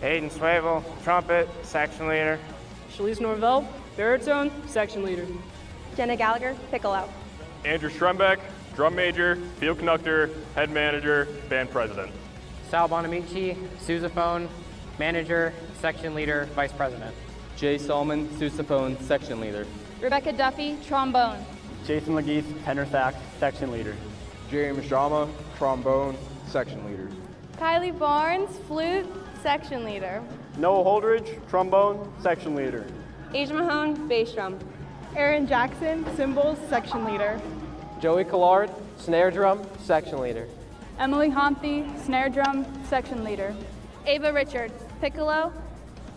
Aiden Swavel, trumpet, section leader. Shalise Norvell, baritone, section leader. Jenna Gallagher, piccolo. Andrew Strembeck, drum major, field conductor, head manager, band president. Sal Bonamici, sousaphone, manager, section leader, vice president. Jay Solomon, sousaphone, section leader. Rebecca Duffy, trombone. Jason McGeeth, tenor sax, section leader. James Jama, trombone, section leader. Kylie Barnes, flute, section leader. Noah Holdridge, trombone, section leader. Asia Mahone, bass drum. Aaron Jackson, cymbals, section leader. Joey Collard, snare drum, section leader. Emily Honthy, snare drum, section leader. Ava Richards, piccolo,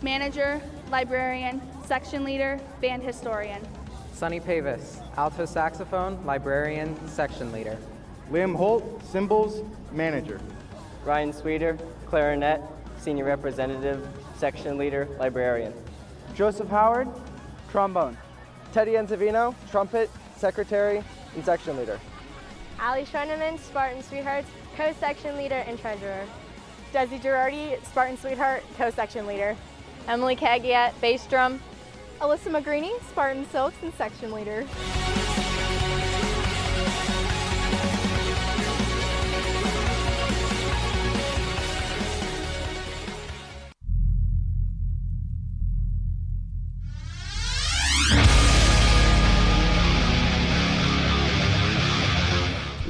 manager, librarian, section leader, band historian. Sonny Pavis, alto saxophone, librarian, section leader. Liam Holt, cymbals, manager. Ryan Sweeter, clarinet, senior representative, section leader, librarian. Joseph Howard, trombone. Teddy Enzavino, trumpet, secretary, and section leader. Ali Schreinerman, Spartan Sweethearts, co-section leader and treasurer. Desi Girardi, Spartan Sweetheart, co-section leader. Emily Cagiat, bass drum. Alyssa Magrini, Spartan Silks, and section leader.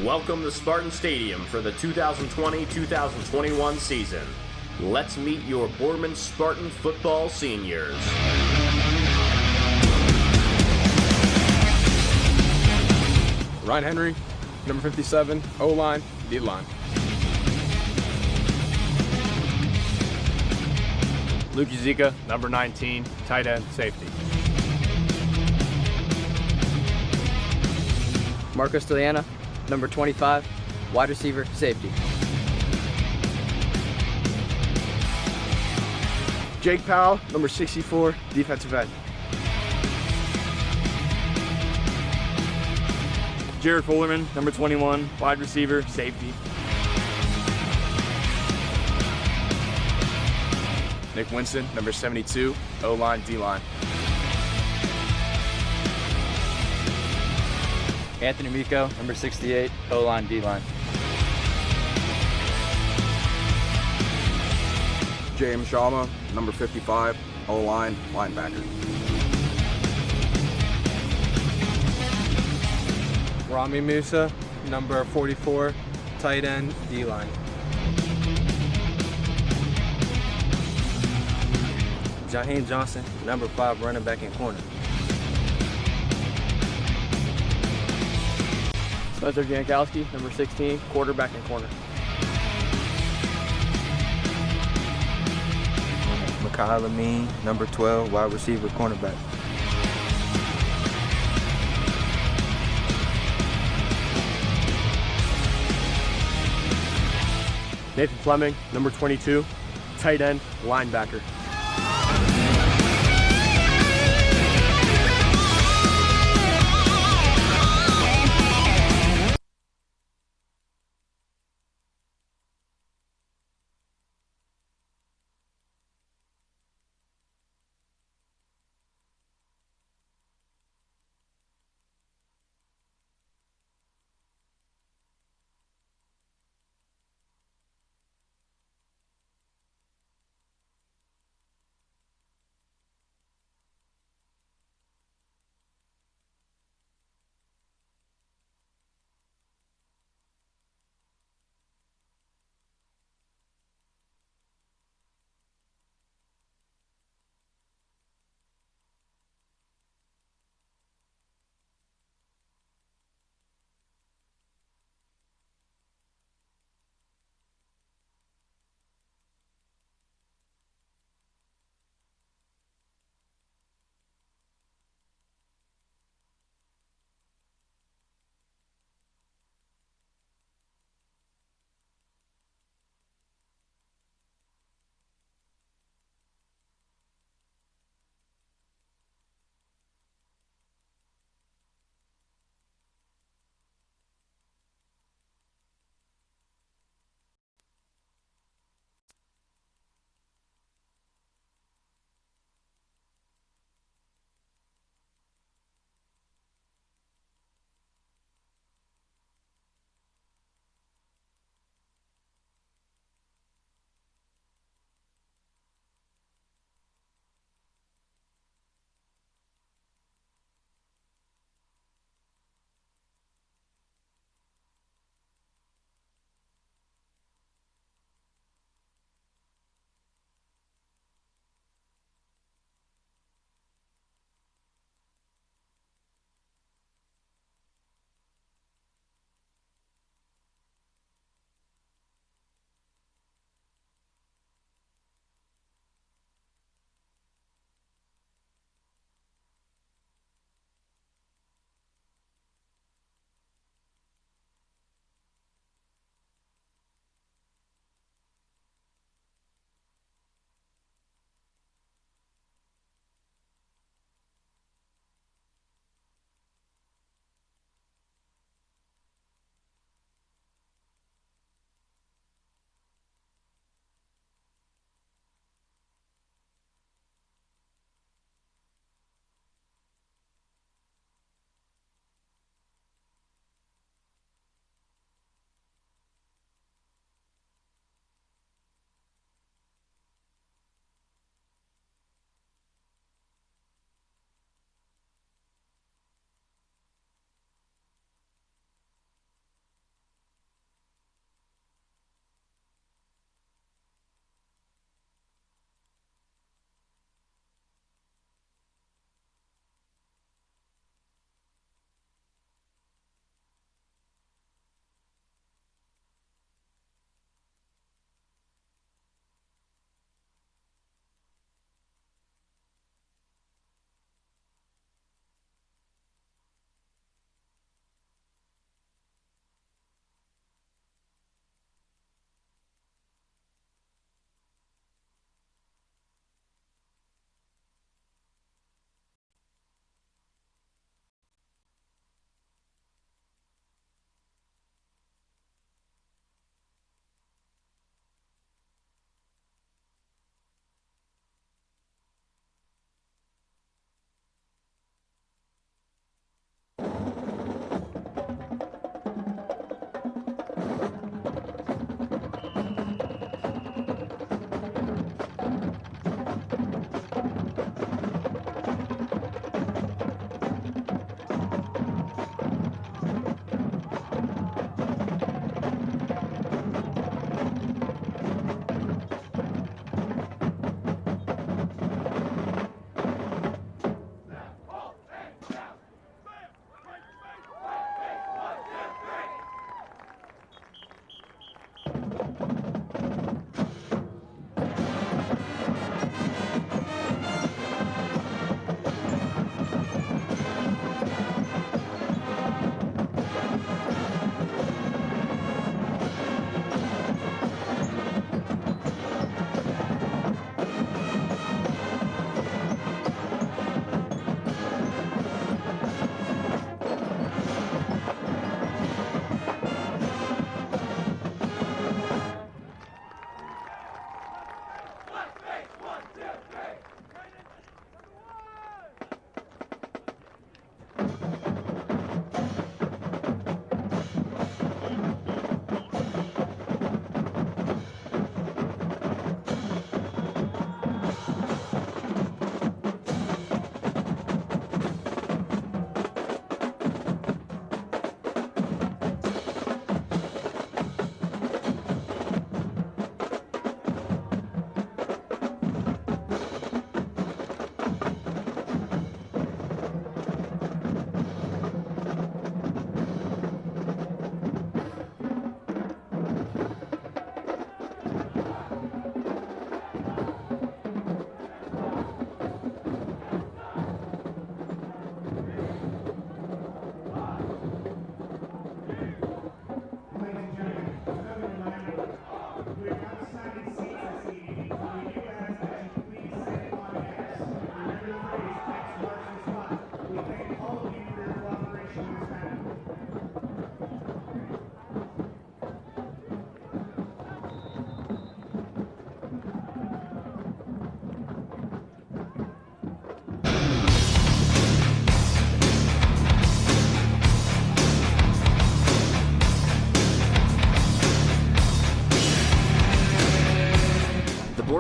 Welcome to Spartan Stadium for the 2020-2021 season. Let's meet your Boardman Spartan football seniors. Ryan Henry, number 57, O-line, D-line. Luke Uzika, number 19, tight end, safety. Marco Stiliana, number 25, wide receiver, safety. Jake Powell, number 64, defensive end. Jared Fullerman, number 21, wide receiver, safety. Nick Winston, number 72, O-line, D-line. Anthony Miko, number 68, O-line, D-line. James Jama, number 55, O-line, linebacker. Rami Musa, number 44, tight end, D-line. Jaheim Johnson, number 5, running back and corner. Spencer Jankowski, number 16, quarterback and corner. Mekhi Lamine, number 12, wide receiver, cornerback. Nathan Fleming, number 22, tight end, linebacker.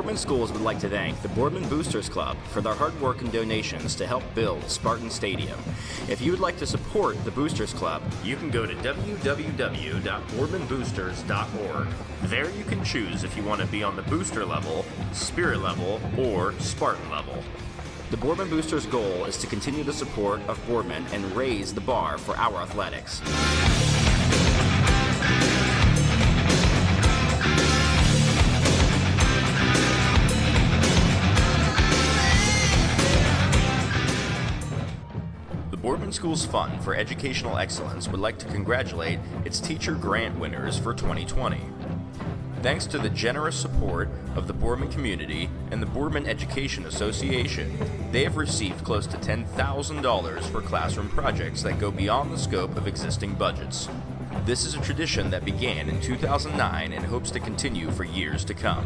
Boardman Schools would like to thank the Boardman Boosters Club for their hard work and donations to help build Spartan Stadium. If you would like to support the Boosters Club, you can go to www.boardmanboosters.org. There you can choose if you want to be on the booster level, spirit level, or Spartan level. The Boardman Boosters' goal is to continue the support of Boardman and raise the bar for our athletics. Boardman Schools Fund for Educational Excellence would like to congratulate its teacher grant winners for 2020. Thanks to the generous support of the Boardman community and the Boardman Education Association, they have received close to $10,000 for classroom projects that go beyond the scope of existing budgets. This is a tradition that began in 2009 and hopes to continue for years to come.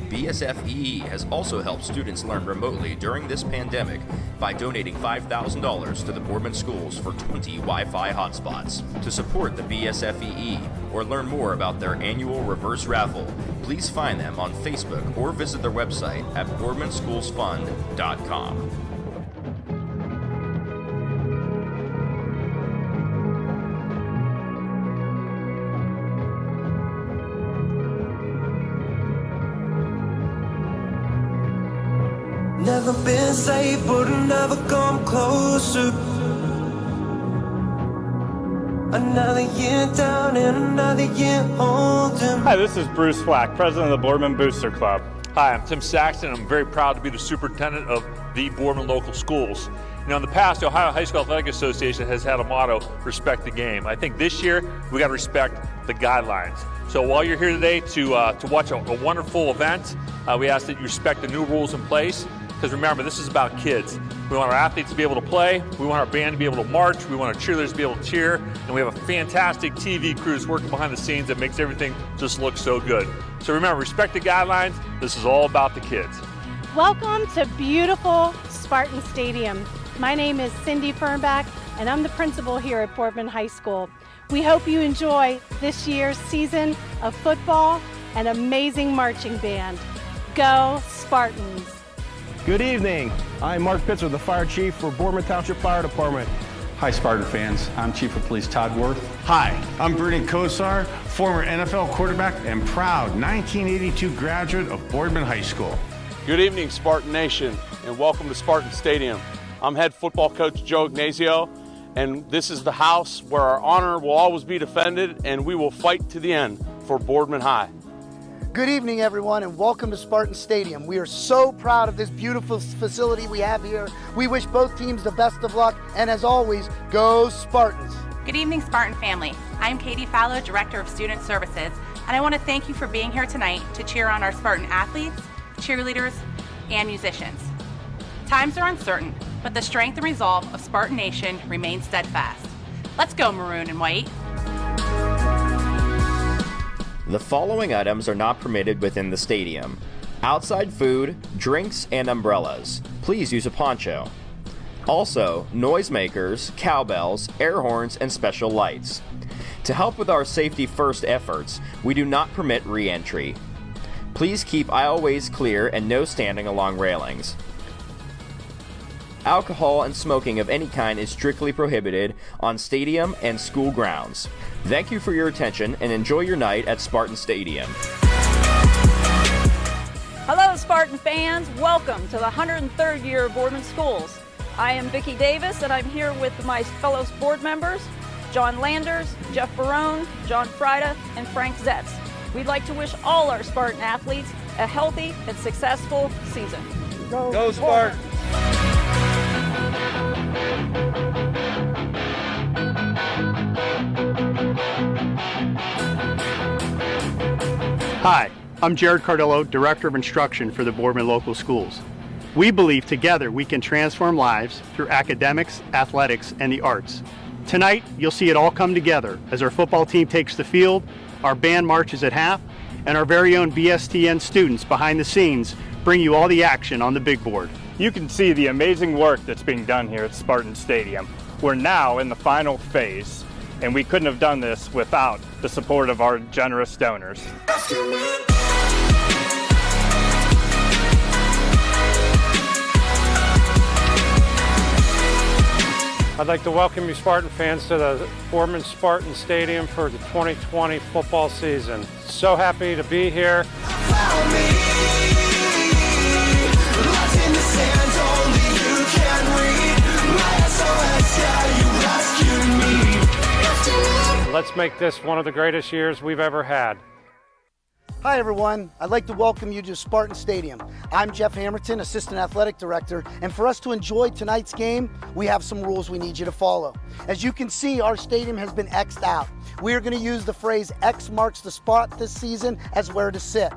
BSFEE has also helped students learn remotely during this pandemic by donating $5,000 to the Boardman Schools for 20 Wi-Fi hotspots. To support the BSFEE or learn more about their annual reverse raffle, please find them on Facebook or visit their website at boardmanschoolsfund.com. Never been safe, but I'll never come closer. Another year down and another year older. Hi, this is Bruce Flack, president of the Boardman Booster Club. Hi, I'm Tim Saxton. I'm very proud to be the superintendent of the Boardman local schools. You know, in the past, the Ohio High School Athletic Association has had a motto, respect the game. I think this year, we got to respect the guidelines. So while you're here today to watch a wonderful event, we ask that you respect the new rules in place. Because remember, this is about kids. We want our athletes to be able to play, we want our band to be able to march, we want our cheerleaders to be able to cheer, and we have a fantastic TV crews working behind the scenes that makes everything just look so good. So remember, respect the guidelines. This is all about the kids. Welcome to beautiful Spartan Stadium. My name is Cindy Fernback, and I'm the principal here at Boardman High School. We hope you enjoy this year's season of football and amazing marching band. Go Spartans! Good evening. I'm Mark Pitzer, the fire chief for Boardman Township Fire Department. Hi, Spartan fans. I'm Chief of Police Todd Worth. Hi, I'm Bernie Kosar, former NFL quarterback and proud 1982 graduate of Boardman High School. Good evening, Spartan Nation, and welcome to Spartan Stadium. I'm head football coach Joe Ignazio, and this is the house where our honor will always be defended, and we will fight to the end for Boardman High. Good evening, everyone, and welcome to Spartan Stadium. We are so proud of this beautiful facility we have here. We wish both teams the best of luck, and as always, go Spartans. Good evening, Spartan family. I'm Katie Fallow, Director of Student Services, and I want to thank you for being here tonight to cheer on our Spartan athletes, cheerleaders, and musicians. Times are uncertain, but the strength and resolve of Spartan Nation remains steadfast. Let's go maroon and white. The following items are not permitted within the stadium: outside food, drinks, and umbrellas. Please use a poncho. Also, noisemakers, cowbells, air horns, and special lights. To help with our safety first efforts, we do not permit re-entry. Please keep aisleways clear and no standing along railings. Alcohol and smoking of any kind is strictly prohibited on stadium and school grounds. Thank you for your attention and enjoy your night at Spartan Stadium. Hello, Spartan fans. Welcome to the 103rd year of Boardman Schools. I am Vicki Davis, and I'm here with my fellow board members, John Landers, Jeff Barone, John Frida, and Frank Zetz. We'd like to wish all our Spartan athletes a healthy and successful season. Go Spartans! Hi, I'm Jared Cardillo, Director of Instruction for the Boardman Local Schools. We believe together we can transform lives through academics, athletics, and the arts. Tonight, you'll see it all come together as our football team takes the field, our band marches at half, and our very own BSTN students behind the scenes bring you all the action on the big board. You can see the amazing work that's being done here at Spartan Stadium. We're now in the final phase, and we couldn't have done this without the support of our generous donors. I'd like to welcome you Spartan fans to the Boardman Spartan Stadium for the 2020 football season. So happy to be here. Let's make this one of the greatest years we've ever had. Hi everyone, I'd like to welcome you to Spartan Stadium. I'm Jeff Hammerton, Assistant Athletic Director, and for us to enjoy tonight's game, we have some rules we need you to follow. As you can see, our stadium has been X'd out. We are going to use the phrase X marks the spot this season as where to sit.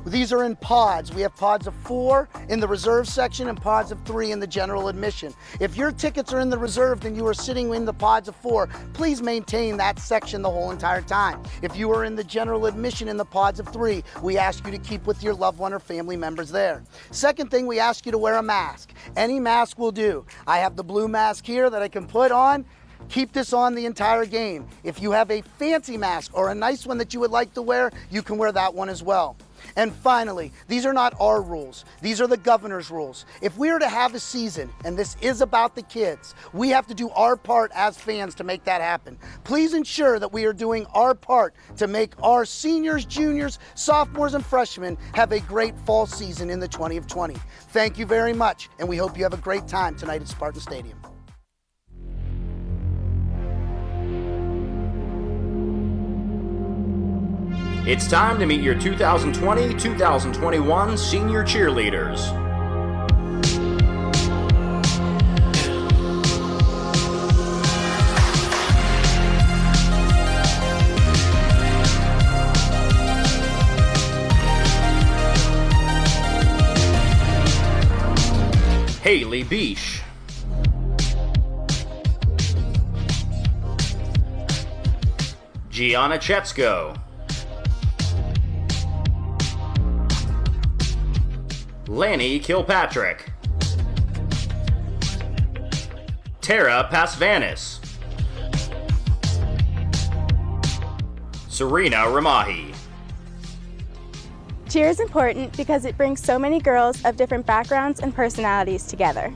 These are in pods. We have pods of 4 in the reserve section and pods of 3 in the general admission. If your tickets are in the reserve and you are sitting in the pods of 4, please maintain that section the whole entire time. If you are in the general admission in the pods of 3, we ask you to keep with your loved one or family members there. Second thing, we ask you to wear a mask. Any mask will do. I have the blue mask here that I can put on. Keep this on the entire game. If you have a fancy mask or a nice one that you would like to wear, you can wear that one as well. And finally, these are not our rules. These are the governor's rules. If we are to have a season, and this is about the kids, we have to do our part as fans to make that happen. Please ensure that we are doing our part to make our seniors, juniors, sophomores, and freshmen have a great fall season in the 2020. Thank you very much, and we hope you have a great time tonight at Spartan Stadium. It's time to meet your 2020-2021 senior cheerleaders. Haley Beesh. Gianna Chetsko. Lanny Kilpatrick. Tara Pasvanis. Serena Ramahi. Cheer is important because it brings so many girls of different backgrounds and personalities together.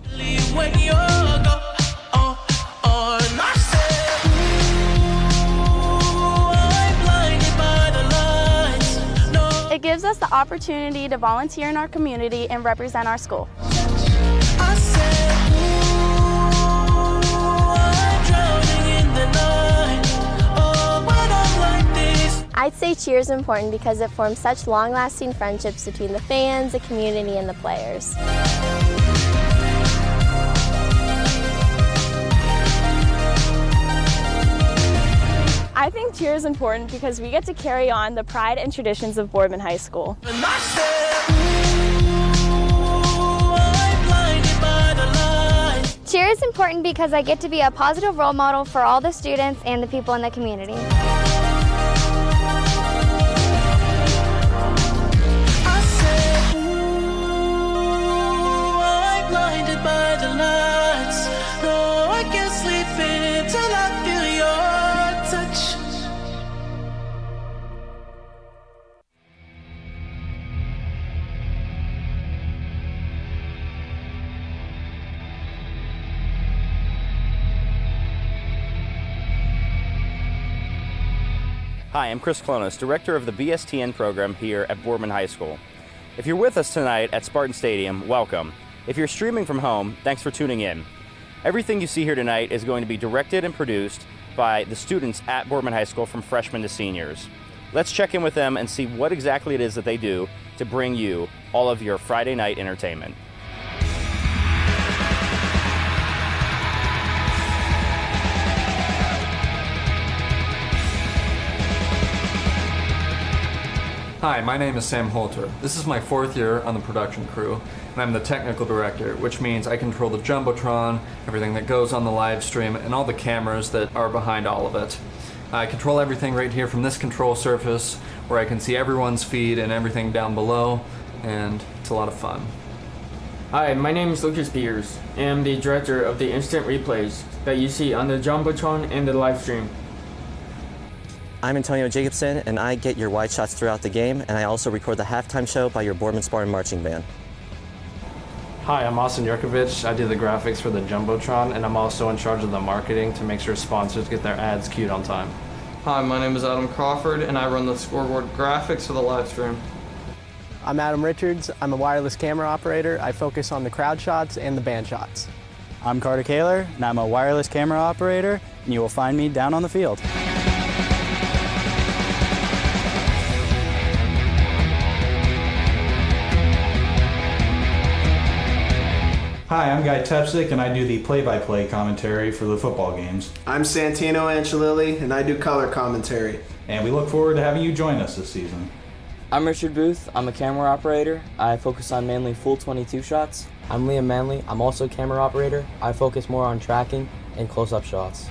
It gives us the opportunity to volunteer in our community and represent our school. I'd say cheer is important because it forms such long-lasting friendships between the fans, the community, and the players. I think cheer is important because we get to carry on the pride and traditions of Boardman High School. Cheer is important because I get to be a positive role model for all the students and the people in the community. Hi, I'm Chris Clonos, Director of the BSTN program here at Boardman High School. If you're with us tonight at Spartan Stadium, welcome. If you're streaming from home, thanks for tuning in. Everything you see here tonight is going to be directed and produced by the students at Boardman High School from freshmen to seniors. Let's check in with them and see what exactly it is that they do to bring you all of your Friday night entertainment. Hi, my name is Sam Holter. This is my 4th year on the production crew, and I'm the technical director, which means I control the Jumbotron, everything that goes on the live stream, and all the cameras that are behind all of it. I control everything right here from this control surface, where I can see everyone's feed and everything down below, and it's a lot of fun. Hi, my name is Lucas Peters, and I'm the director of the instant replays that you see on the Jumbotron and the live stream. I'm Antonio Jacobson, and I get your wide shots throughout the game, and I also record the halftime show by your Boardman Spartan Marching Band. Hi, I'm Austin Yurkovich. I do the graphics for the Jumbotron, and I'm also in charge of the marketing to make sure sponsors get their ads queued on time. Hi, my name is Adam Crawford, and I run the scoreboard graphics for the live stream. I'm Adam Richards. I'm a wireless camera operator. I focus on the crowd shots and the band shots. I'm Carter Kaler, and I'm a wireless camera operator, and you will find me down on the field. Hi, I'm Guy Tepsick, and I do the play-by-play commentary for the football games. I'm Santino Ancelilli, and I do color commentary. And we look forward to having you join us this season. I'm Richard Booth. I'm a camera operator. I focus on mainly full 22 shots. I'm Liam Manley. I'm also a camera operator. I focus more on tracking and close-up shots.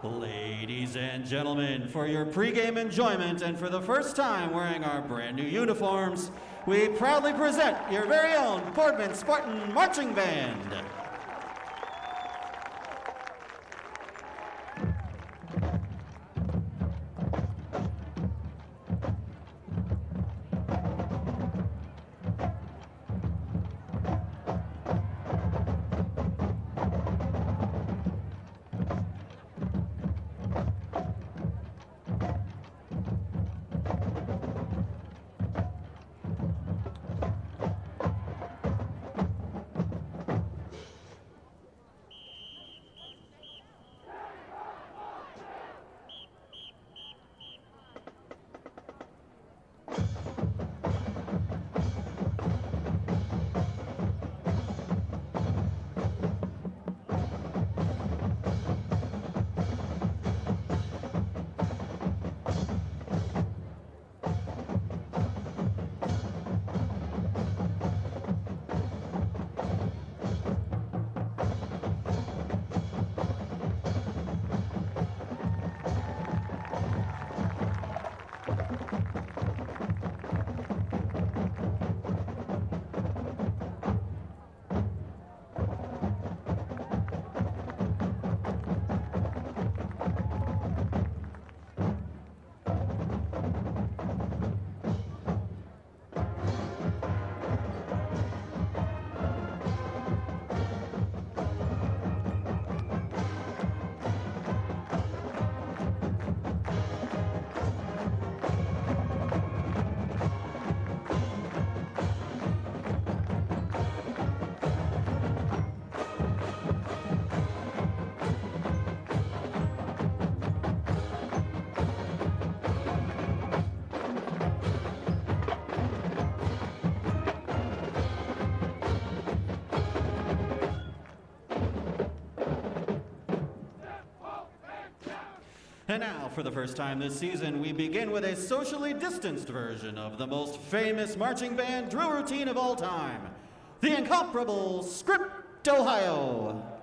Ladies and gentlemen, for your pregame enjoyment and for the first time wearing our brand new uniforms, we proudly present your very own Boardman Spartan Marching Band. And now, for the first time this season, we begin with a socially distanced version of the most famous marching band drill routine of all time, the incomparable Script Ohio.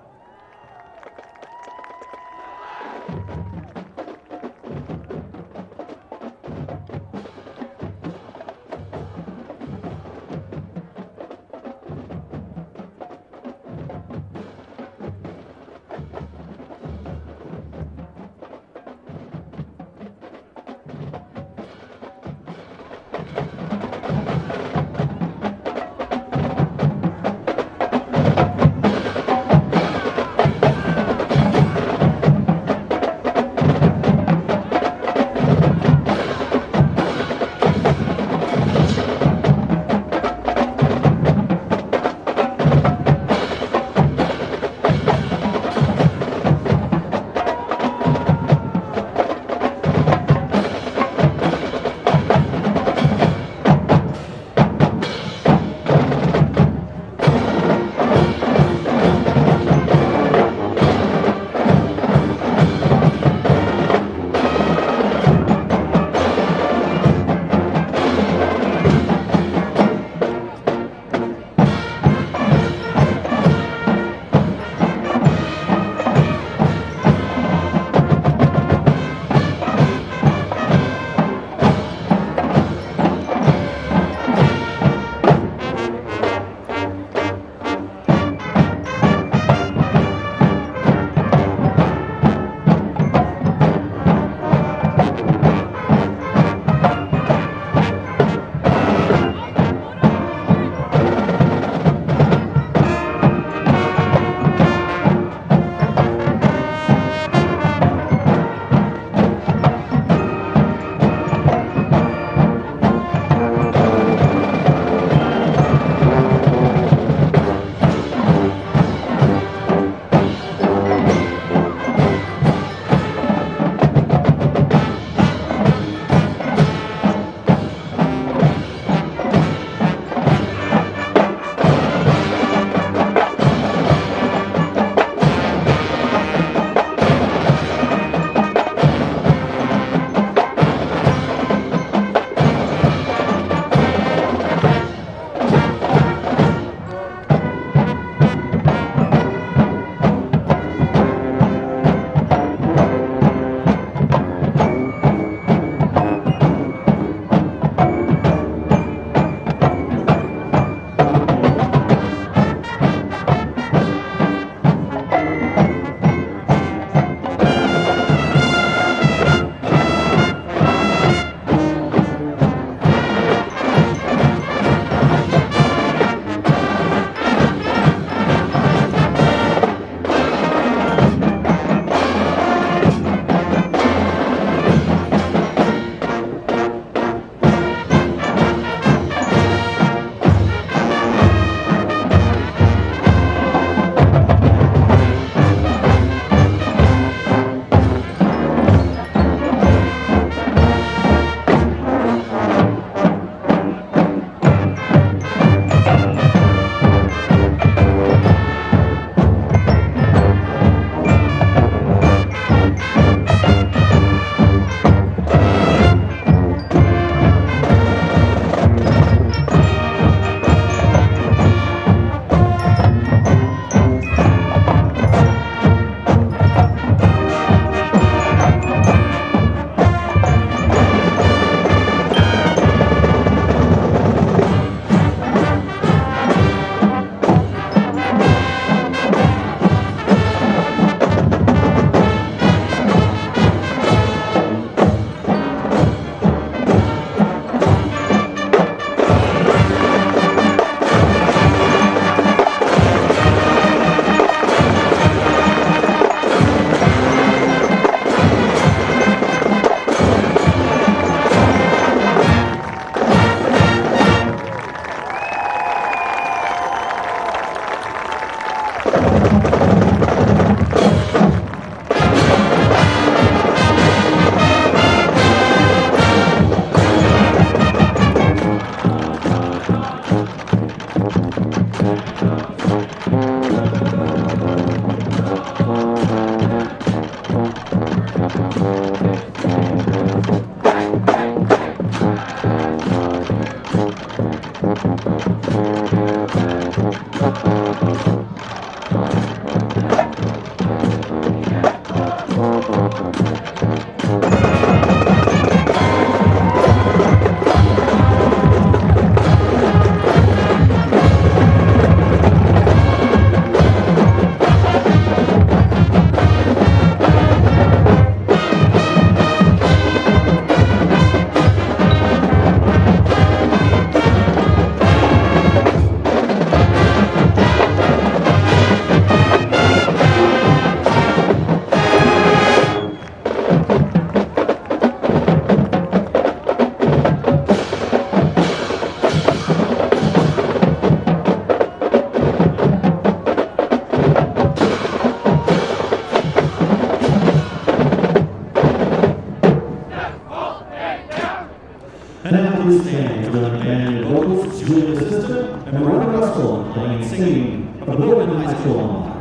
And now please stand for the band of vocals, Julian Assistant, and Ronald Russell playing and singing of Boardman High School alumni.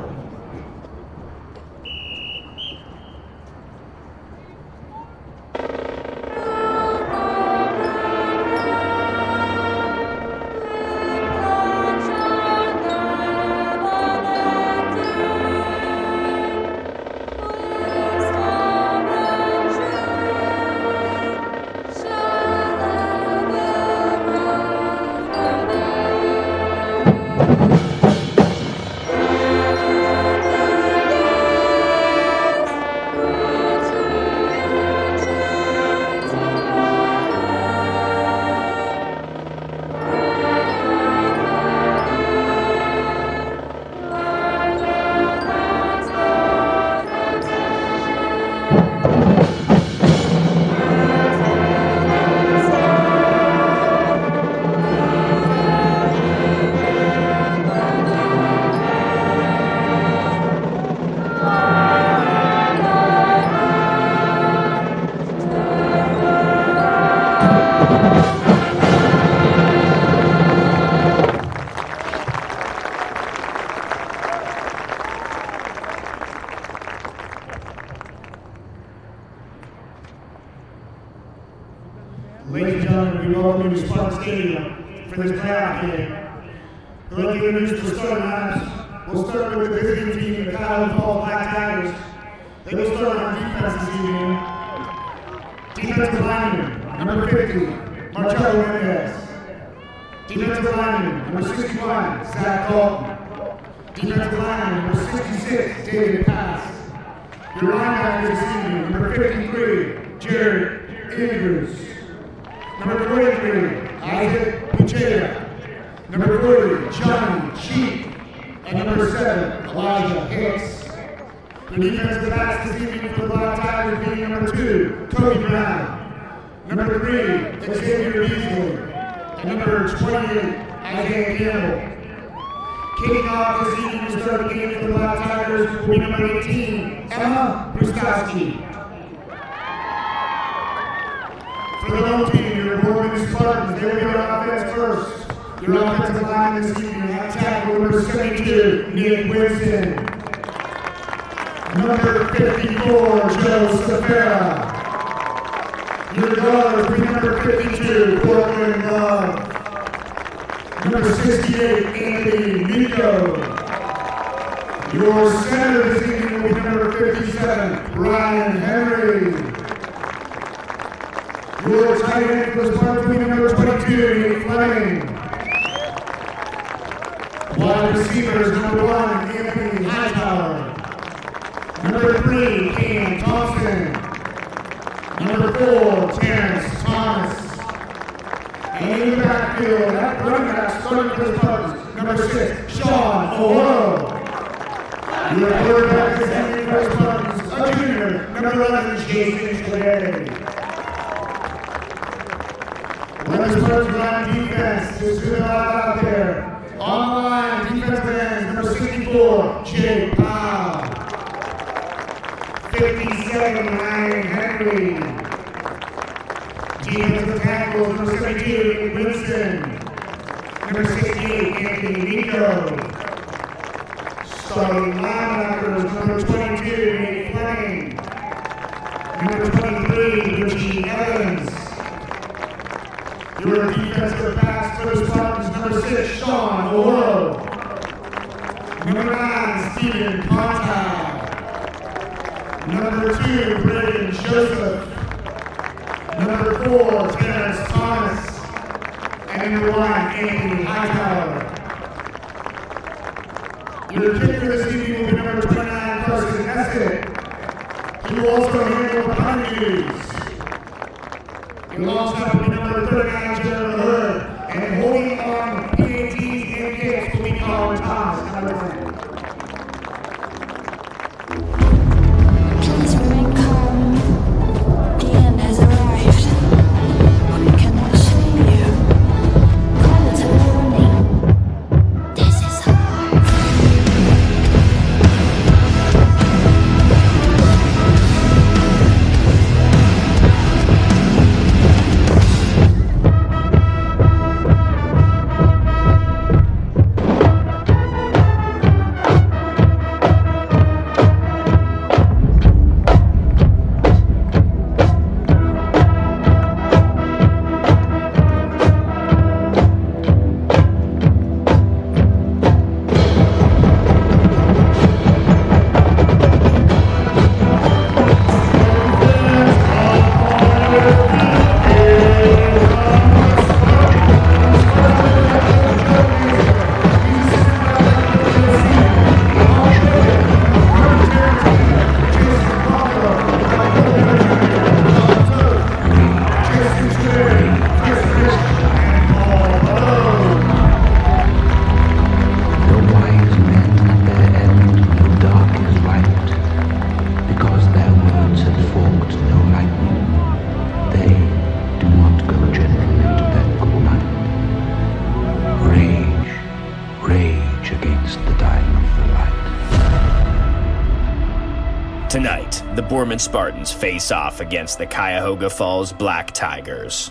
Ladies and gentlemen, we welcome you to Spartan Stadium for this playoff game. I'd like to introduce the starting lineups. We'll start with the visiting team, the Cuyahoga Black Tigers. They will start on defense this evening. Defensive lineman, number 50, Marcelo Mendez. Defensive lineman, number 61, Zach Dalton. Defensive lineman, number 66, David Pass. Your linebackers this evening, number 53, Jared Andrews. Number 43, Isaac Puchea. Number 40, Johnny Cheek. And number 7, Elijah Hicks. The defensive backs this evening for the Black Tigers being number 2, Cody Brown. Number 3, Xavier Beasley. And number 28, Isaiah Campbell. Kicking off this evening to start the game for the Black Tigers will be number 18, Emma Bruskowski. For the home team, your Boardman Spartans, they will go offense first. Your offensive line this evening at tackle number 72, Nick Winston. Number 54, Joe Stafera. Your guard will be number 52, Portland Love. Number 68, Anthony Nico. Your center this evening will be number 57, Ryan Henry. Your tight end for the Spartans will be number 22, Nate Fleming. Wide receivers, number 1, Anthony Hightower. Number 3, Cam Thompson. Number 4, Terrence Thomas. And in the backfield, that running back starting for the Spartans, number 6, Sean O'Rourke. Your quarterback this evening for the Spartans, a junior, number 11, Jason Clay. When the Spartans run defense, there's good out there. On the line, defensive ends, number 64, Jake Powell. 57, Ryan Henry. Defensive tackles, number 72, Nick Winston. Number 68, Anthony Nico. Starting linebackers, number 22, Nate Fleming. Number 23, Richie Evans. Your defensive backs for the Spartans, number 6, Sean O'Rourke. Number 9, Stephen Contal. Number 2, Braden Joseph. Number 4, Terrence Thomas. And number 1, Anthony Hightower. Your kicker this evening will be number 29, Carson Escott. He will also handle the penalties. And alongside will be number 39, Jeremy Hood. And holding on PATs and kicks will be Colin Thomas, number 10. Please remain calm. The end has arrived. We cannot save you. Call it a warning. This is hard. the Boardman Spartans face off against the Cuyahoga Falls Black Tigers.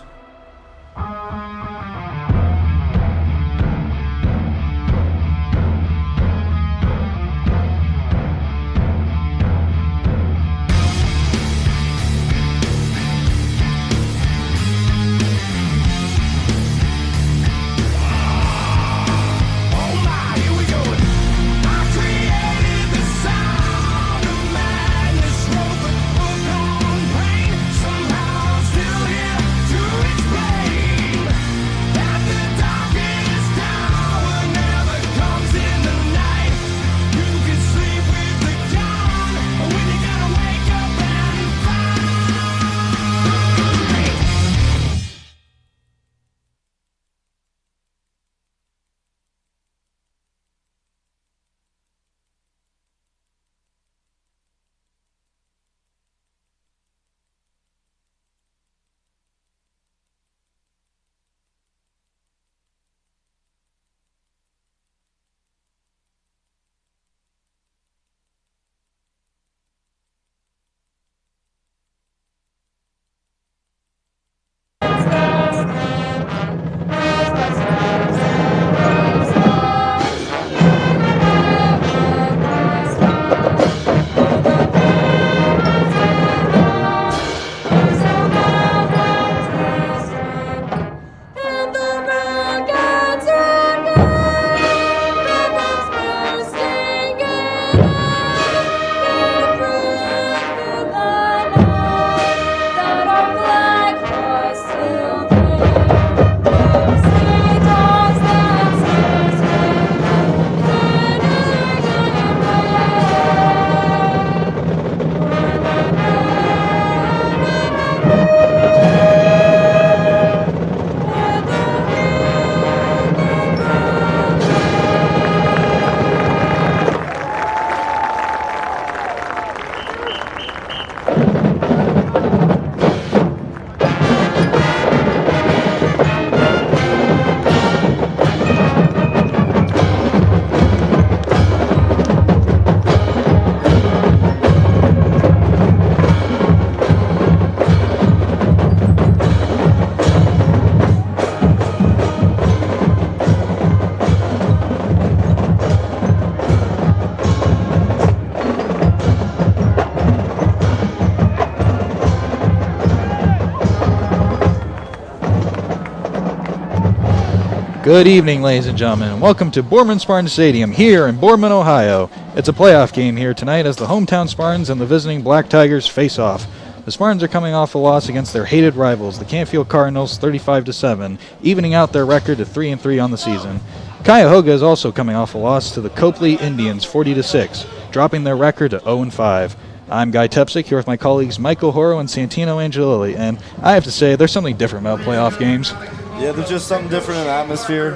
Good evening, ladies and gentlemen, and welcome to Boardman Spartan Stadium here in Boardman, Ohio. It's a playoff game here tonight as the hometown Spartans and the visiting Black Tigers face off. The Spartans are coming off a loss against their hated rivals, the Canfield Cardinals, 35-7, evening out their record to 3-3 on the season. Cuyahoga is also coming off a loss to the Copley Indians, 40-6, dropping their record to 0-5. I'm Guy Tepsick here with my colleagues Michael Horo and Santino Angelilli, and I have to say there's something different about playoff games. Yeah, there's just something different in the atmosphere.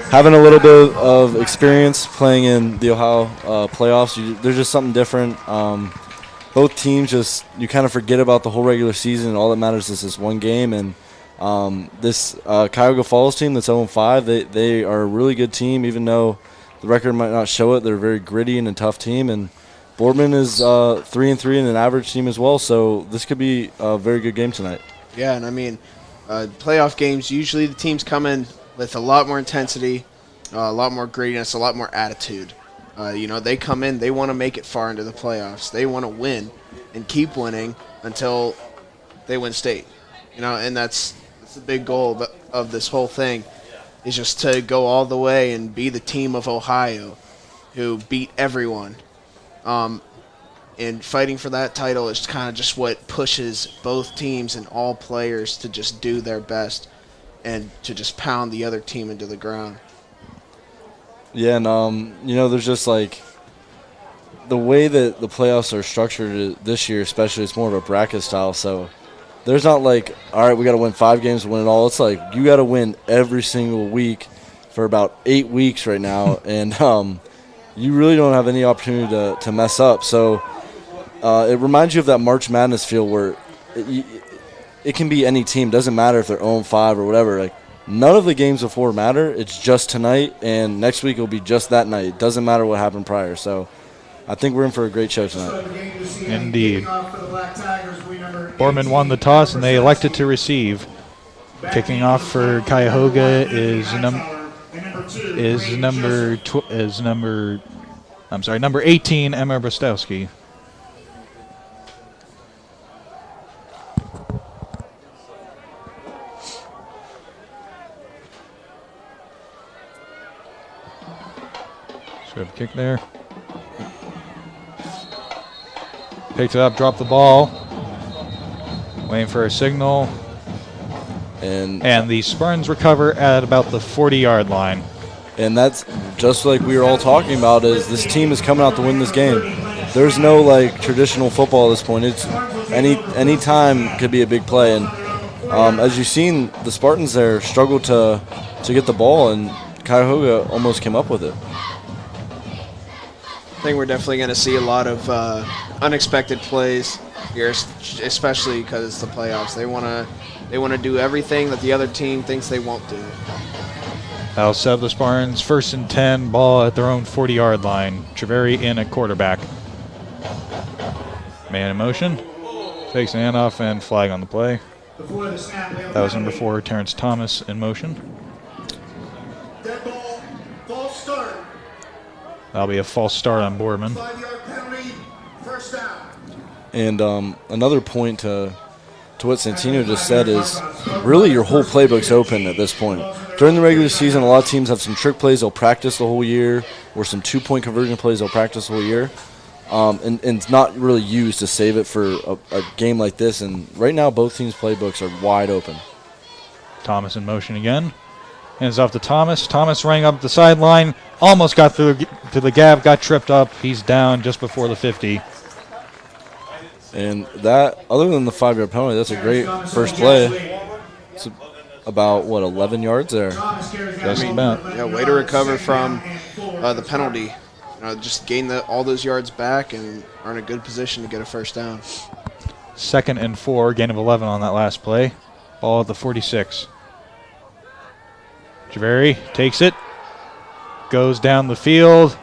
Having a little bit of experience playing in the Ohio playoffs, there's just something different. Both teams you kind of forget about the whole regular season, and all that matters is this one game. And this Cuyahoga Falls team that's 0-5, they are a really good team, even though the record might not show it. They're a very gritty and a tough team. And Boardman is 3-3 and an average team as well, so this could be a very good game tonight. Yeah, and I mean, playoff games, usually the teams come in with a lot more intensity, a lot more grittiness, a lot more attitude. They come in, they want to make it far into the playoffs. They want to win and keep winning until they win state. And that's the big goal of this whole thing, is just to go all the way and be the team of Ohio who beat everyone. And fighting for that title is kind of just what pushes both teams and all players to just do their best and to just pound the other team into the ground. Yeah, and, there's just like the way that the playoffs are structured this year, especially, it's more of a bracket style. So there's not like, all right, we got to win 5 games to win it all. It's like you got to win every single week for about 8 weeks right now. And you really don't have any opportunity to mess up. So it reminds you of that March Madness feel where it can be any team. Doesn't matter if they're 0-5 or whatever. Like, none of the games before matter. It's just tonight, and next week will be just that night. It doesn't matter what happened prior. So I think we're in for a great show tonight. Indeed. Boardman won the toss, and they elected to receive. Kicking off for Cuyahoga is number 18, Emma Brostowski. So we have a kick there. Picked it up, dropped the ball. Waiting for a signal. And the Spartans recover at about the 40-yard line. And that's just like we were all talking about, is this team is coming out to win this game. There's no like traditional football at this point. It's any time could be a big play. And as you've seen, the Spartans there struggled to get the ball, and Cuyahoga almost came up with it. I think we're definitely going to see a lot of unexpected plays here, especially because it's the playoffs. They want to do everything that the other team thinks they won't do. That'll set up the Spartans 1st and 10, ball at their own 40-yard line. Treveri in at quarterback. Man in motion. Takes an handoff and flag on the play. That was number 4, Terrence Thomas in motion. Dead ball, false start. That'll be a false start on Boardman. 5-yard penalty, first down. And another point to what Santino just said is really your whole playbook's open at this point. During the regular season, a lot of teams have some trick plays they'll practice the whole year, or some two-point conversion plays they'll practice the whole year. And it's not really used to save it for a game like this. And right now, both teams' playbooks are wide open. Thomas in motion again. Hands off to Thomas. Thomas running up the sideline. Almost got through to the gap. Got tripped up. He's down just before the 50. And that, other than the 5-yard penalty, that's a great first play. It's about, 11 yards there? Just about. Yeah, way to recover from the penalty. Just gain all those yards back and are in a good position to get a first down. 2nd and 4, gain of 11 on that last play. Ball at the 46. Treveri takes it, goes down the field,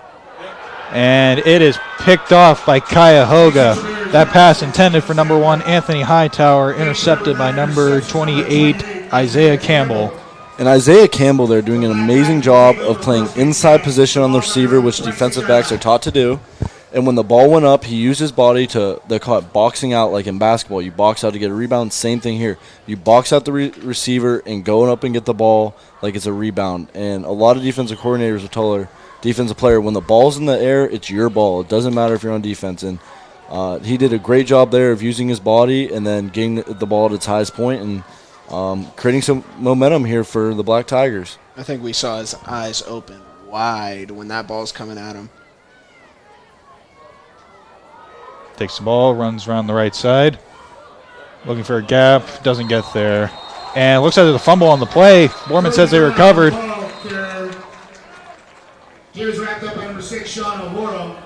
and it is picked off by Cuyahoga. That pass intended for number 1, Anthony Hightower, intercepted by number 28, Isaiah Campbell. And Isaiah Campbell there doing an amazing job of playing inside position on the receiver, which defensive backs are taught to do. And when the ball went up, he used his body to, they call it boxing out like in basketball. You box out to get a rebound, same thing here. You box out the receiver and go up and get the ball like it's a rebound. And a lot of defensive coordinators will tell their defensive player, when the ball's in the air, it's your ball. It doesn't matter if you're on defense. And he did a great job there of using his body and then getting the ball at its highest point and creating some momentum here for the Black Tigers. I think we saw his eyes open wide when that ball's coming at him. Takes the ball, runs around the right side. Looking for a gap, doesn't get there. And looks like there's a fumble on the play. Boardman says they recovered. He was wrapped up by number 6, Sean O'Loro.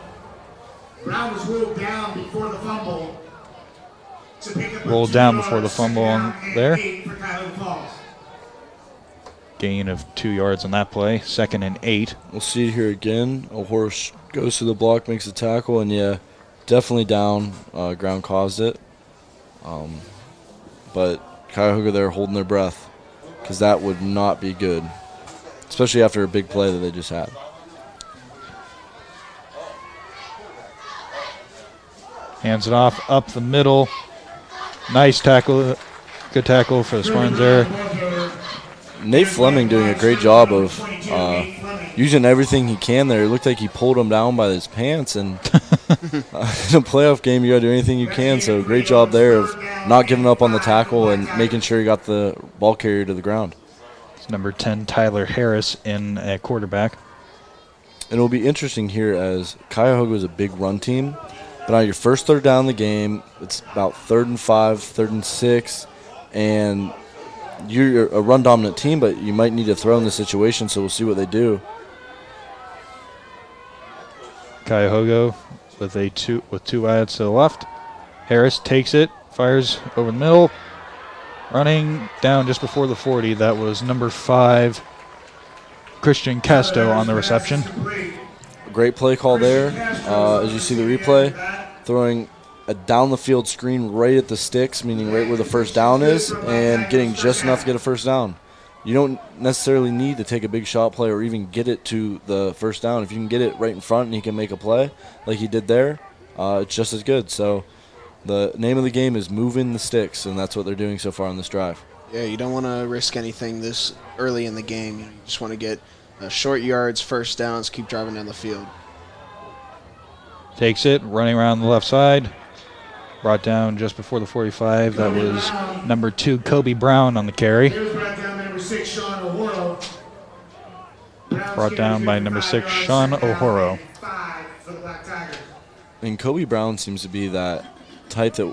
Brown was ruled down before the fumble. Rolled down before the fumble on there. Gain of 2 yards on that play. 2nd and 8. We'll see it here again. A horse goes to the block, makes a tackle, and yeah, definitely down. Ground caused it. But Cuyahoga there holding their breath because that would not be good, especially after a big play that they just had. Hands it off up the middle. Nice tackle. Good tackle for the Spartans there. Nate Fleming doing a great job of using everything he can there. It looked like he pulled him down by his pants. And in a playoff game, you got to do anything you can. So great job there of not giving up on the tackle and making sure he got the ball carrier to the ground. It's number 10, Tyler Harris, in at quarterback. And it'll be interesting here as Cuyahoga is a big run team. But on your first third down in the game, it's about 3rd and 5, 3rd and 6, and you're a run-dominant team, but you might need to throw in this situation, so we'll see what they do. Cuyahoga with two ads to the left. Harris takes it, fires over the middle, running down just before the 40. That was number 5, Christian Casto, on the reception. great play call there. As you see the replay, throwing a down the field screen right at the sticks, meaning right where the first down is, and getting just enough to get a first down. You don't necessarily need to take a big shot play or even get it to the first down. If you can get it right in front and he can make a play like he did there, it's just as good. So the name of the game is moving the sticks, and that's what they're doing so far on this drive. Yeah, you don't want to risk anything this early in the game. You just want to get short yards, first downs, keep driving down the field. Takes it, running around the left side. Brought down just before the 45. That was number 2, Kobe Brown on the carry. Brought down by number 6, Sean O'Horo. And Kobe Brown seems to be that type that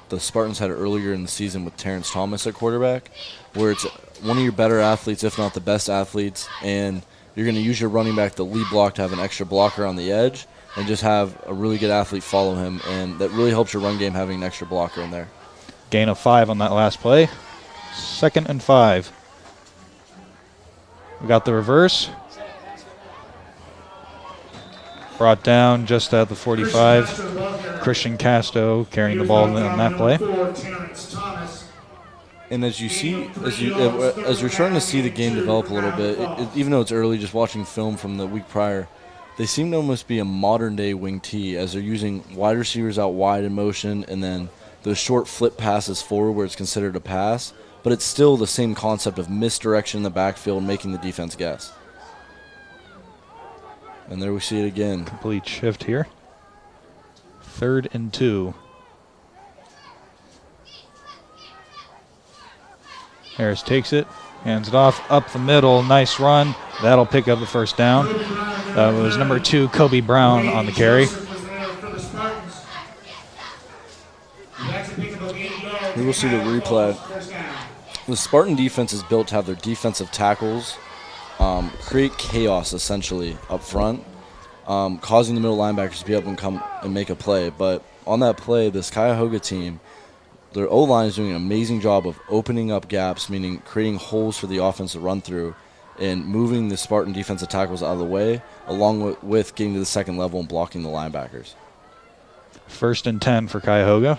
the Spartans had earlier in the season with Terrence Thomas at quarterback, where it's one of your better athletes, if not the best athletes, and you're going to use your running back, the lead block, to have an extra blocker on the edge and just have a really good athlete follow him, and that really helps your run game having an extra blocker in there. Gain of 5 on that last play. 2nd and 5. We got the reverse. Brought down just at the 45. Christian Casto carrying the ball on that play. And as you see, as you're starting to see the game develop a little bit, even though it's early, just watching film from the week prior, they seem to almost be a modern-day wing T, as they're using wide receivers out wide in motion and then those short flip passes forward where it's considered a pass, but it's still the same concept of misdirection in the backfield, making the defense guess. And there we see it again. Complete shift here. 3rd and 2. Harris takes it, hands it off, up the middle, nice run. That'll pick up the first down. That was number 2, Kobe Brown on the carry. We will see the replay. The Spartan defense is built to have their defensive tackles create chaos, essentially, up front, causing the middle linebackers to be able to come and make a play. But on that play, this Cuyahoga team, their O-line is doing an amazing job of opening up gaps, meaning creating holes for the offense to run through, and moving the Spartan defensive tackles out of the way, along with getting to the second level and blocking the linebackers. 1st and 10 for Cuyahoga.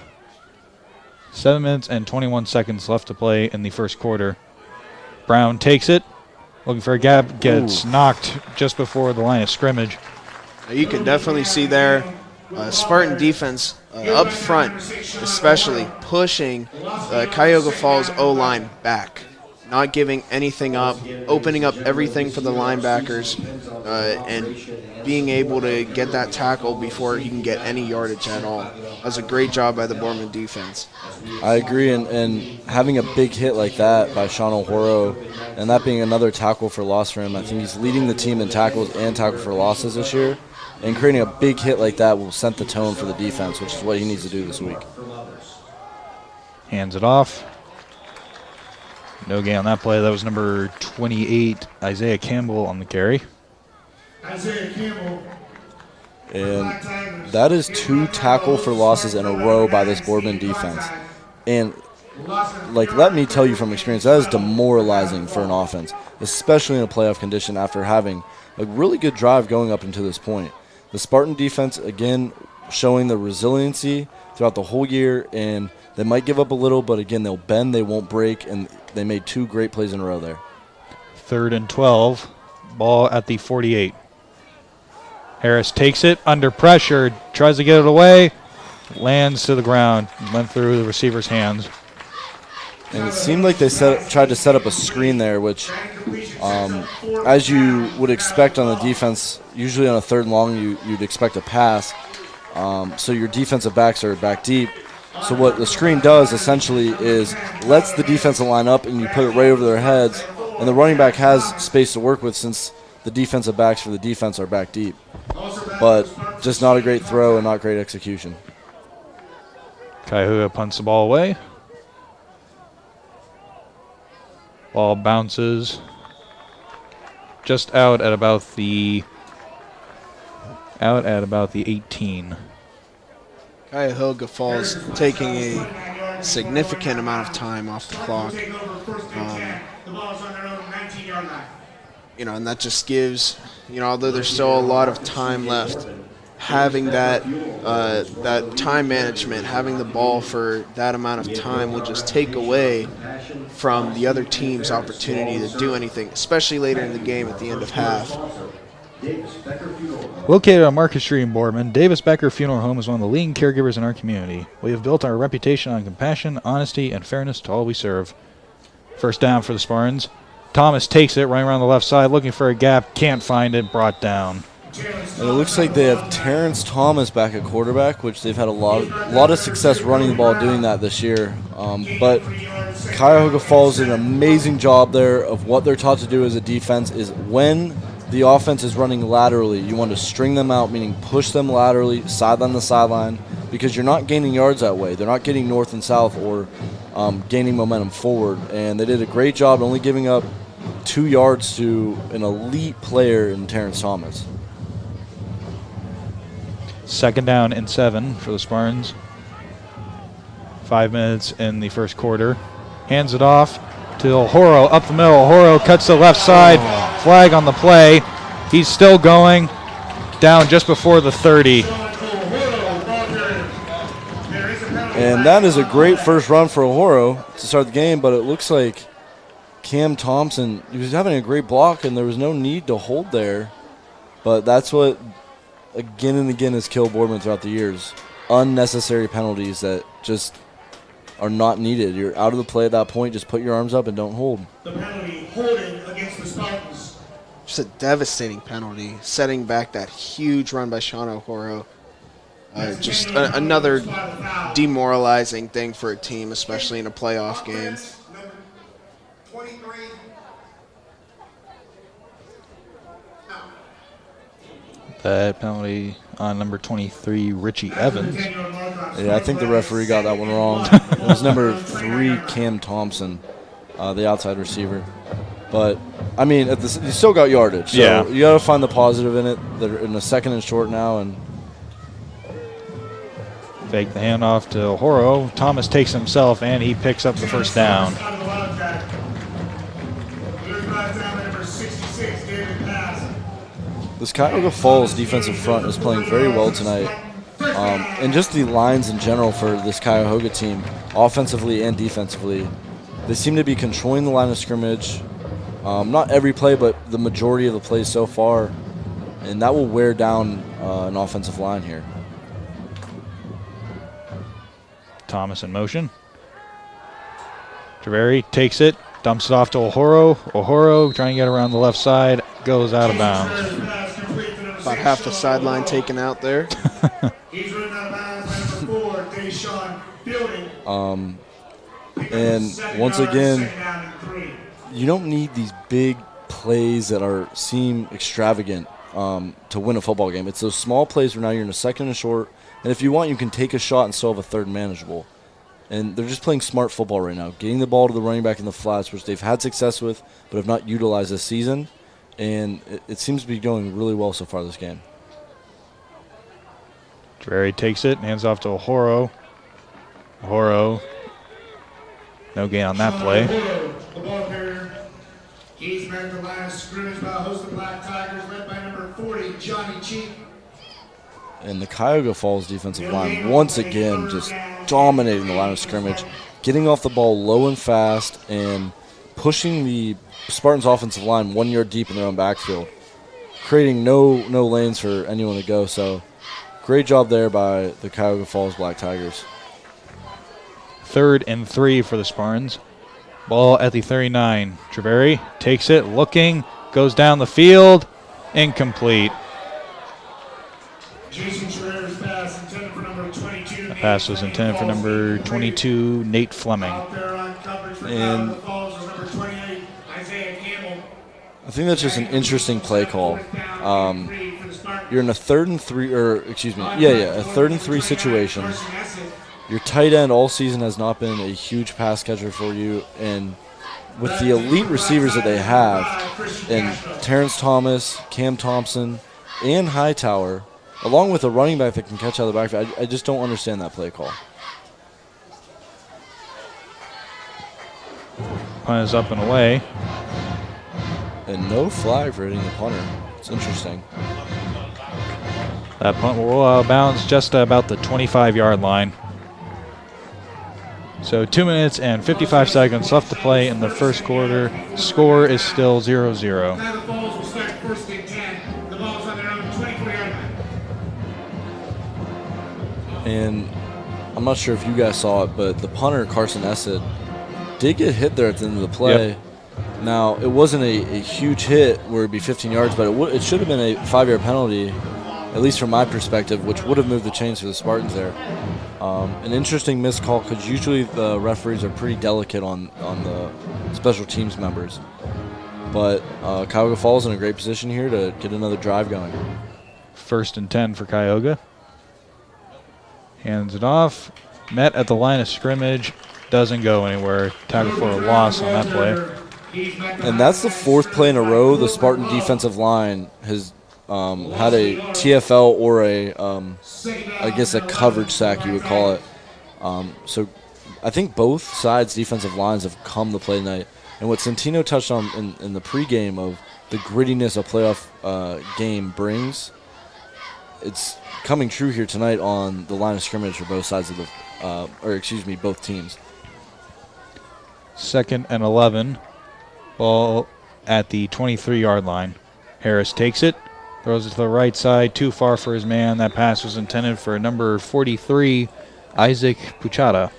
7 minutes and 21 seconds left to play in the first quarter. Brown takes it, looking for a gap, gets knocked just before the line of scrimmage. You can definitely see there Spartan defense up front, especially pushing Cuyahoga Falls O-line back, not giving anything up, opening up everything for the linebackers, and being able to get that tackle before he can get any yardage at all. That was a great job by the Boardman defense. I agree, and having a big hit like that by Sean O'Horo, and that being another tackle for loss for him, I think he's leading the team in tackles and tackle for losses this year, and creating a big hit like that will set the tone for the defense, which is what he needs to do this week. Hands it off. No gain on that play. That was number 28, Isaiah Campbell on the carry. Isaiah Campbell. And that is 2 tackle for losses in a row by this Boardman defense. And, let me tell you from experience, that is demoralizing for an offense, especially in a playoff condition after having a really good drive going up until this point. The Spartan defense, again, showing the resiliency throughout the whole year, and they might give up a little, but again, they'll bend, they won't break, and they made 2 great plays in a row there. 3rd and 12, ball at the 48. Harris takes it under pressure, tries to get it away, lands to the ground, went through the receiver's hands. And it seemed like they tried to set up a screen there, which, as you would expect on the defense, usually on a 3rd and long, you'd expect a pass. So your defensive backs are back deep. So what the screen does essentially is lets the defensive line up, and you put it right over their heads, and the running back has space to work with since the defensive backs for the defense are back deep. But just not a great throw and not great execution. Cuyahoga punts the ball away. Ball bounces just out at about the 18. Cuyahoga Falls taking a significant amount of time off the clock. and that just gives, although there's still a lot of time left, having that time management, having the ball for that amount of time will just take away from the other team's opportunity to do anything, especially later in the game at the end of half. Located on Market Street in Boardman, Davis Becker Funeral Home is one of the leading caregivers in our community. We have built our reputation on compassion, honesty, and fairness to all we serve. First down for the Spartans. Thomas takes it, running around the left side, looking for a gap, can't find it, brought down. And it looks like they have Terrence Thomas back at quarterback, which they've had a lot of success running the ball doing that this year. But Cuyahoga Falls did an amazing job there of what they're taught to do as a defense is when the offense is running laterally, you want to string them out, meaning push them laterally, sideline to sideline, because you're not gaining yards that way. They're not getting north and south or gaining momentum forward. And they did a great job only giving up 2 yards to an elite player in Terrence Thomas. Second down and 7 for the Spartans. 5 minutes in the first quarter. Hands it off to Horo up the middle. Horo cuts the left side. Flag on the play. He's still going. Down just before the 30. And that is a great first run for Horo to start the game, but it looks like Cam Thompson, he was having a great block, and there was no need to hold there. But that's what, again and again, has killed Boardman throughout the years. Unnecessary penalties that just are not needed. You're out of the play at that point. Just put your arms up and don't hold. The penalty holding against the Spartans. Just a devastating penalty, setting back that huge run by Sean O'Horo. Just another demoralizing thing for a team, especially in a playoff game. That penalty on number 23, Richie Evans. Yeah, I think the referee got that one wrong. It was number 3, Cam Thompson, the outside receiver. But, I mean, you still got yardage. So yeah. You got to find the positive in it. They're in a second and short now. And fake the handoff to Horo. Thomas takes himself, and he picks up the first down. This Cuyahoga Falls defensive front is playing very well tonight. And just the lines in general for this Cuyahoga team, offensively and defensively, they seem to be controlling the line of scrimmage. Not every play, but the majority of the plays so far. And that will wear down an offensive line here. Thomas in motion. Treveri takes it, dumps it off to O'Horo. O'Horo trying to get around the left side, goes out of bounds. About half the sideline taken out there. And once again, you don't need these big plays that seem extravagant to win a football game. It's those small plays where now you're in a second and short, and if you want, you can take a shot and still have a third manageable. And they're just playing smart football right now, getting the ball to the running back in the flats, which they've had success with, but have not utilized this season. And it seems to be going really well so far this game. Treveri takes it, hands off to O'Horo. O'Horo, no gain on that play. The ball carrier. He's met at the line of scrimmage by a host of Black Tigers, led by number 40, Johnny Cheek. And the Cuyahoga Falls defensive line, once again, just dominating the line of scrimmage, getting off the ball low and fast, and pushing the Spartans' offensive line 1 yard deep in their own backfield, creating no lanes for anyone to go. So, great job there by the Cuyahoga Falls Black Tigers. 3rd and 3 for the Spartans. Ball at the 39. Treveri takes it, looking, goes down the field, incomplete. The pass was intended for number 22, Nate Fleming. And I think that's just an interesting play call. You're in a 3rd and 3, or excuse me, a 3rd and 3 situation. Your tight end all season has not been a huge pass catcher for you, and with the elite receivers that they have, and Terrence Thomas, Cam Thompson, and Hightower, along with a running back that can catch out of the backfield, I just don't understand that play call. Punt is up and away. And no flag for hitting the punter. It's interesting. That punt will bounce just about the 25-yard line. So 2 minutes and 55 seconds left to play in the first quarter. Score is still 0-0. Now the balls will start first and 10. The ball's on their own 24-yard line. And I'm not sure if you guys saw it, but the punter, Carson Essett, did get hit there at the end of the play. Yep. Now, it wasn't a huge hit where it'd be 15 yards, but it should have been a 5-yard penalty, at least from my perspective, which would have moved the chains for the Spartans there. An interesting missed call because usually the referees are pretty delicate on the special teams members. But Cuyahoga Falls in a great position here to get another drive going. 1st and 10 for Cuyahoga. Hands it off. Met at the line of scrimmage. Doesn't go anywhere. Tackle for a loss on that play. And that's the 4th play in a row the Spartan defensive line has had a TFL or I guess a coverage sack, you would call it. So I think both sides' defensive lines have come to play tonight. And what Centino touched on in the pregame of the grittiness a playoff game brings, it's coming true here tonight on the line of scrimmage for both sides of the, both teams. 2nd and 11. Ball at the 23-yard line. Harris takes it. Throws it to the right side, too far for his man. That pass was intended for number 43, Isaac Puchata.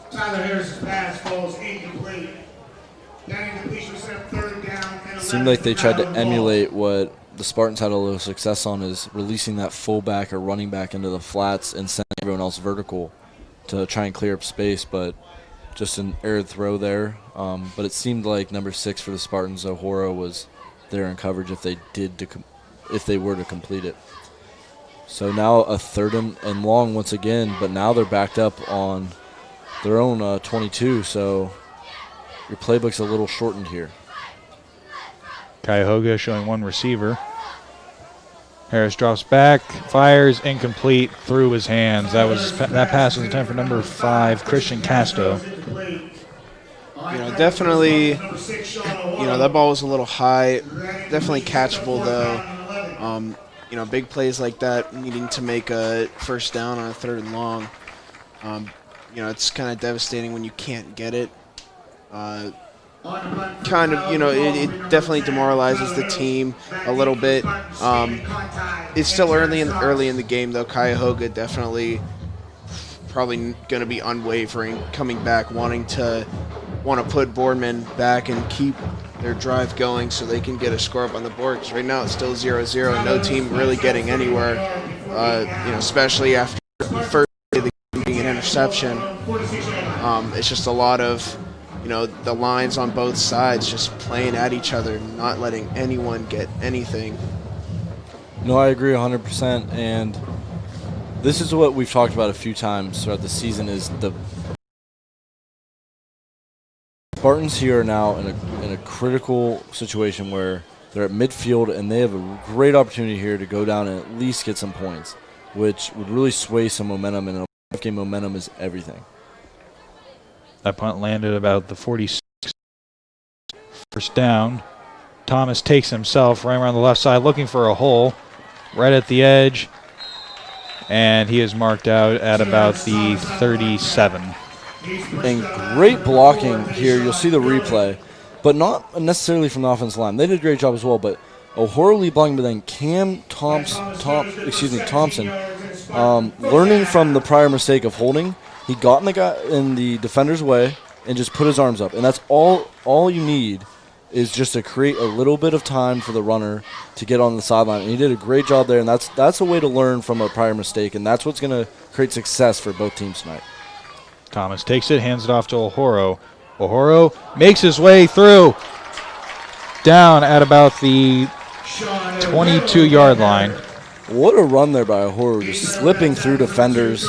Tyler Harris's pass falls incomplete. That incompletion set up 3rd down. And Seemed like they tried to emulate what the Spartans had a little success on, is releasing that fullback or running back into the flats and sending everyone else vertical to try and clear up space, but just an errant throw there. But it seemed like number 6 for the Spartans, O'Hara, was there in coverage if they were to complete it. So now a 3rd and long once again, but now they're backed up on their own 22, so your playbook's a little shortened here. Cuyahoga showing 1 receiver. Harris drops back, fires, incomplete, through his hands. That pass was intended for number 5, Christian Casto. Definitely, that ball was a little high. Definitely catchable, though. Big plays like that, needing to make a 1st down on a 3rd and long. It's kind of devastating when you can't get it. It definitely demoralizes the team a little bit. It's still early in the game, though. Cuyahoga definitely probably going to be unwavering, coming back, want to put Boardman back and keep their drive going so they can get a score up on the board. Because right now it's still 0-0, no team really getting anywhere. Especially after the first day of the game being an interception. It's just a lot of the lines on both sides just playing at each other, not letting anyone get anything. No, I agree 100%. And this is what we've talked about a few times throughout the season, is the Spartans here are now in a critical situation where they're at midfield and they have a great opportunity here to go down and at least get some points, which would really sway some momentum, and a game momentum is everything. That punt landed about the 46. 1st down. Thomas takes himself right around the left side, looking for a hole right at the edge, and he is marked out at about the 37. And great blocking here. You'll see the replay, but not necessarily from the offensive line. They did a great job as well, but O'Hara lead blocking, but then Cam Thompson, learning from the prior mistake of holding, he got in the defender's way and just put his arms up. And that's all you need, is just to create a little bit of time for the runner to get on the sideline. And he did a great job there, and that's a way to learn from a prior mistake, and that's what's going to create success for both teams tonight. Thomas takes it, hands it off to O'Hara. O'Hara makes his way through, down at about the 22-yard line. What a run there by O'Hara, just slipping through defenders.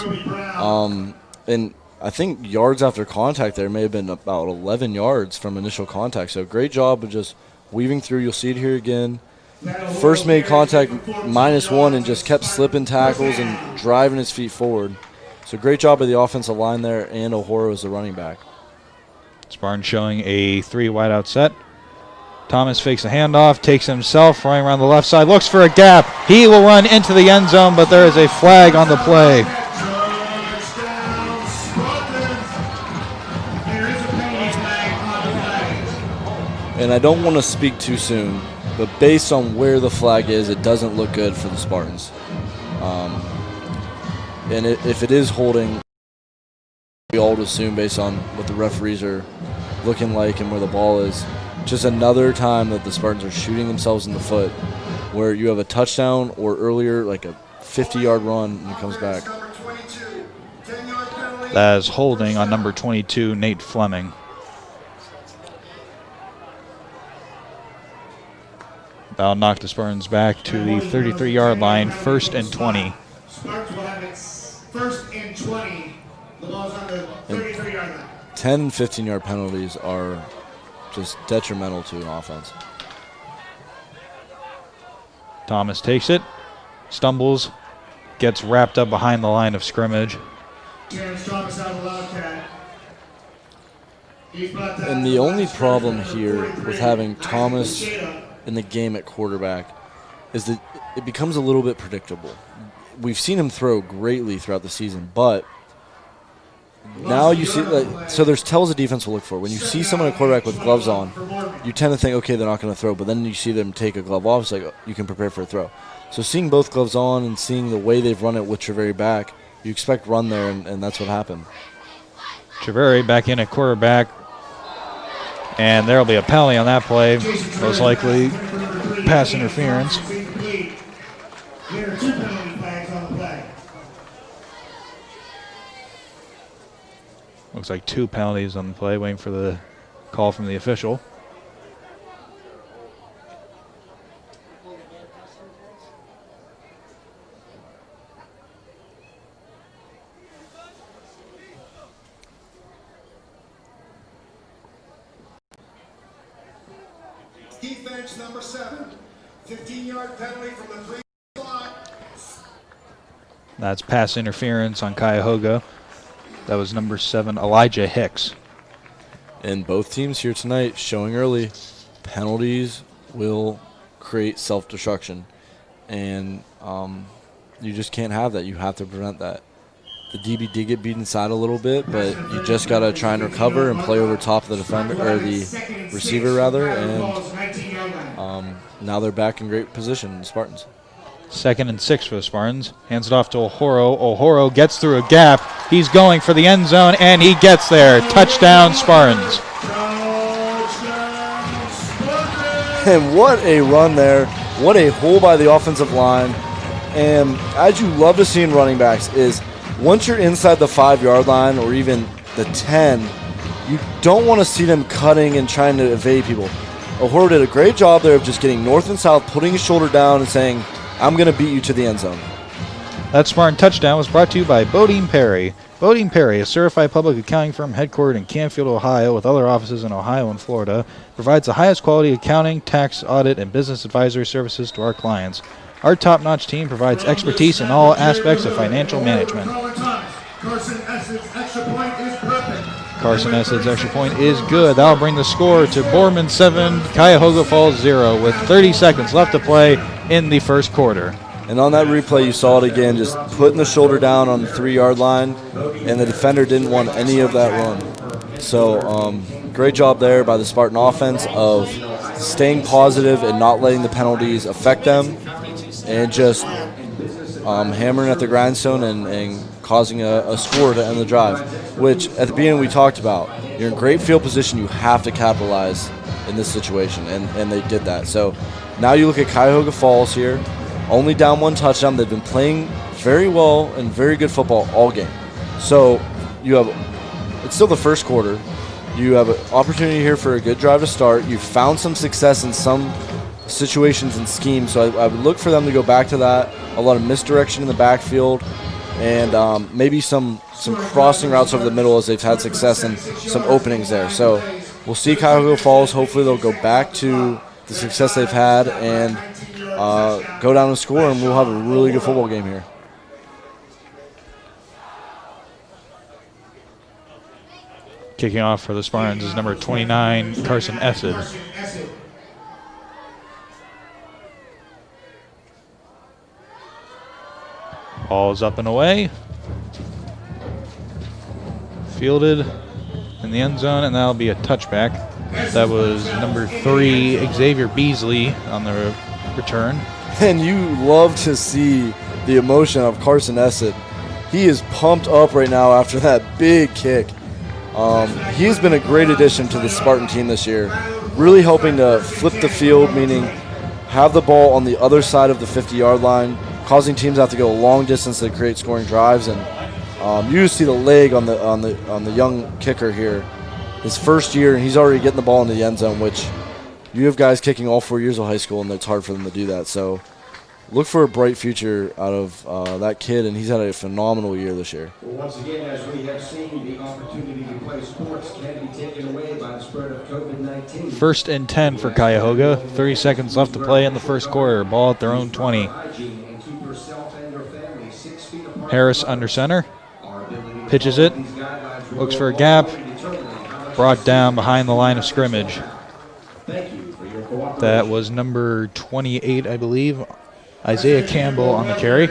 And I think yards after contact there may have been about 11 yards from initial contact. So great job of just weaving through. You'll see it here again. First made contact -1 and just kept slipping tackles and driving his feet forward. So great job by the offensive line there, and O'Hara as the running back. Spartan showing a 3 wideout set. Thomas fakes a handoff, takes himself, running around the left side, looks for a gap. He will run into the end zone, but there is a flag on the play. And I don't want to speak too soon, but based on where the flag is, it doesn't look good for the Spartans. And if it is holding, we all assume based on what the referees are looking like and where the ball is, just another time that the Spartans are shooting themselves in the foot, where you have a touchdown or earlier like a 50-yard run and it comes back. That is holding on number 22, Nate Fleming. That'll knock the Spartans back to the 33-yard line, 1st and 20. Spartans will have it 1st and 20. The ball's on the 33-yard line. 10 and 15-yard penalties are just detrimental to an offense. Thomas takes it, stumbles, gets wrapped up behind the line of scrimmage. Thomas out of the Wildcat. And the only problem here with having Thomas in the game at quarterback is that it becomes a little bit predictable. We've seen him throw greatly throughout the season, but now you see, so there's tells the defense will look for. When you see someone at quarterback with gloves on, you tend to think, okay, they're not going to throw, but then you see them take a glove off, it's like, oh, you can prepare for a throw. So seeing both gloves on and seeing the way they've run it with Treveri back, you expect run there, and that's what happened. Treveri back in at quarterback, and there will be a penalty on that play, most likely pass interference. There are 2 penalty flags on the play. Looks like 2 penalties on the play, waiting for the call from the official. Defense number 7, 15-yard penalty from the 3 slot. That's pass interference on Cuyahoga. That was number 7, Elijah Hicks. And both teams here tonight showing early, penalties will create self-destruction. And you just can't have that. You have to prevent that. The DB did get beat inside a little bit, but you just got to try and recover and play over top of the defender, or the receiver rather, and now they're back in great position, the Spartans. 2nd and 6 for the Spartans. Hands it off to O'Horo. O'Horo gets through a gap. He's going for the end zone, and he gets there. Touchdown, Spartans. And what a run there. What a hole by the offensive line. And as you love to see in running backs is once you're inside the 5-yard line or even the 10, you don't want to see them cutting and trying to evade people. O'Horo did a great job there of just getting north and south, putting his shoulder down and saying, I'm going to beat you to the end zone. That Spartan touchdown was brought to you by Boardman Perry. Boardman Perry, a certified public accounting firm headquartered in Canfield, Ohio, with other offices in Ohio and Florida, provides the highest quality accounting, tax, audit, and business advisory services to our clients. Our top-notch team provides expertise in all aspects of financial management. Carson Esse's extra point is perfect. Carson Esse's extra point is good. That'll bring the score to Boardman 7, Cuyahoga Falls 0, with 30 seconds left to play in the first quarter. And on that replay, you saw it again, just putting the shoulder down on the 3-yard line, and the defender didn't want any of that run. So great job there by the Spartan offense of staying positive and not letting the penalties affect them, and just hammering at the grindstone and causing a score to end the drive, which at the beginning we talked about. You're in great field position. You have to capitalize in this situation, and they did that. So now you look at Cuyahoga Falls here, only down 1 touchdown. They've been playing very well and very good football all game. So it's still the first quarter. You have an opportunity here for a good drive to start. You've found some success in some situations and schemes, so I would look for them to go back to that. A lot of misdirection in the backfield, and maybe some crossing routes over the middle as they've had success in some openings there. So we'll see Cuyahoga Falls. Hopefully they'll go back to the success they've had and go down and score, and we'll have a really good football game here. Kicking off for the Spartans is number 29, Carson Essed. Ball's up and away. Fielded in the end zone, and that'll be a touchback. That was number 3, Xavier Beasley, on the return. And you love to see the emotion of Carson Essett. He is pumped up right now after that big kick. He's been a great addition to the Spartan team this year, really helping to flip the field, meaning have the ball on the other side of the 50-yard line, causing teams to have to go a long distance to create scoring drives. And you just see the leg on the young kicker here. His first year, and he's already getting the ball into the end zone, which you have guys kicking all 4 years of high school, and it's hard for them to do that. So look for a bright future out of that kid, and he's had a phenomenal year this year. Well, once again, as we have seen, the opportunity to play sports can be taken away by the spread of COVID-19. 1st and 10 for Cuyahoga. 30 seconds left to play in the first quarter. Ball at their own 20. Harris under center. Pitches it. Looks for a gap. Brought down behind the line of scrimmage. That was number 28, I believe. Isaiah Campbell on the carry.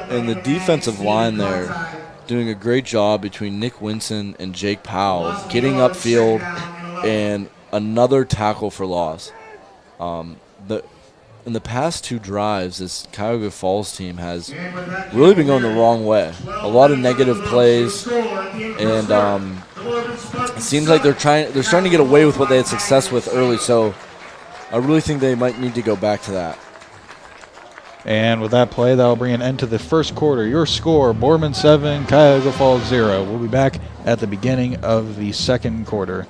And the defensive line there doing a great job between Nick Winson and Jake Powell, getting upfield and another tackle for loss. In the past 2 drives, this Cuyahoga Falls team has really been going the wrong way. A lot of negative plays, and it seems like they're starting to get away with what they had success with early. So I really think they might need to go back to that. And with that play, that'll bring an end to the first quarter. Your score, Boardman 7, Cuyahoga Falls 0. We'll be back at the beginning of the second quarter.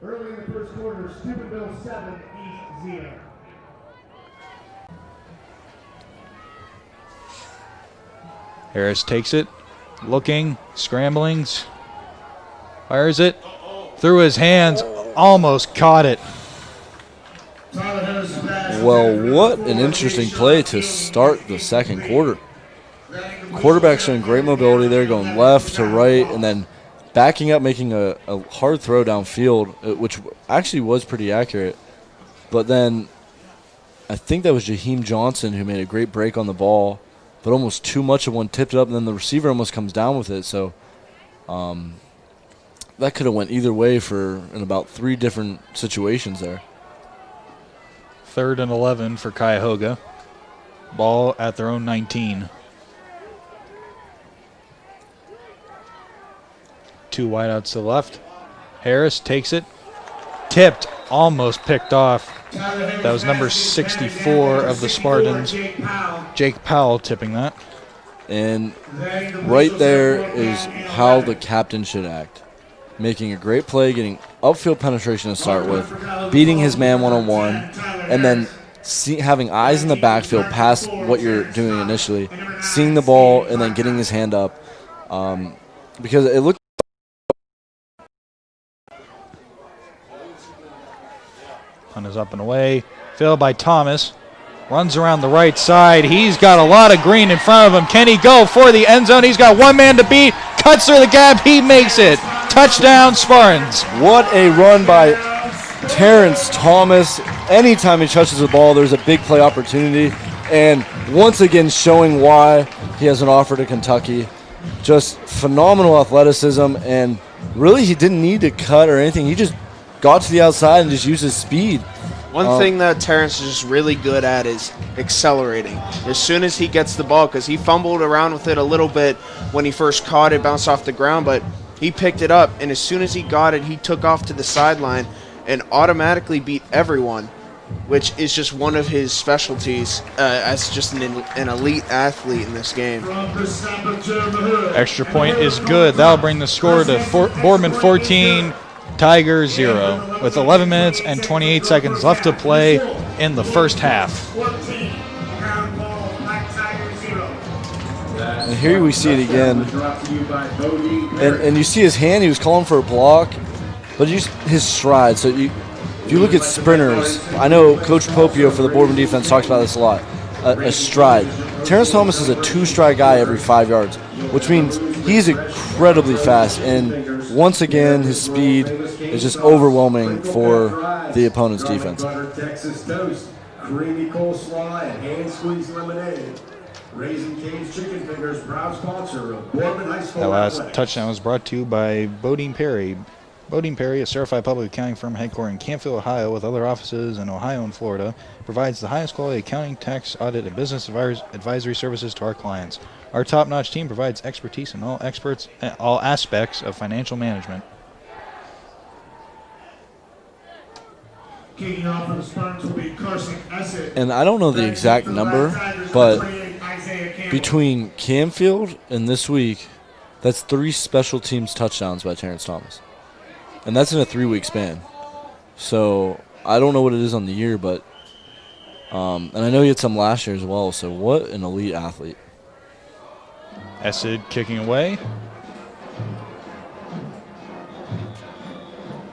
Early in the first quarter, Steubenville 7, East 0. Harris takes it, looking, scrambling, fires it, through his hands, almost caught it. Well, what an interesting play to start the second quarter. Quarterback showing great mobility there, going left to right, and then backing up, making a hard throw downfield, which actually was pretty accurate. But then I think that was Jaheim Johnson who made a great break on the ball, but almost too much of one, tipped it up, and then the receiver almost comes down with it. So that could have went either way in about 3 different situations there. 3rd and 11 for Cuyahoga. Ball at their own 19. 2 wideouts to the left. Harris takes it. Tipped, almost picked off. That was number 64 of the Spartans. Jake Powell tipping that. And right there is how the captain should act. Making a great play, getting upfield penetration to start with, beating his man one-on-one, and then having eyes in the backfield past what you're doing initially, seeing the ball, and then getting his hand up. Because it looked punt is up and away. Filled by Thomas. Runs around the right side. He's got a lot of green in front of him. Can he go for the end zone? He's got one man to beat. Cuts through the gap. He makes it. Touchdown, Spartans. What a run by Terrence Thomas. Anytime he touches the ball, there's a big play opportunity. And once again, showing why he has an offer to Kentucky. Just phenomenal athleticism, and really he didn't need to cut or anything. He just got to the outside and just used his speed. One thing that Terrence is just really good at is accelerating. As soon as he gets the ball, because he fumbled around with it a little bit when he first caught it, bounced off the ground, but he picked it up, and as soon as he got it, he took off to the sideline and automatically beat everyone, which is just one of his specialties as just an elite athlete in this game. Extra point is good. That'll bring the score to Boardman 14, Tigers 0, with 11 minutes and 28 seconds left to play in the first half. And here we see it again. And you see his hand, he was calling for a block, but his stride. So if you look at sprinters, I know Coach Popio for the Boardman defense talks about this a lot, a stride. Terrence Thomas is a 2-stride guy every 5 yards, which means he's incredibly fast. And once again, his speed is just overwhelming for the opponent's defense. Texas toast, creamy coleslaw, and hand-squeezed lemonade. Raising Cane's Chicken Fingers, proud sponsor of Boardman High School. That last touchdown was brought to you by Bodine Perry. Bodine Perry, a certified public accounting firm headquartered in Canfield, Ohio, with other offices in Ohio and Florida, provides the highest quality accounting, tax, audit, and business advisory services to our clients. Our top-notch team provides expertise in all aspects of financial management. Kicking off for the Spartans will be Carson Essett. And I don't know the exact number, but between Canfield and this week, that's 3 special teams touchdowns by Terrence Thomas. And that's in a 3-week span. So I don't know what it is on the year, but and I know he had some last year as well. So what an elite athlete. Essett kicking away.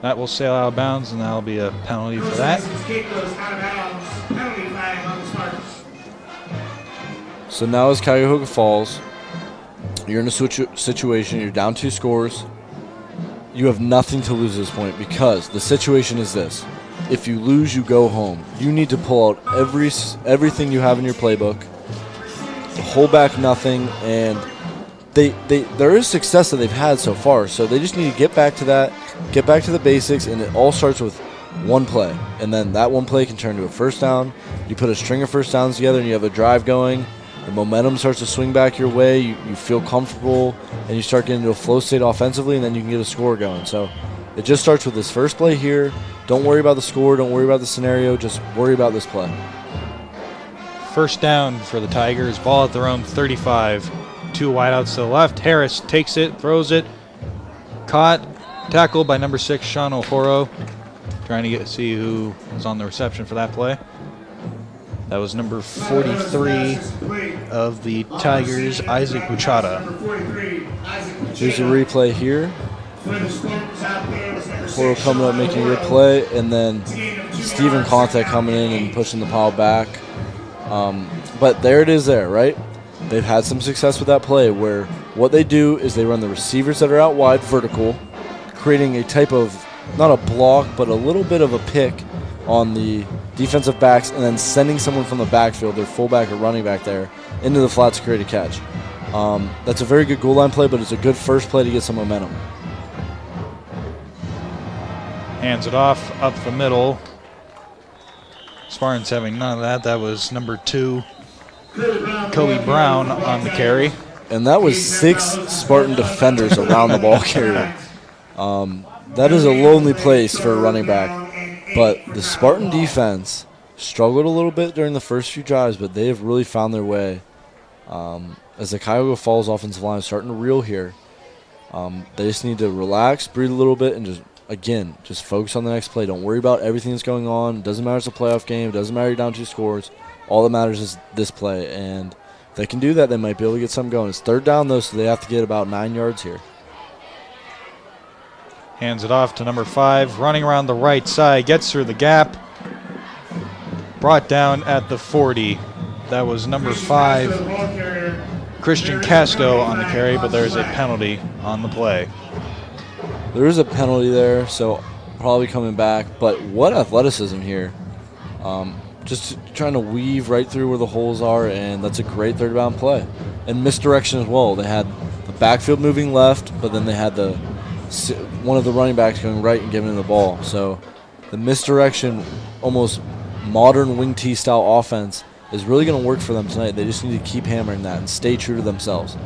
That will sail out of bounds, and that'll be a penalty for that. So now as Cuyahoga falls, you're in a situation, you're down 2 scores. You have nothing to lose at this point because the situation is this. If you lose, you go home. You need to pull out everything you have in your playbook, hold back nothing, and there is success that they've had so far. So they just need to get back to that, get back to the basics, and it all starts with one play. And then that one play can turn to a first down. You put a string of first downs together and you have a drive going. The momentum starts to swing back your way. You feel comfortable, and you start getting into a flow state offensively, and then you can get a score going. So it just starts with this first play here. Don't worry about the score. Don't worry about the scenario. Just worry about this play. First down for the Tigers. Ball at their own 35. 2 wideouts to the left. Harris takes it, throws it. Caught, tackled by number 6, Sean O'Horo. Trying to see who was on the reception for that play. That was number 43 of the Tigers, Isaac Buchada. Here's a replay here. O'Horo coming up, making a good play, and then Steven Conte coming in and pushing the pile back. But there it is there, right? They've had some success with that play where what they do is they run the receivers that are out wide vertical, creating a type of, not a block, but a little bit of a pick on the defensive backs, and then sending someone from the backfield, their fullback or running back there, into the flats to create a catch. That's a very good goal line play, but it's a good first play to get some momentum. Hands it off up the middle. Spartans having none of that. That was number 2, Kobe Brown on the carry. And that was 6 Spartan defenders around the ball carrier. That is a lonely place for a running back. But the Spartan defense struggled a little bit during the first few drives, but they have really found their way. As the Cuyahoga Falls offensive line is starting to reel here, they just need to relax, breathe a little bit, and just focus on the next play. Don't worry about everything that's going on. It doesn't matter if it's a playoff game. It doesn't matter you're down 2 scores. All that matters is this play. And if they can do that, they might be able to get something going. It's 3rd down, though, so they have to get about 9 yards here. Hands it off to number 5, running around the right side, gets through the gap. Brought down at the 40. That was number 5, Christian Casto on the carry, but there's a penalty on the play. There is a penalty there, so probably coming back. But what athleticism here. Just trying to weave right through where the holes are, and that's a great third down play. And misdirection as well. They had the backfield moving left, but then they had one of the running backs going right and giving him the ball. So the misdirection, almost modern wing T style offense is really going to work for them tonight. They just need to keep hammering that and stay true to themselves.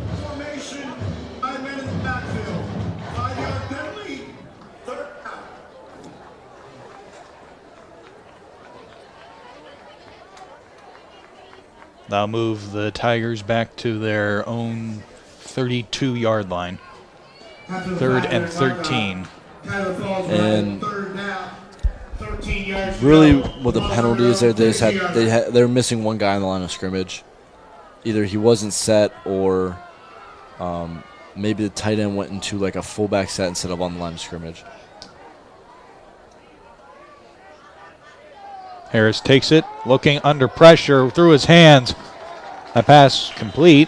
That'll move the Tigers back to their own 32-yard line. 3rd and 13. And really what the penalty is there, they're missing one guy on the line of scrimmage. Either he wasn't set or maybe the tight end went into like a fullback set instead of on the line of scrimmage. Harris takes it, looking under pressure through his hands. That pass complete,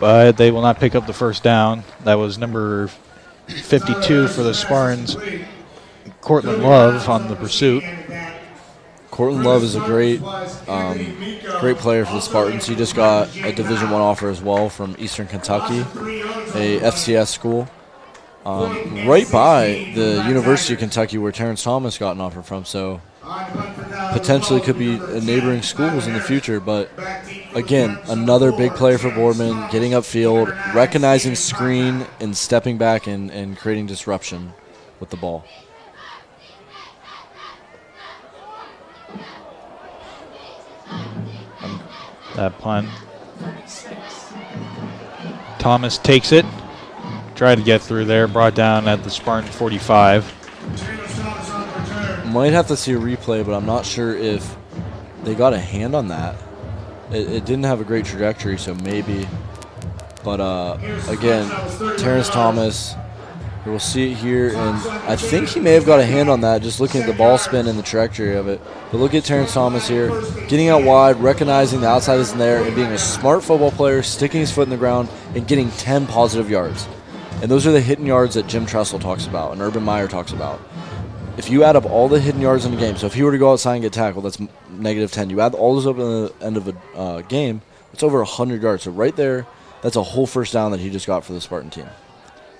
but they will not pick up the first down. That was number 52 for the Spartans, Cortland Love, on the pursuit. Cortland Love is a great player for the Spartans. He just got a Division I offer as well from Eastern Kentucky, a FCS school, right by the University of Kentucky where Terrence Thomas got an offer from. So potentially could be neighboring schools in the future. But again, another big player for Boardman, getting upfield, recognizing screen, and stepping back and creating disruption with the ball. That punt. Thomas takes it. Tried to get through there. Brought down at the Spartan 45. Might have to see a replay, but I'm not sure if they got a hand on that. It didn't have a great trajectory, so maybe. But again, Terrence Thomas, we'll see it here, and I think he may have got a hand on that just looking at the ball spin and the trajectory of it. But look at Terrence Thomas here, getting out wide, recognizing the outside isn't there, and being a smart football player, sticking his foot in the ground, and getting 10 positive yards. And those are the hidden yards that Jim Tressel talks about and Urban Meyer talks about. If you add up all the hidden yards in the game, so if he were to go outside and get tackled, that's negative 10. You add all those up at the end of a game, it's over 100 yards. So right there, that's a whole first down that he just got for the Spartan team.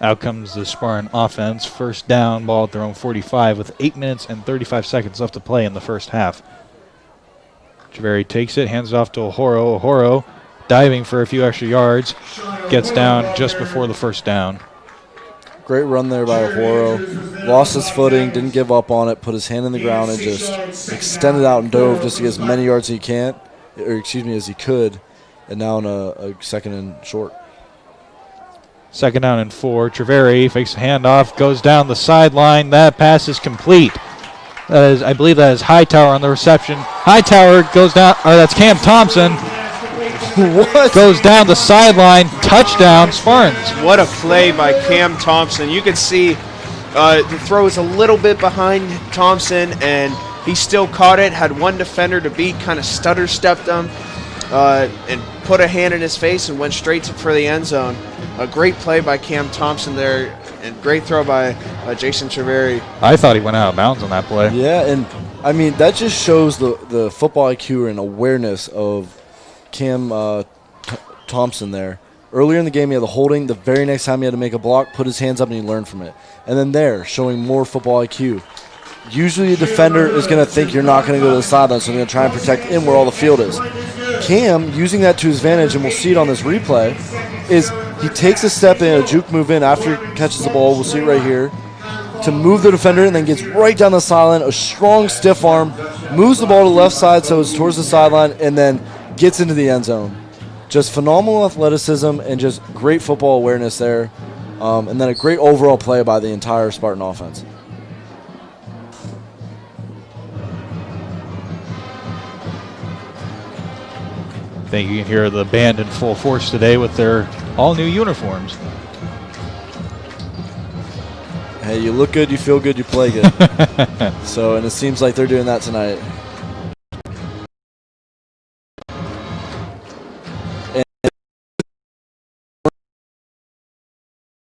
Out comes the Spartan offense. First down, ball at their own 45 with 8 minutes and 35 seconds left to play in the first half. Javeri takes it, hands it off to Ohoro. Ohoro diving for a few extra yards, gets down just before the first down. Great run there by Ohoro. Lost his footing, didn't give up on it, put his hand in the ground and just extended out and dove just to get as many yards as he could. And now in a second and short. Second down and 4. Treveri fakes a handoff, goes down the sideline. That pass is complete. That is, I believe that is Hightower on the reception. Hightower goes down, or that's Cam Thompson. What? Goes down the sideline, touchdown, Spartans. What a play by Cam Thompson. You could see the throw was a little bit behind Thompson, and he still caught it, had one defender to beat, kind of stutter-stepped him, and put a hand in his face and went straight for the end zone. A great play by Cam Thompson there, and great throw by Jason Treveri. I thought he went out of bounds on that play. Yeah, and I mean, that just shows the football IQ and awareness of Cam Thompson there. Earlier in the game, he had the holding. The very next time he had to make a block, put his hands up, and he learned from it. And then there, showing more football IQ. Usually a defender is going to think you're not going to go to the sideline, so they're going to try and protect him where all the field is. Cam, using that to his advantage, and we'll see it on this replay, is he takes a step in, a juke move in after he catches the ball. We'll see it right here. To move the defender and then gets right down the sideline, a strong stiff arm, moves the ball to the left side so it's towards the sideline, and then gets into the end zone. Just phenomenal athleticism and just great football awareness there. And then a great overall play by the entire Spartan offense. I think you can hear the band in full force today with their all-new uniforms. Hey, you look good, you feel good, you play good. And it seems like they're doing that tonight.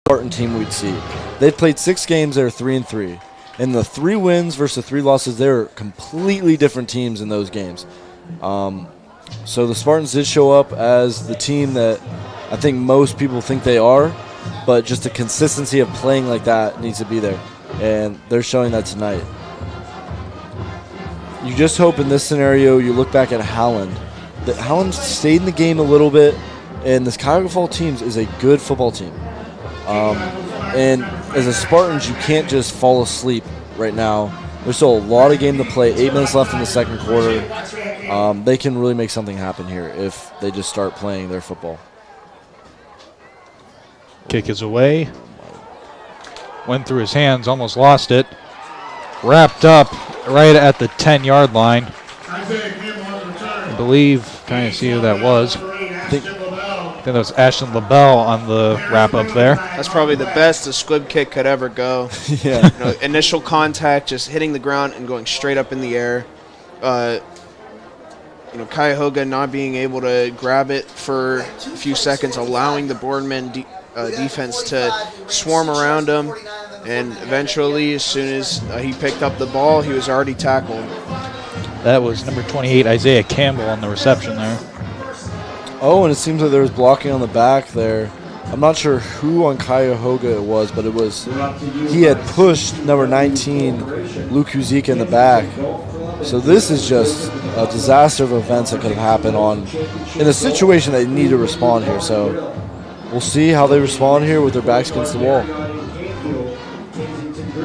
Spartan team we'd see. They've played 6 games, they're 3-3. And the 3 wins versus the 3 losses, they're completely different teams in those games. So the Spartans did show up as the team that I think most people think they are, but just the consistency of playing like that needs to be there. And they're showing that tonight. You just hope in this scenario you look back at Howland. That Howland stayed in the game a little bit, and this Cuyahoga Fall team is a good football team. And as a Spartans, you can't just fall asleep right now. There's still a lot of game to play, 8 minutes left in the second quarter. They can really make something happen here if they just start playing their football. Kick is away. Went through his hands, almost lost it. Wrapped up right at the 10-yard line. I believe, kind of see who that was. I think that was Ashton LaBelle on the wrap-up there. That's probably the best a squib kick could ever go. Yeah. Initial contact, just hitting the ground and going straight up in the air. Cuyahoga not being able to grab it for a few seconds, allowing the Boardman defense to swarm around him. And eventually, as soon as he picked up the ball, he was already tackled. That was number 28, Isaiah Campbell, on the reception there. Oh, and it seems like there was blocking on the back there. I'm not sure who on Cuyahoga it was, but he had pushed number 19, Luke Uzika, in the back. So this is just a disaster of events that could have happened in a situation that need to respond here. So we'll see how they respond here with their backs against the wall.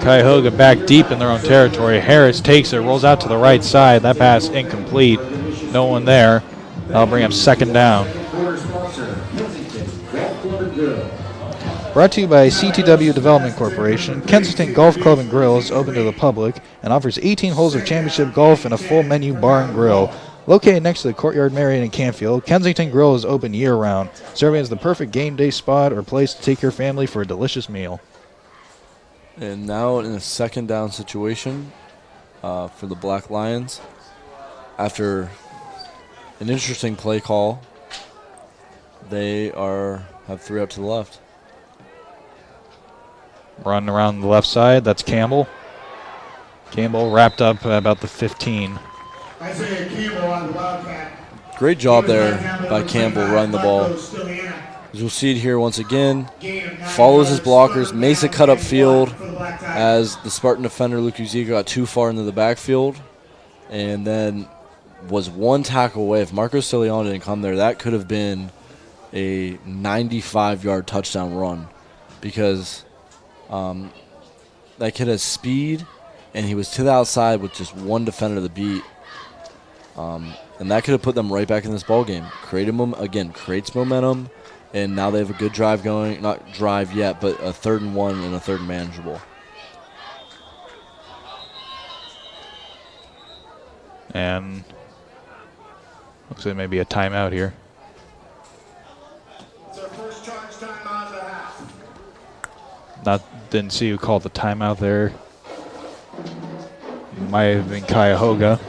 Cuyahoga back deep in their own territory. Harris takes it, rolls out to the right side. That pass incomplete. No one there. That'll bring up second down. Brought to you by CTW Development Corporation. Kensington Golf Club and Grill is open to the public and offers 18 holes of championship golf and a full menu bar and grill. Located next to the Courtyard Marriott in Canfield, Kensington Grill is open year-round, serving as the perfect game day spot or place to take your family for a delicious meal. And now in a second down situation for the Black Lions. After an interesting play call, they have 3 up to the left. Run around the left side, that's Campbell. Campbell wrapped up about the 15. Isaiah Campbell on the Wildcat. Great job there by Campbell running the ball. As you'll see it here once again, follows his blockers, makes a cut up field as the Spartan defender Luke Uzika got too far into the backfield, and then was 1 tackle away. If Marco Cilion didn't come there, that could have been a 95-yard touchdown run, because that kid has speed, and he was to the outside with just 1 defender to the beat. And that could have put them right back in this ball game. Creates momentum, and now they have a good drive going. Not drive yet, but a 3rd and 1 and a 3rd and manageable. And looks like maybe a timeout here. It's our first charge timeout of the half. Didn't see who called the timeout there. Might have been Cuyahoga.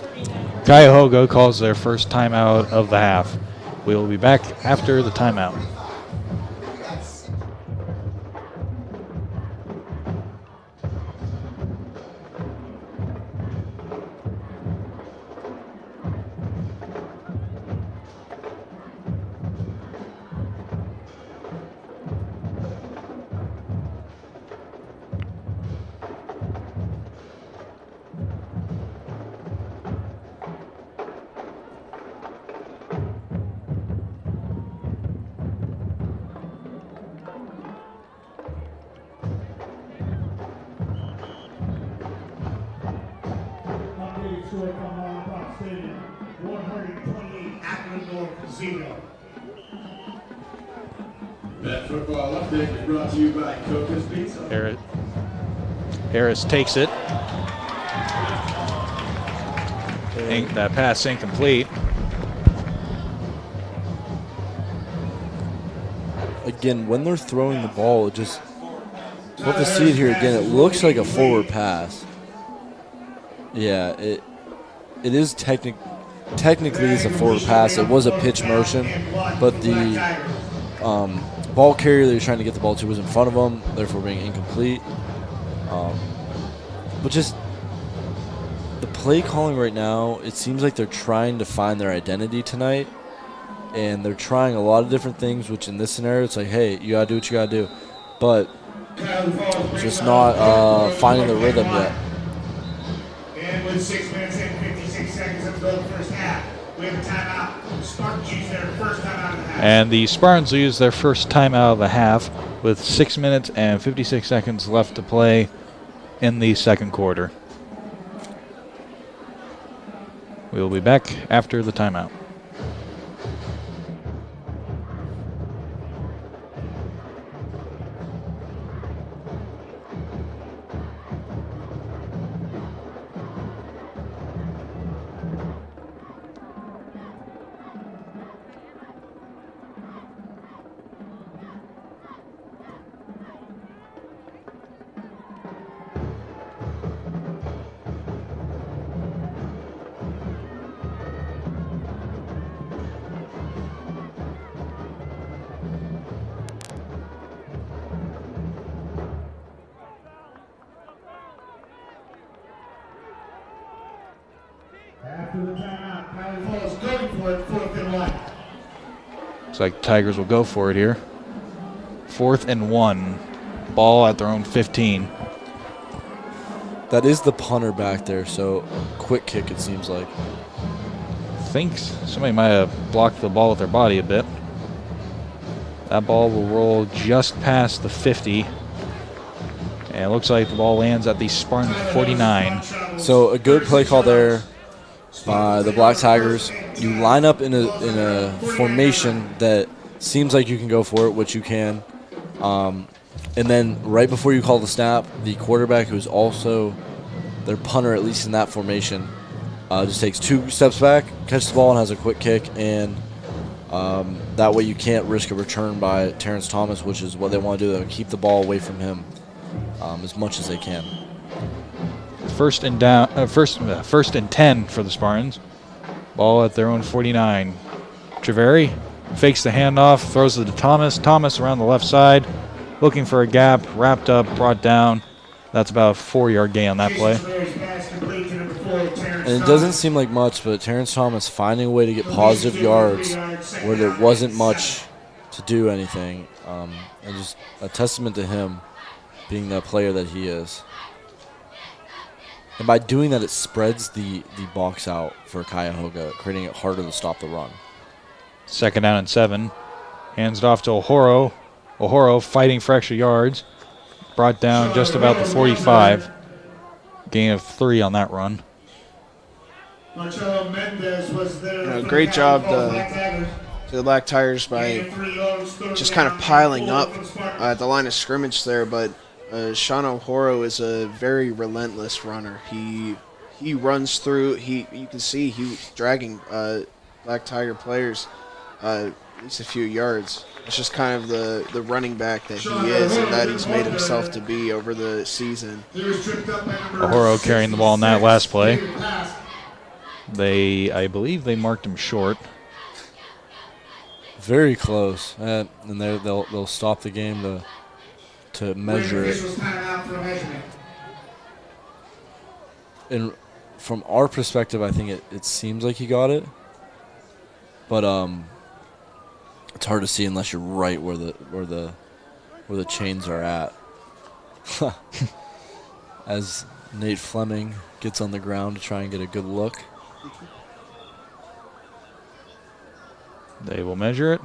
Cuyahoga calls their first timeout of the half. We will be back after the timeout. That football update is brought to you by Coca's Pizza. Harris takes it. That pass incomplete. Again, when they're throwing the ball, we'll have to see it here again. It looks like a forward pass. Yeah, it is technically it's a forward pass. It was a pitch motion, but the ball carrier that you're trying to get the ball to was in front of them, therefore being incomplete. But just the play calling right now, it seems like they're trying to find their identity tonight, and they're trying a lot of different things, which in this scenario, it's like, hey, you got to do what you got to do. But just not finding the rhythm yet. And with 6 minutes and 56 seconds of the first half, we have a timeout. Spartans use their first timeout of the half. And the Spartans use their first timeout of the half with 6 minutes and 56 seconds left to play in the second quarter. We will be back after the timeout. After the timeout, Kylie Falls going for it, 4th and 1. Looks like Tigers will go for it here. 4th and 1. Ball at their own 15. That is the punter back there, so quick kick it seems like. Thinks somebody might have blocked the ball with their body a bit. That ball will roll just past the 50. And it looks like the ball lands at the Spartan 49. So a good play call there by the Black Tigers. You line up in a formation that seems like you can go for it, which you can. And then right before you call the snap, the quarterback, who's also their punter, at least in that formation, just takes 2 steps back, catches the ball, and has a quick kick. And that way you can't risk a return by Terrence Thomas, which is what they want to do. They'll keep the ball away from him as much as they can. First and 10 for the Spartans. Ball at their own 49. Treveri fakes the handoff, throws it to Thomas. Thomas around the left side, looking for a gap, wrapped up, brought down. That's about a 4-yard gain on that play. And it doesn't seem like much, but Terrence Thomas finding a way to get positive yards where there wasn't much to do anything. And just a testament to him being the player that he is. And by doing that, it spreads the box out for Cuyahoga, creating it harder to stop the run. 2nd down and 7. Hands it off to Ohoro. Ohoro fighting for extra yards. Brought down just about the 45. Gain of 3 on that run. Great job to the Black Tigers by just kind of piling up at the line of scrimmage there, but Sean Ohoro is a very relentless runner. He runs through. You can see he was dragging Black Tiger players at least a few yards. It's just kind of the running back that he is and that he's made himself to be over the season. Ohoro carrying the ball in that last play. I believe they marked him short. Very close, and they'll stop the game to measure it. And from our perspective, I think it seems like he got it, but it's hard to see unless you're right where the chains are at. As Nate Fleming gets on the ground to try and get a good look. They will measure it.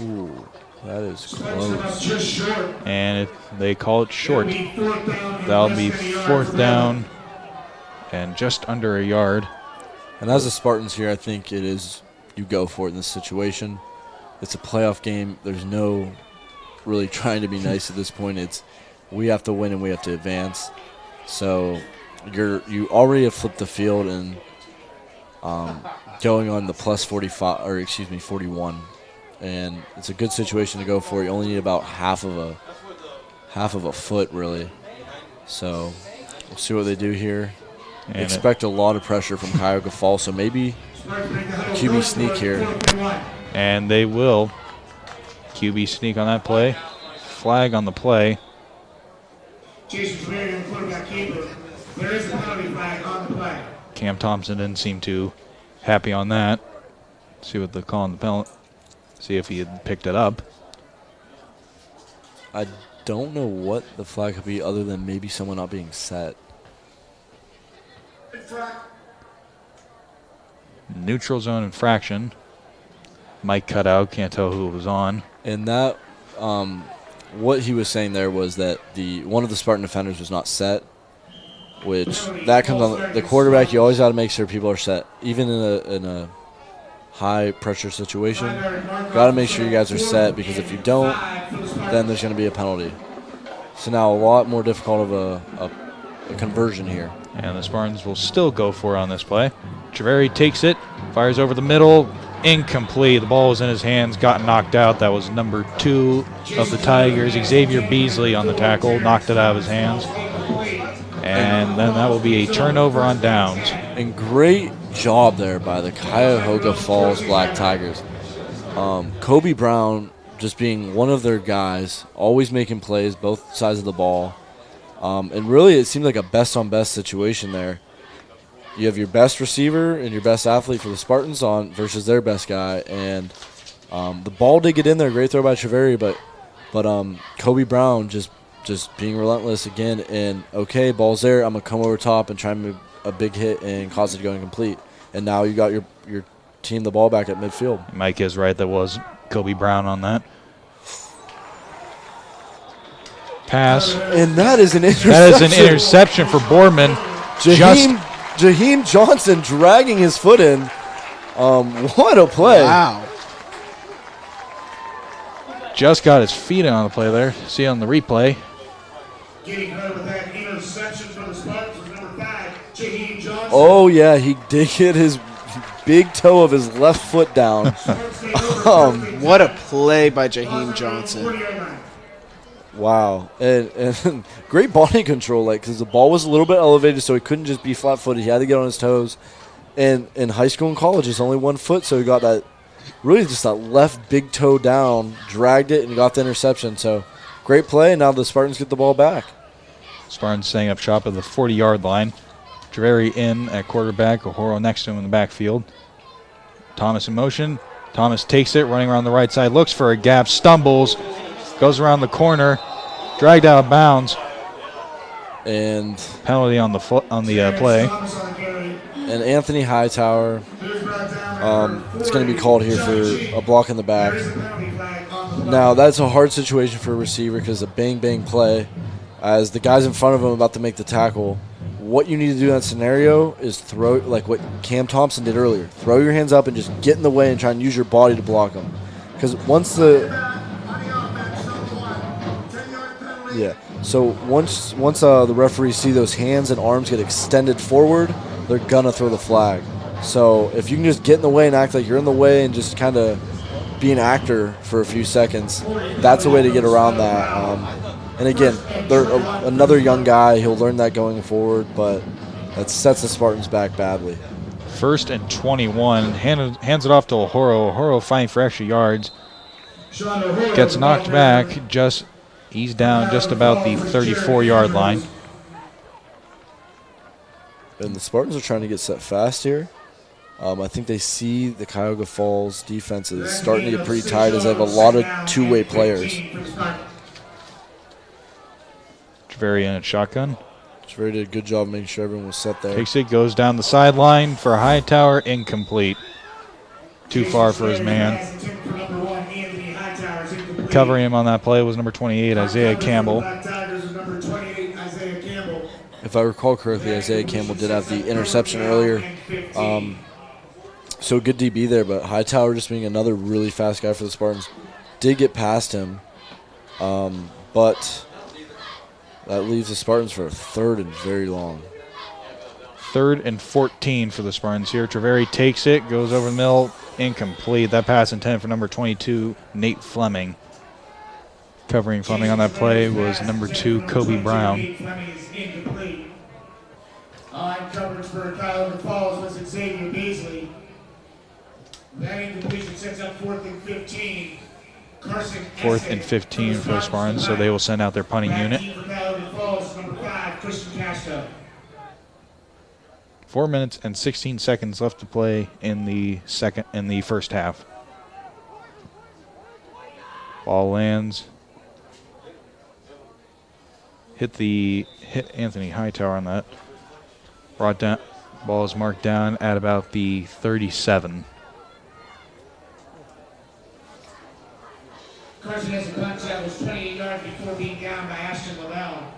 Ooh, that is close. And they call it short. That'll be 4th down and just under a yard. And as the Spartans here, I think it is you go for it in this situation. It's a playoff game. There's no really trying to be nice at this point. It's we have to win and we have to advance. So you already have flipped the field and going on the plus 41, and it's a good situation to go for. You only need about half of a foot really. So we'll see what they do here. And expect a lot of pressure from Cuyahoga Falls, so maybe QB sneak here. And they will. QB sneak on that play. Flag on the play. There is a penalty flag on the play. Cam Thompson didn't seem too happy on that. See what they're calling the penalty. See if he had picked it up. I don't know what the flag could be other than maybe someone not being set. Neutral zone infraction. Mike cut out. Can't tell who it was on. And that, what he was saying there was that one of the Spartan defenders was not set, which that comes on the quarterback. You always got to make sure people are set, even in a high pressure situation. Got to make sure you guys are set, because if you don't, then there's going to be a penalty. So now a lot more difficult of a conversion here. And the Spartans will still go for it on this play. Treveri takes it, fires over the middle, incomplete. The ball was in his hands, got knocked out. That was number 2 of the Tigers, Xavier Beasley, on the tackle, knocked it out of his hands. And then that will be a turnover on downs. And great job there by the Cuyahoga Falls Black Tigers. Kobe Brown just being one of their guys, always making plays both sides of the ball. And really it seemed like a best-on-best situation there. You have your best receiver and your best athlete for the Spartans on versus their best guy. And the ball did get in there. Great throw by Treveri, but Kobe Brown just being relentless again. And, okay, ball's there. I'm going to come over top and try and make a big hit and cause it to go incomplete. And now you got your team the ball back at midfield. Mike is right. That was Kobe Brown on that. Pass. And that is an interception. That is an interception for Boardman. Jaheim Johnson dragging his foot in. What a play. Wow. Just got his feet on the play there. See on the replay. Getting credit with that interception for the Spartans was number 5, Jaheim Johnson. Oh, yeah, he did get his big toe of his left foot down. What a play by Jaheim Johnson. Wow. And great body control, because the ball was a little bit elevated, so he couldn't just be flat-footed. He had to get on his toes. And in high school and college, it's only 1 foot, so he got that, really just that left big toe down, dragged it, and got the interception. So great play, and now the Spartans get the ball back. Spartans setting up shop at the 40-yard line. Treveri in at quarterback, Ohoro next to him in the backfield. Thomas in motion. Thomas takes it, running around the right side, looks for a gap, stumbles, goes around the corner, dragged out of bounds. And penalty on the play. And Anthony Hightower, it's going to be called here for a block in the back. Now, that's a hard situation for a receiver because a bang-bang play. As the guys in front of him about to make the tackle, what you need to do in that scenario is throw, like what Cam Thompson did earlier. Throw your hands up and just get in the way and try and use your body to block him. Because once the referees see those hands and arms get extended forward, they're going to throw the flag. So if you can just get in the way and act like you're in the way and just kind of be an actor for a few seconds, that's a way to get around that. And again, they're another young guy. He'll learn that going forward, but that sets the Spartans back badly. 1st and 21. Hands it off to Ohoro. Ohoro fighting for extra yards. Gets knocked back. He's down just about the 34-yard line. And the Spartans are trying to get set fast here. I think they see the Cuyahoga Falls defense is starting to get pretty tight as they have a lot of two-way players. Treveri in at shotgun. Treveri did a good job making sure everyone was set there. Takes it, goes down the sideline for Hightower, incomplete. Too far for his man. Covering him on that play was number 28, Isaiah Campbell. If I recall correctly, Isaiah Campbell did have the interception earlier. So good DB there, but Hightower just being another really fast guy for the Spartans. Did get past him, but that leaves the Spartans for a 3rd and very long. 3rd and 14 for the Spartans here. Treveri takes it, goes over the middle, incomplete. That pass intended for number 22, Nate Fleming. Covering Fleming on that play was number 2, Kobe Brown. On coverage for Cuyahoga Falls was Xavier Beasley. That incompletion sets up 4th and 15. Carson 4th and 15 for the Spartans, so they will send out their punting unit. For Cuyahoga Falls, number 5, Christian Castro. 4 minutes and 16 seconds left to play in the first half. Ball lands. Hit Anthony Hightower on that. Brought down. Ball is marked down at about the 37. Carson has a punch that was 28 yards before being down by Ashton Lavelle.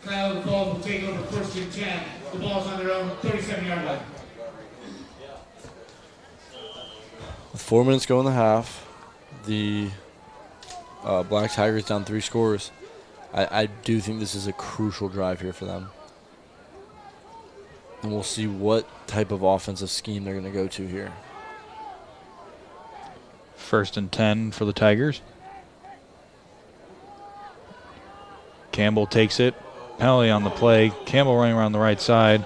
Cuyahoga Falls will take over 1st and 10. The ball's on their own 37-yard line. With 4 minutes to go in the half, the Black Tigers down 3 scores. I do think this is a crucial drive here for them. And we'll see what type of offensive scheme they're going to go to here. 1st and 10 for the Tigers. Campbell takes it. Penalty on the play. Campbell running around the right side.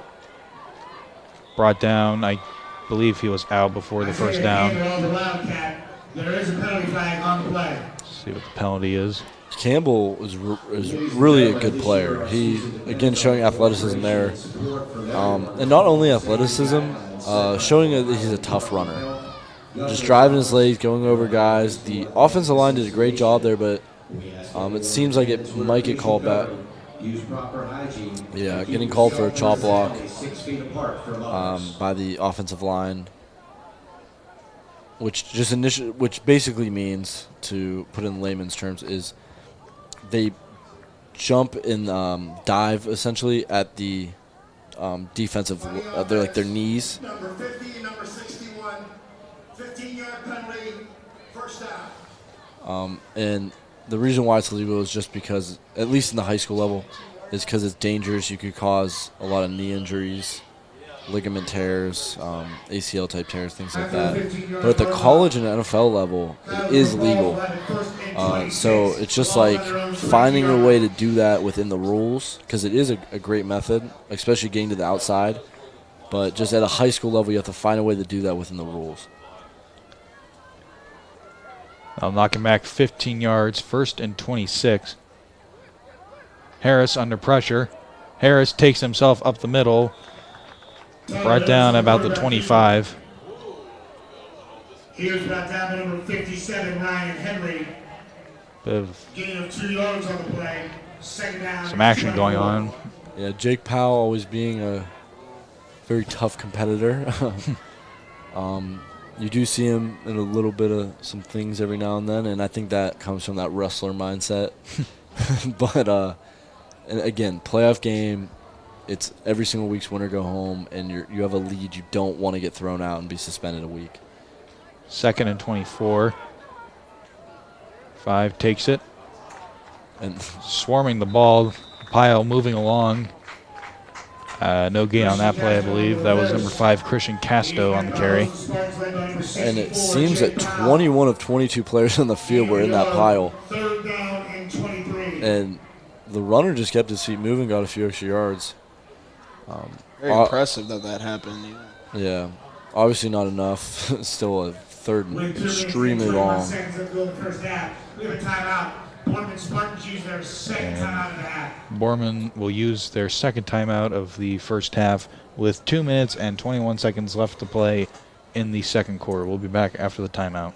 Brought down. I believe he was out before the first down. There is a penalty flag on the play. See what the penalty is. Campbell is really a good player. He, again, showing athleticism there. And not only athleticism, showing that he's a tough runner. Just driving his legs, going over guys. The offensive line did a great job there, but it seems like it might get called back. Yeah, getting called for a chop block by the offensive line, which basically means, to put in layman's terms, is they jump and dive essentially at the defensive. They're like their knees. Number 50 and number 61, 15-yard penalty, first down. And the reason why it's illegal is just because, at least in the high school level, is because it's dangerous. You could cause a lot of knee injuries, ligament tears, ACL type tears, things like that. But at the college and NFL level, it is legal. So it's just like finding a way to do that within the rules, because it is a great method, especially getting to the outside. But just at a high school level, you have to find a way to do that within the rules. I'll knock him back 15 yards, 1st and 26. Harris under pressure. Harris takes himself up the middle. Brought down about the 25. Here's brought down by number 57, Ryan Henry. Bit of gain of 2 yards on the play. Second down. some action going on. Yeah, Jake Powell always being a very tough competitor. You do see him in a little bit of some things every now and then, and I think that comes from that wrestler mindset. But, and again, playoff game, it's every single week's winner go home, and you have a lead. You don't want to get thrown out and be suspended a week. 2nd and 24. 5 takes it. And swarming the ball. Pyle moving along. No gain on that play, I believe. That was number 5, Christian Casto, on the carry. And it seems that 21 of 22 players on the field were in that pile. And the runner just kept his feet moving, got a few extra yards. Very impressive that happened. Yeah. Obviously not enough. Still a 3rd and extremely long. We have a timeout. Boardman Spartans use their second timeout of the half. Boardman will use their second timeout of the first half with 2 minutes and 21 seconds left to play in the second quarter. We'll be back after the timeout.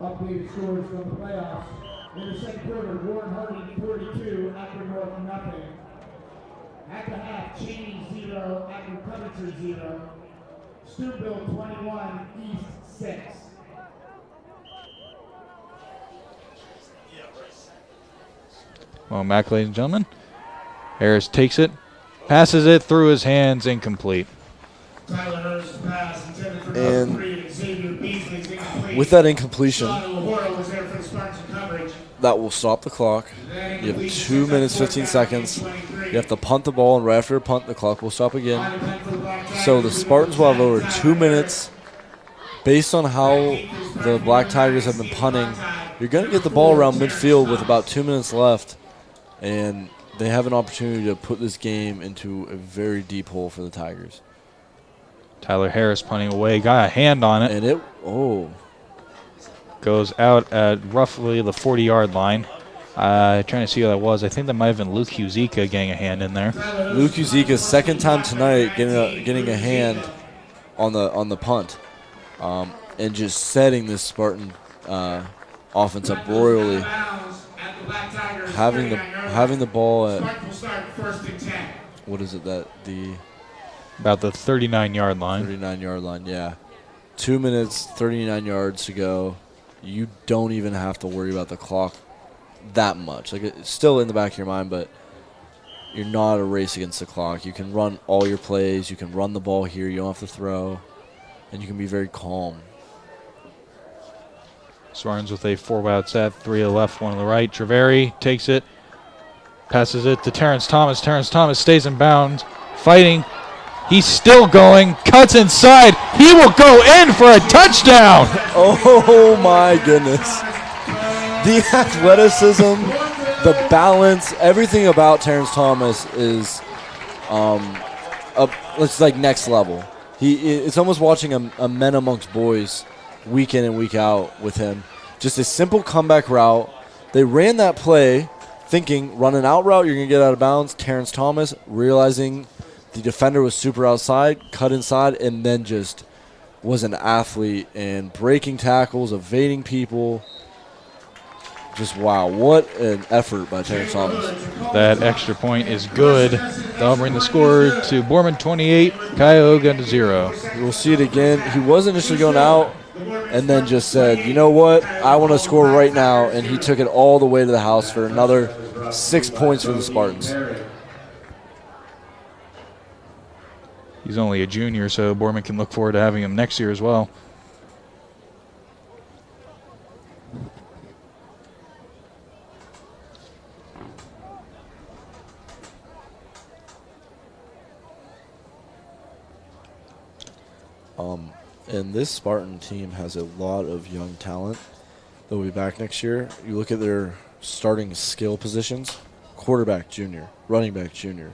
Updated scores from the playoffs. In the second quarter, Warren Harding 42, Akron North nothing. At the half, Cheney 0, Akron Coventry 0. Steubenville 21, East 6. Well, back, ladies and gentlemen. Harris takes it, passes it through his hands, incomplete. And with that incompletion, that will stop the clock. You have 2 minutes, 15 seconds. You have to punt the ball, and right after a punt, the clock will stop again. So the Spartans will have over 2 minutes. Based on how the Black Tigers have been punting, you're going to get the ball around midfield with about 2 minutes left, and they have an opportunity to put this game into a very deep hole for the Tigers. Tyler Harris punting away, got a hand on it. And it, goes out at roughly the 40-yard line. Trying to see who that was. I think that might have been Luke Huzika getting a hand in there. Luke Huzika's second time tonight getting a hand on the punt, and just setting this Spartan offense up royally. Having the ball at, what is it, about the 39-yard line. 39-yard line, yeah. 2 minutes, 39 yards to go. You don't even have to worry about the clock that much. Like, it's still in the back of your mind, but you're not a race against the clock. You can run all your plays. You can run the ball here. You don't have to throw. And you can be very calm. Spartans with a 4-wide set, 3 to the left, 1 to the right. Treveri takes it, passes it to Terrence Thomas. Terrence Thomas stays in bounds, fighting. He's still going, cuts inside. He will go in for a touchdown. Oh, my goodness. The athleticism, the balance, everything about Terrence Thomas is it's like next level. It's almost watching a men amongst boys week in and week out with him. Just a simple comeback route. They ran that play thinking, run an out route, you're going to get out of bounds. Terrence Thomas realizing the defender was super outside, cut inside, and then just was an athlete and breaking tackles, evading people. Just wow, what an effort by Terrence Thomas. That extra point is good. That'll bring the score to Boardman 28, Cuyahoga 0. We'll see it again. He was initially going out and then just said, you know what, I want to score right now, and he took it all the way to the house for another 6 points for the Spartans. He's only a junior, so Boardman can look forward to having him next year as well. And this Spartan team has a lot of young talent that will be back next year. You look at their starting skill positions, quarterback junior, running back junior.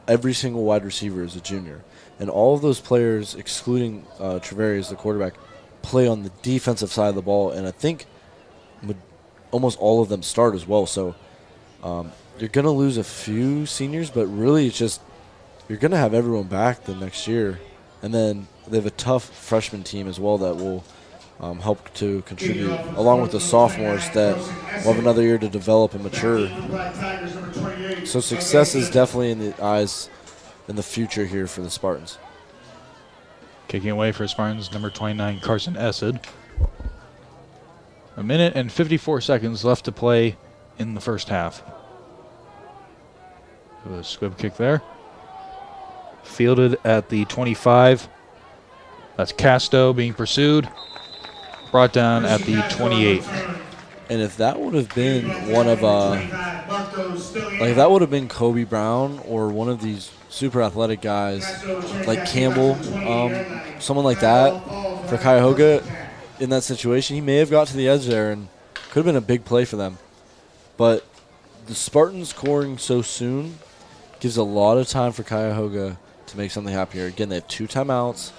Every single wide receiver is a junior. And all of those players, excluding Treveri as the quarterback, play on the defensive side of the ball. And I think almost all of them start as well. So you're going to lose a few seniors, but really it's just you're going to have everyone back the next year. And then they have a tough freshman team as well that will help to contribute, along with the sophomores that will have another year to develop and mature. So success is definitely in the eyes in the future here for the Spartans. Kicking away for Spartans, number 29, Carson Essed. 1 minute and 54 seconds left to play in the first half. So a squib kick there. Fielded at the 25. That's Casto being pursued. Brought down at the 28. And if that would have been one of, if that would have been Kobe Brown or one of these super athletic guys like Campbell, someone like that for Cuyahoga in that situation, he may have got to the edge there and could have been a big play for them. But the Spartans scoring so soon gives a lot of time for Cuyahoga to make something happen here. Again, they have 2 timeouts.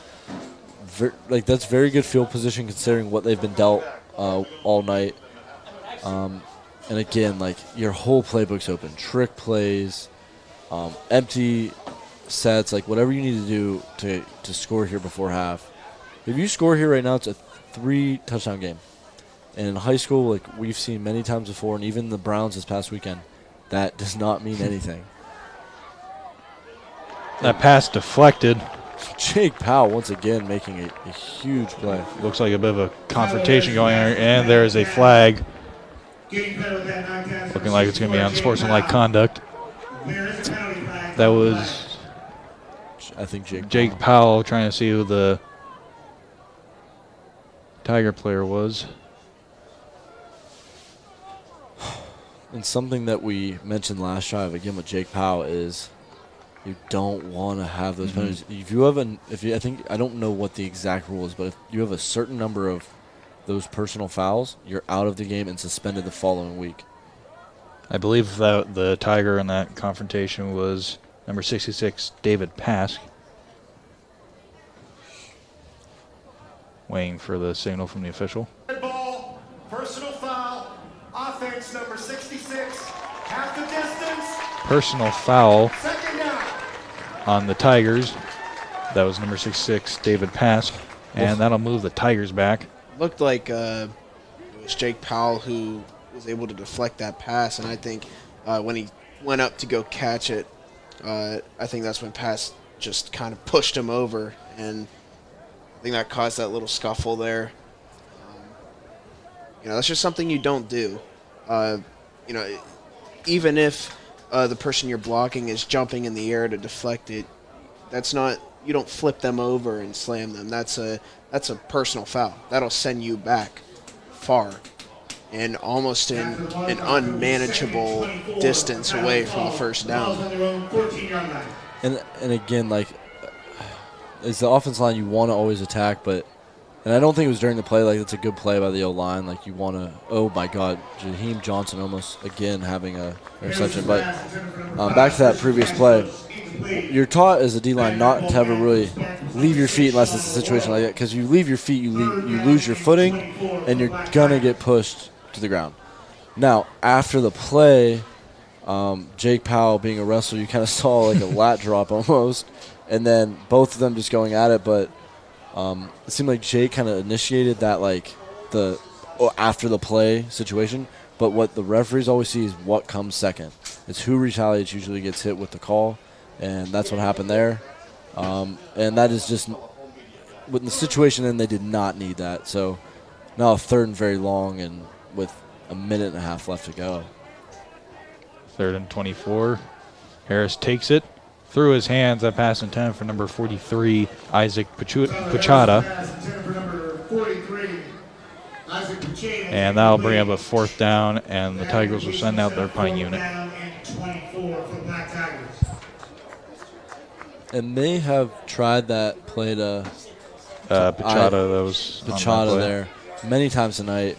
That's very good field position considering what they've been dealt all night. And again, your whole playbook's open. Trick plays, empty sets, whatever you need to do to score here before half. If you score here right now, it's a 3-touchdown game. And in high school, like we've seen many times before, and even the Browns this past weekend, that does not mean anything. That pass deflected. Jake Powell once again making a huge play. Looks like a bit of a confrontation going on, and there is a flag. Looking like it's going to be unsportsmanlike conduct. That was, I think, Jake Powell trying to see who the Tiger player was. And something that we mentioned last drive again with Jake Powell is you don't want to have those penalties. If you have I don't know what the exact rule is, but if you have a certain number of those personal fouls, you're out of the game and suspended the following week. I believe that the Tiger in that confrontation was number 66, David Pask. Waiting for the signal from the official. Red ball, personal foul, offense number 66, half the distance. Personal foul Second down. on the Tigers. That was number 66, David Pask. And that'll move the Tigers back. Looked like it was Jake Powell who was able to deflect that pass, and I think when he went up to go catch it, I think that's when Pass just kind of pushed him over, and I think that caused that little scuffle there. That's just something you don't do. Even if the person you're blocking is jumping in the air to deflect it, that's not. You don't flip them over and slam them. That's a personal foul. That'll send you back far and almost in an unmanageable distance away from the first down. And again, like, as the offensive line, you want to always attack, and I don't think it was during the play. Like, it's a good play by the O-line. Like, you want to, oh my God, Jaheim Johnson almost again having a interception. But back to that previous play, you're taught as a D-line not to ever really leave your feet unless it's a situation like that, because you leave your feet, you lose your footing, and you're going to get pushed to the ground. Now, after the play, Jake Powell being a wrestler, you kind of saw like a lat drop almost, and then both of them just going at it, but it seemed like Jake kind of initiated that, like, the after the play situation, but what the referees always see is what comes second. It's who retaliates usually gets hit with the call, and that's what happened there. And that is just, with the situation, then they did not need that. So now a third and very long, and with a minute and a half left to go. 3rd and 24. Harris takes it through his hands. That pass intent for number 43, Isaac Puchata. And that'll bring up a 4th down, and the Tigers will send out their punting unit. And they have tried that play to Puchata there many times tonight.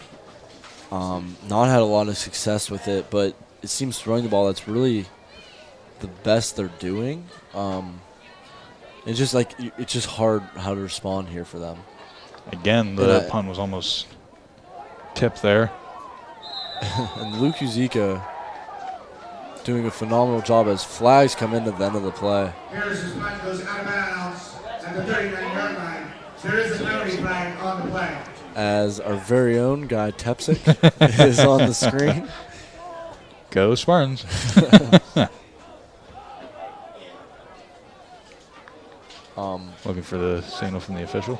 Not had a lot of success with it, but it seems throwing the ball, that's really the best they're doing. It's just like, it's just hard how to respond here for them. Again, the punt was almost tipped there. And Luke Uzika doing a phenomenal job as flags come in at the end of the play. Harris's punt goes out of bounds at the 39-yard line. There is a penalty flag on the play. As our very own Guy Tepsick is on the screen. Go Spartans. Looking for the signal from the official.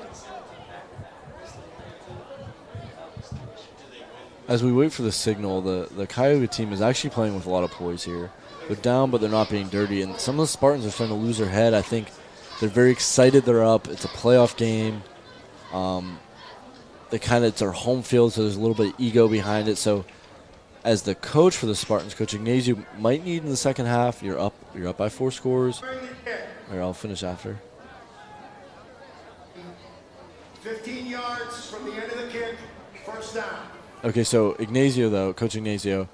As we wait for the signal, the Cuyahoga team is actually playing with a lot of poise here. They're down, but they're not being dirty. And some of the Spartans are starting to lose their head. I think they're very excited they're up. It's a playoff game. It's their home field, so there's a little bit of ego behind it. So as the coach for the Spartans, Coach Ignacio, might need in the second half, you're up by 4 scores. Or I'll finish after. 15 yards from the end of the kick, first down. Okay, so Ignacio, though, Coach Ignacio,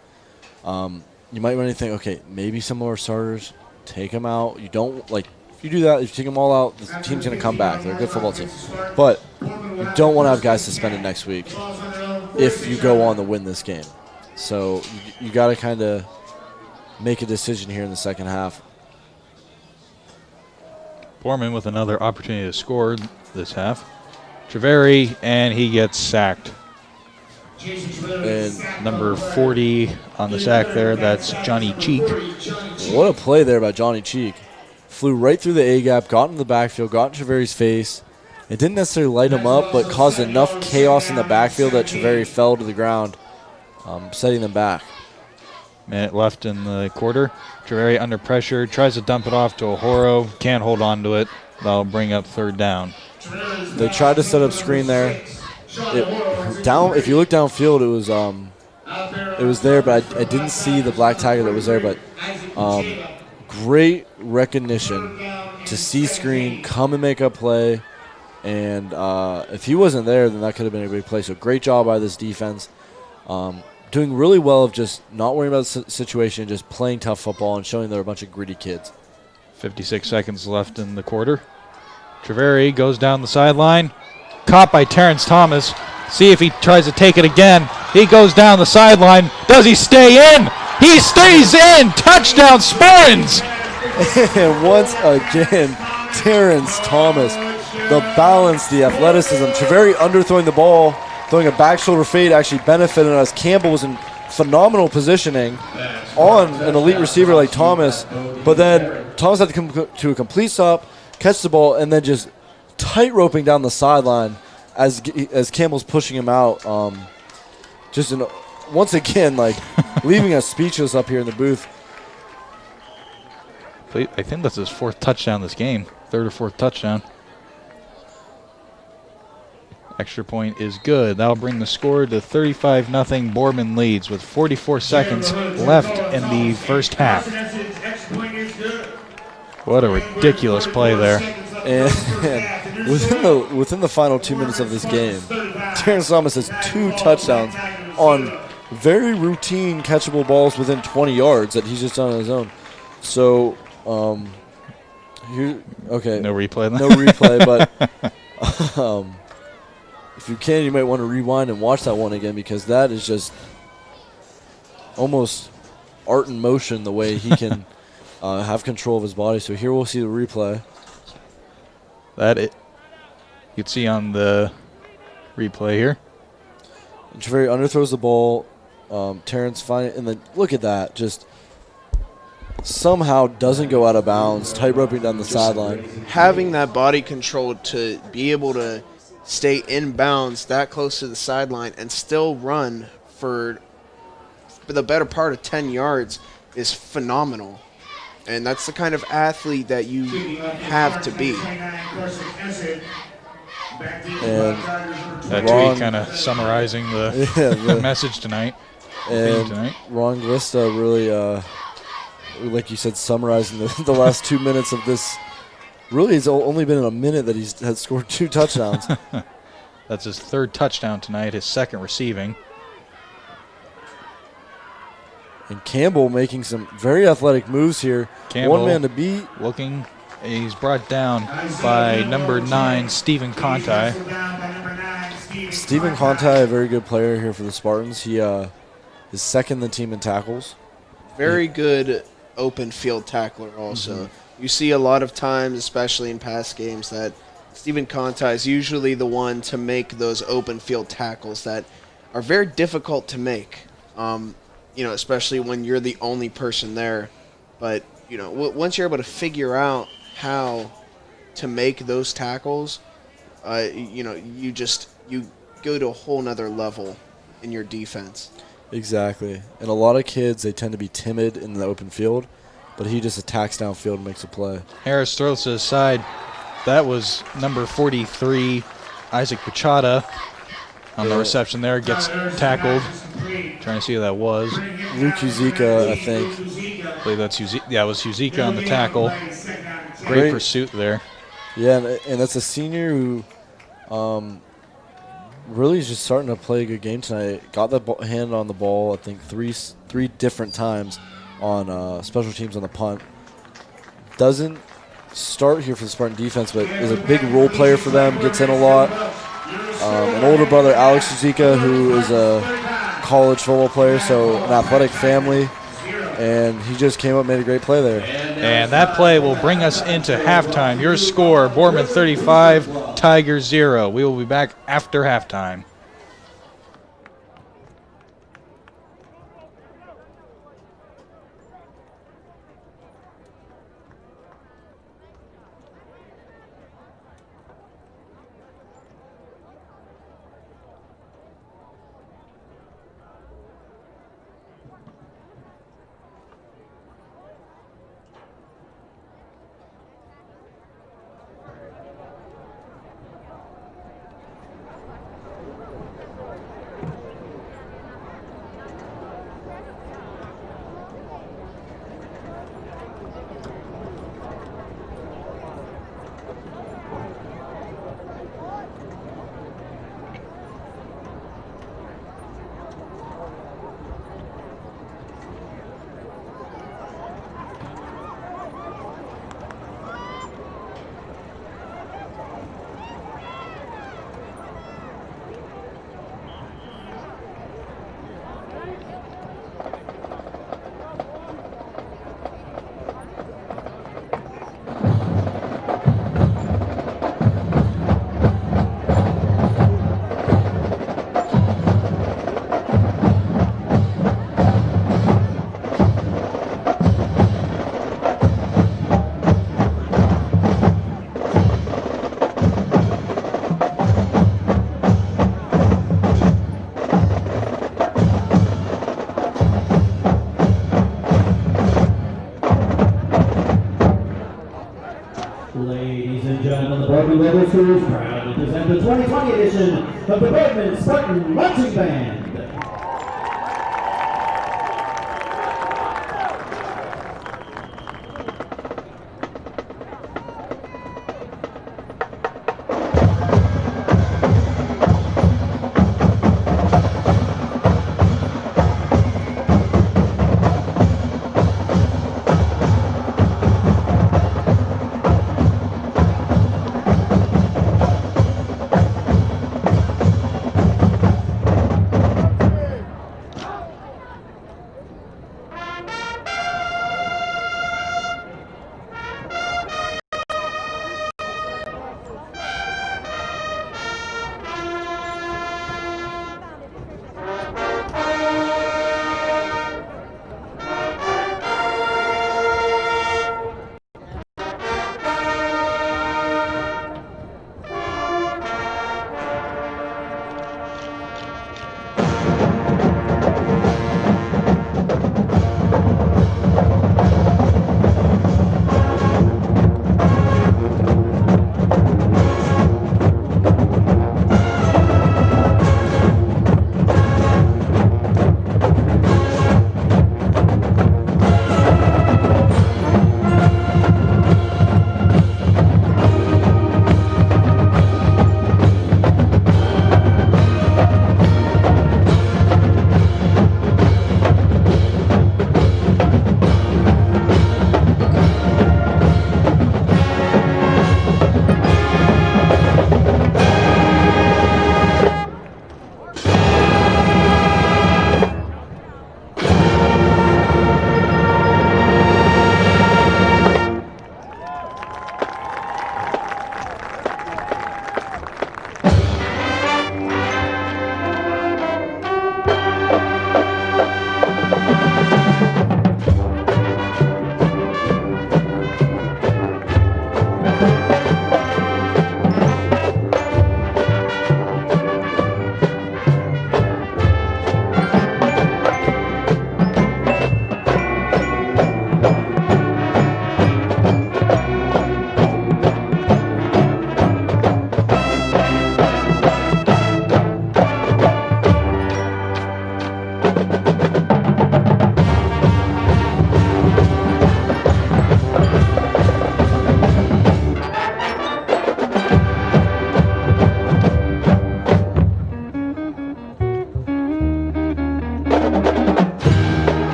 you might run anything, okay, maybe some more starters, take them out. You don't, like, if you do that, if you take them all out, the team's going to come back. They're a good football team. But you don't want to have guys suspended next week if you go on to win this game. So you got to kind of make a decision here in the second half. Boardman with another opportunity to score this half. Treveri, and he gets sacked. And number 40 on the sack there, that's Johnny Cheek. What a play there by Johnny Cheek. Flew right through the A-gap, got in the backfield, got in Treveri's face. It didn't necessarily light him up, but caused enough chaos in the backfield that Treveri fell to the ground, setting them back. Minute left in the quarter. Treveri under pressure, tries to dump it off to Ohoro, can't hold on to it. That'll bring up third down. They tried to set up screen there. If you look downfield, it was there, but I didn't see the black tiger that was there. But great recognition to see screen, come and make a play. And if he wasn't there, then that could have been a big play. So great job by this defense. Doing really well of just not worrying about the situation, just playing tough football and showing they're a bunch of gritty kids. 56 seconds left in the quarter. Treveri goes down the sideline. Caught by Terrence Thomas. See if he tries to take it again. He goes down the sideline. Does he stay in? He stays in. Touchdown, Spartans. And once again, Terrence Thomas. The balance, the athleticism. Treveri underthrowing the ball, throwing a back shoulder fade actually benefited us. Campbell was in phenomenal positioning on an elite receiver like Thomas. But then Thomas had to come to a complete stop, catch the ball, and then just tight roping down the sideline as Campbell's pushing him out. Once again, like leaving us speechless up here in the booth. I think that's his fourth touchdown this game, third or fourth touchdown. Extra point is good. That'll bring the score to 35-0. Boardman leads with 44 seconds left in the first half. What a ridiculous play there. And within the final 2 minutes of this game, Terrence Thomas has 2 touchdowns on very routine catchable balls within 20 yards that he's just done on his own. So, okay. No replay then? No replay, but if you can, you might want to rewind and watch that one again because that is just almost art in motion the way he can have control of his body. So here we'll see the replay. You'd see on the replay here. And Treveri underthrows the ball. Terrence finds, and then look at that, just somehow doesn't go out of bounds, tight roping down the sideline. Having that body control to be able to stay in bounds that close to the sideline and still run for the better part of 10 yards is phenomenal. And that's the kind of athlete that you have to be. And that tweet kind of summarizing the message tonight. And Ron Glista really, like you said, summarizing the last 2 minutes of this. Really, it's only been in a minute that he's had scored 2 touchdowns. That's his third touchdown tonight, his second receiving. And Campbell making some very athletic moves here. Campbell, one man to beat. Looking, he's brought down by number 9, Stephen Conti. Stephen Conti, a very good player here for the Spartans. He is second in the team in tackles. Very good open field tackler also. Mm-hmm. You see a lot of times, especially in past games, that Stephen Conti is usually the one to make those open field tackles that are very difficult to make. Especially when you're the only person there. But, once you're able to figure out how to make those tackles, you go to a whole nother level in your defense. Exactly. And a lot of kids, they tend to be timid in the open field, but he just attacks downfield and makes a play. Harris throws to his side. That was number 43, Isaac Pachata. On the reception there, gets tackled. Trying to see who that was. Luke Uzika, I think. I believe that's Uzika. Yeah, it was Uzika on the tackle. Great pursuit there. Yeah, and that's a senior who really is just starting to play a good game tonight. Got the hand on the ball, I think, three different times on special teams on the punt. Doesn't start here for the Spartan defense, but is a big role player for them, gets in a lot. An older brother, Alex Uzika, who is a college football player, so an athletic family, and he just came up and made a great play there. And that play will bring us into halftime. Your score, Boardman 35, Tigers 0. We will be back after halftime. Middle School is proud to present the 2020 edition of the Boardman Spartan Marching Band.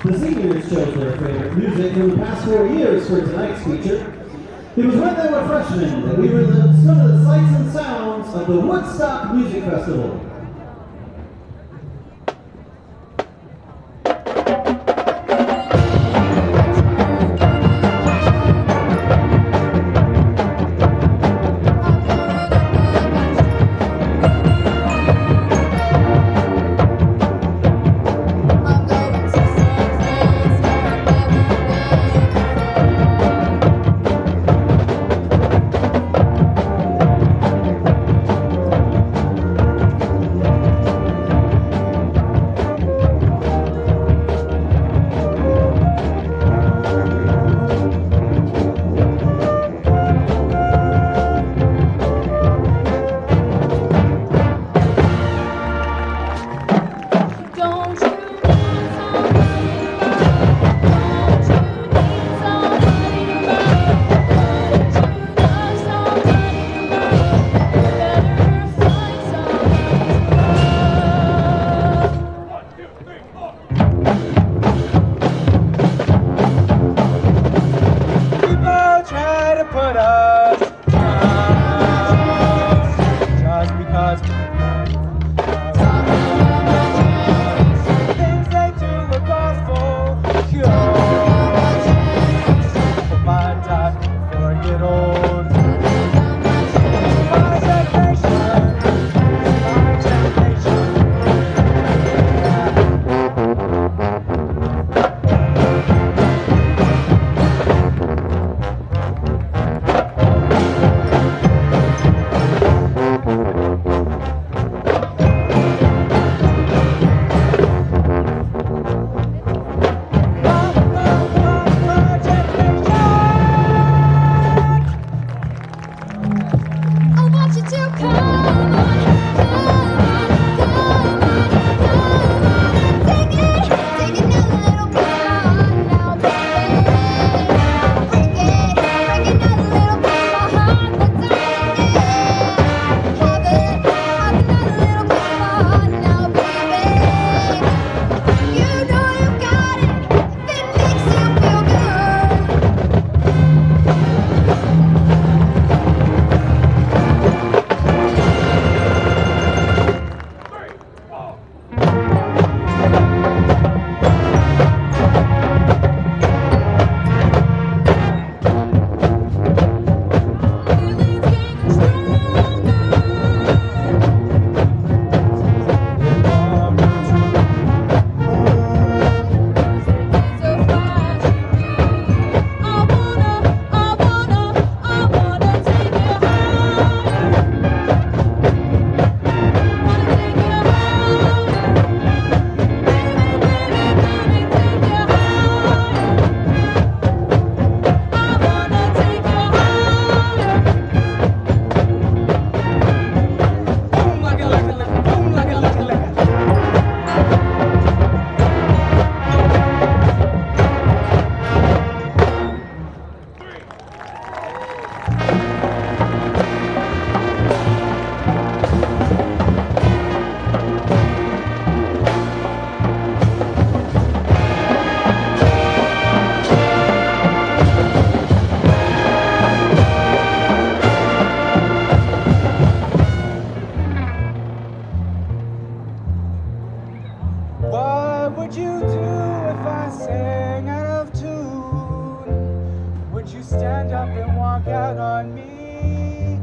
The seniors chose their favorite music from the past 4 years for tonight's feature. It was when they were freshmen that we relived some of the sights and sounds of the Woodstock Music Festival. would you do if I sang out of tune? Would you stand up and walk out on me?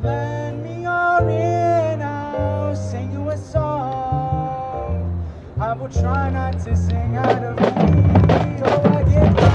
Lend me your ear and I'll sing you a song. I will try not to sing out of key. Oh, I get by.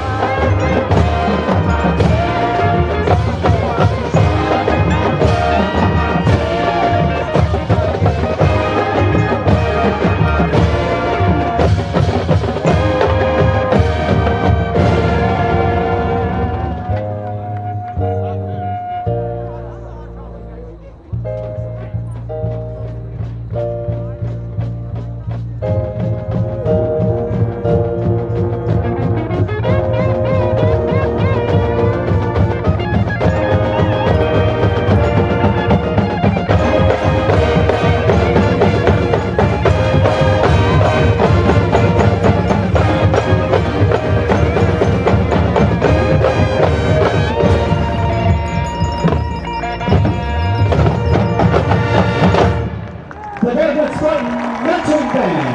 The Boardman Spartan Marching Band.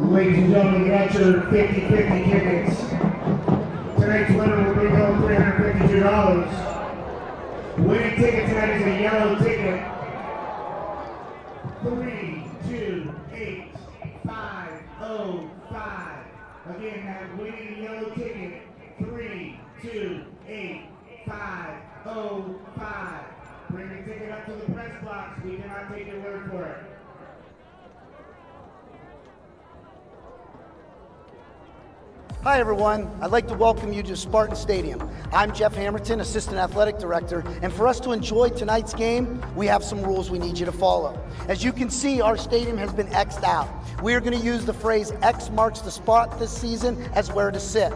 Ladies and gentlemen, you got your 50-50 tickets. Tonight's winner will bring home $352. Winning ticket tonight is a yellow ticket. 328-505. Again, that winning yellow ticket, 328-505. Bring the ticket up to the press box. We cannot take your word for it. Hi everyone, I'd like to welcome you to Spartan Stadium. I'm Jeff Hammerton, Assistant Athletic Director, and for us to enjoy tonight's game, we have some rules we need you to follow. As you can see, our stadium has been X'd out. We are going to use the phrase X marks the spot this season as where to sit.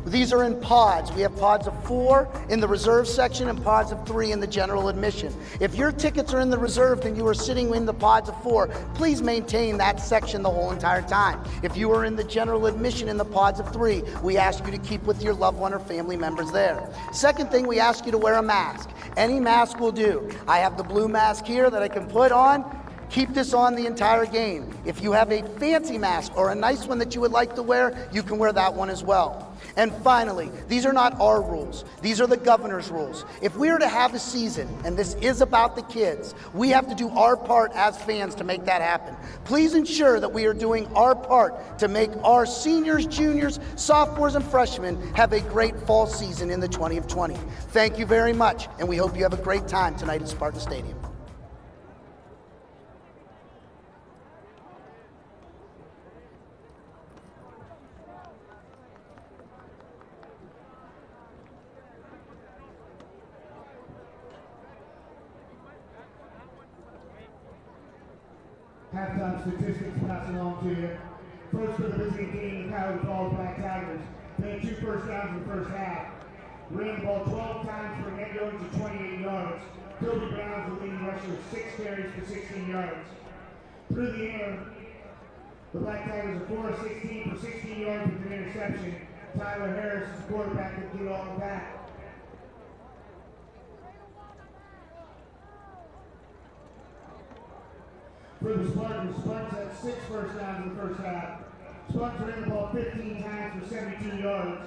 These are in pods. We have pods of 4 in the reserve section and pods of 3 in the general admission. If your tickets are in the reserve and you are sitting in the pods of 4, please maintain that section the whole entire time. If you are in the general admission in the pods of 3, we ask you to keep with your loved one or family members there. Second thing, we ask you to wear a mask. Any mask will do. I have the blue mask here that I can put on. Keep this on the entire game. If you have a fancy mask or a nice one that you would like to wear, you can wear that one as well. And finally, these are not our rules. These are the governor's rules. If we are to have a season, and this is about the kids, we have to do our part as fans to make that happen. Please ensure that we are doing our part to make our seniors, juniors, sophomores, and freshmen have a great fall season in the 2020. Thank you very much, and we hope you have a great time tonight at Spartan Stadium. Halftime statistics passed along to you. First for the visiting team, the Cuyahoga Black Tigers. They had 2 first downs in the first half. ran the ball 12 times for a net yardage of 28 yards. Kobe Brown's the leading rusher with 6 carries for 16 yards. Through the air, the Black Tigers are 4 of 16 for 16 yards with an interception. Tyler Harris, the quarterback, that did all of that. For the Spartans had 6 first downs in the first half. Spartans ran the ball 15 times for 72 yards.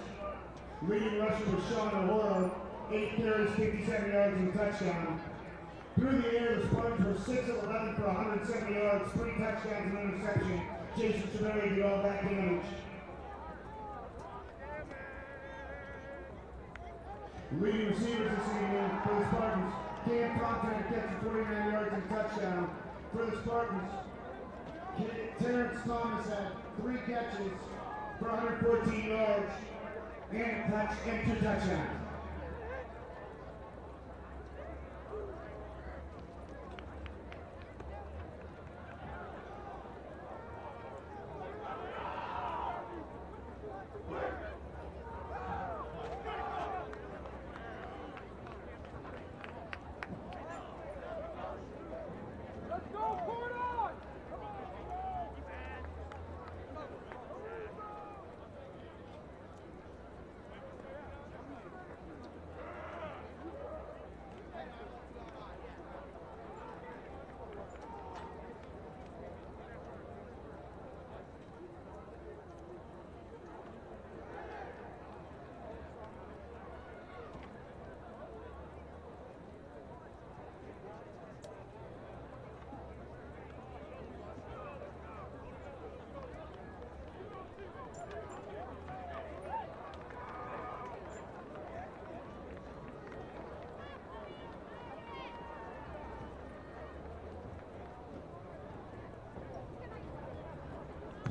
Leading rusher was Sean O'Hara, 8 carries, 57 yards and a touchdown. Through the air, the Spartans were 6 of 11 for 170 yards, 3 touchdowns and an interception. Jason Chevalier did all that damage. Leading receivers this evening for the Spartans, Cam Thompson had a catch of 49 yards and a touchdown. For the Spartans, Terrence Thomas had 3 catches for 114 yards and 2 touchdowns.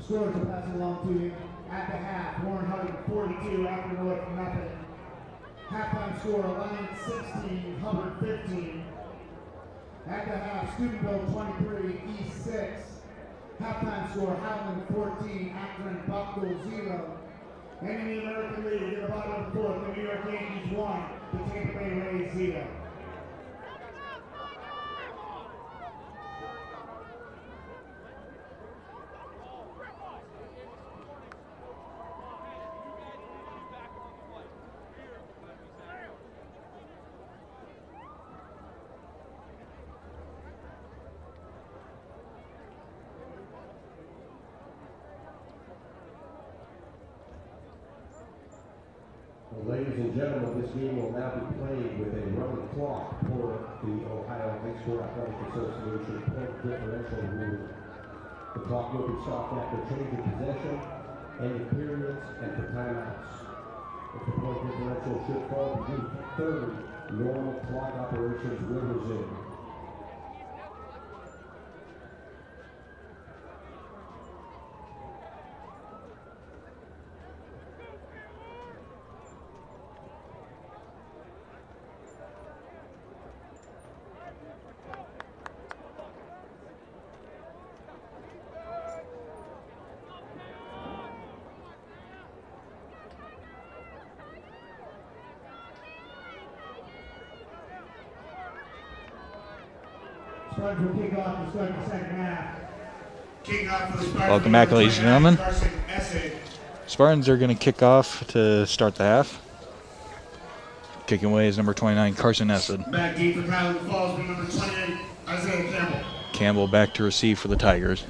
Scores are passing along to you at the half. Warren Hubbard 42, Akron North nothing. Halftime score Alliance 16, Hubbard 15. At the half, Steubenville 23, East 6. Halftime score Howland 14, Akron Buckle 0. And in the American League, in the bottom of the fourth, the New York Yankees 1, the Tampa Bay Rays 0. Ladies and gentlemen, this game will now be played with a running clock for the Ohio High School Athletic Association point differential rule. The clock will be stopped after change of possession, ending periods, and for timeouts. If the point differential should fall beneath 30, normal clock operations will resume. Spartans will kick off to start the second half. Kicking off for the Spartans. Welcome back, ladies and gentlemen. Spartans are going to kick off to start the half. Kicking away is number 29, Carson Essed. Back deep for Kylie Falls, number 28, Isaiah Campbell. Campbell back to receive for the Tigers.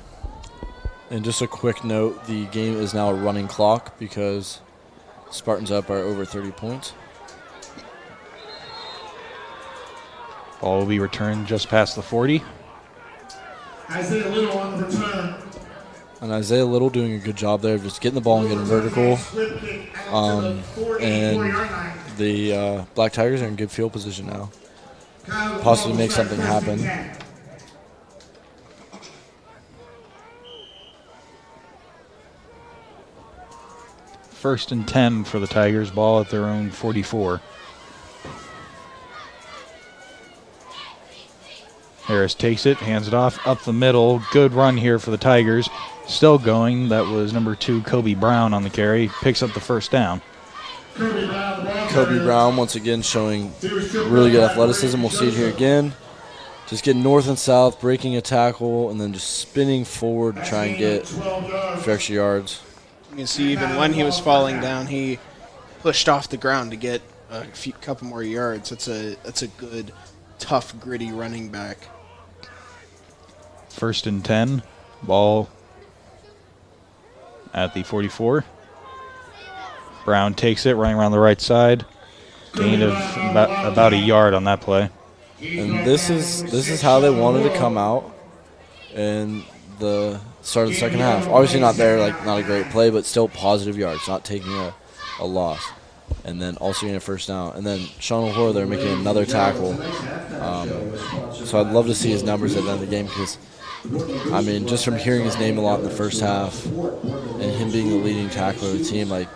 And just a quick note, the game is now a running clock because Spartans up by over 30 points. Ball will be returned just past the 40. Isaiah Little on the return. And Isaiah Little doing a good job there, just getting the ball and getting vertical. And the Black Tigers are in good field position now. Possibly make something happen. First and 10 for the Tigers, ball at their own 44. Harris takes it, hands it off, up the middle. Good run here for the Tigers. Still going. That was number 2, Kobe Brown on the carry. Picks up the first down. Kobe Brown, the ball Kobe Brown once again showing really good athleticism. We'll see it here again. Just getting north and south, breaking a tackle, and then just spinning forward to try and get a few extra yards. You can see even when he was falling down, he pushed off the ground to get a couple more yards. That's a good, tough, gritty running back. 1st and 10. Ball at the 44. Brown takes it, running around the right side. Gain of about a yard on that play. And this is how they wanted to come out in the start of the second half. Obviously not there, like not a great play, but still positive yards, not taking a loss. And then also getting a first down. And then Sean O'Hara there making another tackle. So I'd love to see his numbers at the end of the game because, I mean, just from hearing his name a lot in the first half and him being the leading tackler of the team, like,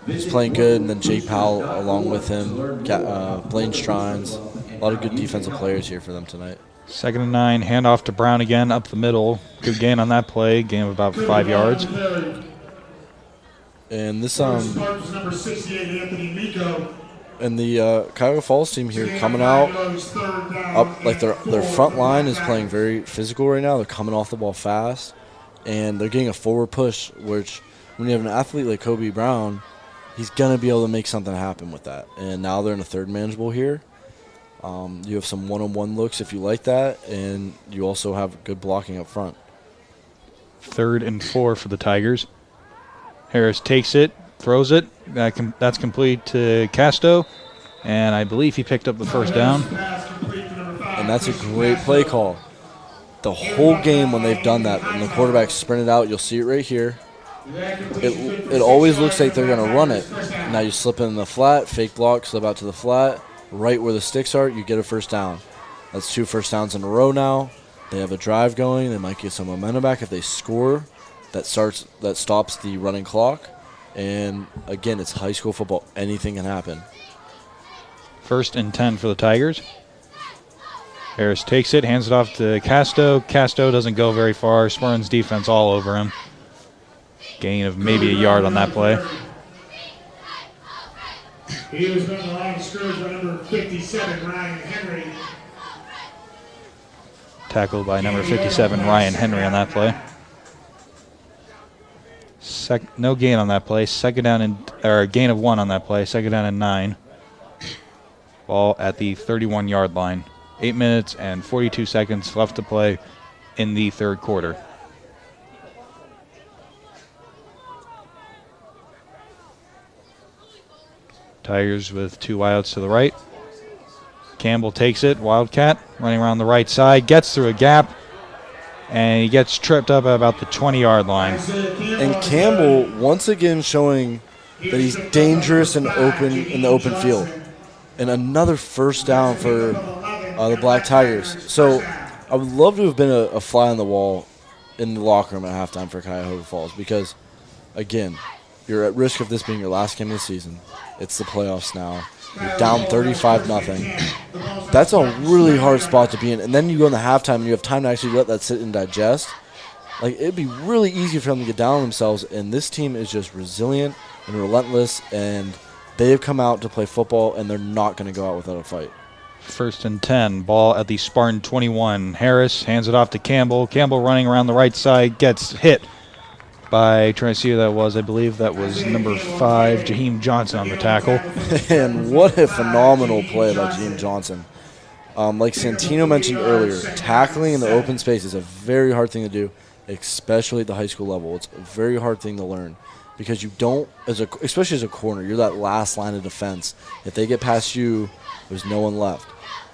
he's playing good. And then Jake Powell along with him, Blaine Strines. A lot of good defensive players here for them tonight. 2nd and 9, handoff to Brown again, up the middle. Good gain on that play, gain of about 5 yards. And this number 68, Anthony Miko. and the Cuyahoga Falls team here coming out up, like their front line is playing very physical right now. They're coming off the ball fast, and they're getting a forward push, which when you have an athlete like Kobe Brown, he's going to be able to make something happen with that. And now they're in a third manageable here. You have some one-on-one looks if you like that, and you also have good blocking up front. 3rd and 4 for the Tigers. Harris takes it, throws it. That's complete to Casto, and I believe he picked up the first down. And that's a great play call. The whole game when they've done that, when the quarterback sprinted out, you'll see it right here. It always looks like they're going to run it. Now you slip in the flat, fake block, slip out to the flat. Right where the sticks are, you get a first down. That's 2 first downs in a row now. They have a drive going. They might get some momentum back if they score. That stops the running clock. And again, it's high school football. Anything can happen. 1st and 10 for the Tigers. Harris takes it, hands it off to Casto. Casto doesn't go very far. Spartan's defense all over him. Gain of maybe a yard on that play. He was on the line of scrimmage by number 57, Ryan Henry. Tackled by number 57, Ryan Henry on that play. No gain on that play. Gain of 1 on that play. 2nd down and 9. Ball at the 31-yard line. 8 minutes and 42 seconds left to play in the 3rd quarter. Tigers with 2 wideouts to the right. Campbell takes it, Wildcat, running around the right side, gets through a gap, and he gets tripped up at about the 20-yard line. And Campbell once again showing that he's dangerous and open in the open field. And another first down for the Black Tigers. So I would love to have been a fly on the wall in the locker room at halftime for Cuyahoga Falls because, again, you're at risk of this being your last game of the season. It's the playoffs now. You're down 35-0. That's a really hard spot to be in. And then you go in the halftime and you have time to actually let that sit and digest. Like, it'd be really easy for them to get down on themselves. And this team is just resilient and relentless. And they have come out to play football, and they're not going to go out without a fight. 1st and 10. Ball at the Spartan 21. Harris hands it off to Campbell. Campbell running around the right side, gets hit by, trying to see who that was, I believe that was number 5, Jaheim Johnson on the tackle. And what a phenomenal play by Jaheim Johnson. Like Santino mentioned earlier, tackling in the open space is a very hard thing to do, especially at the high school level. It's a very hard thing to learn because you don't, especially as a corner, you're that last line of defense. If they get past you, there's no one left.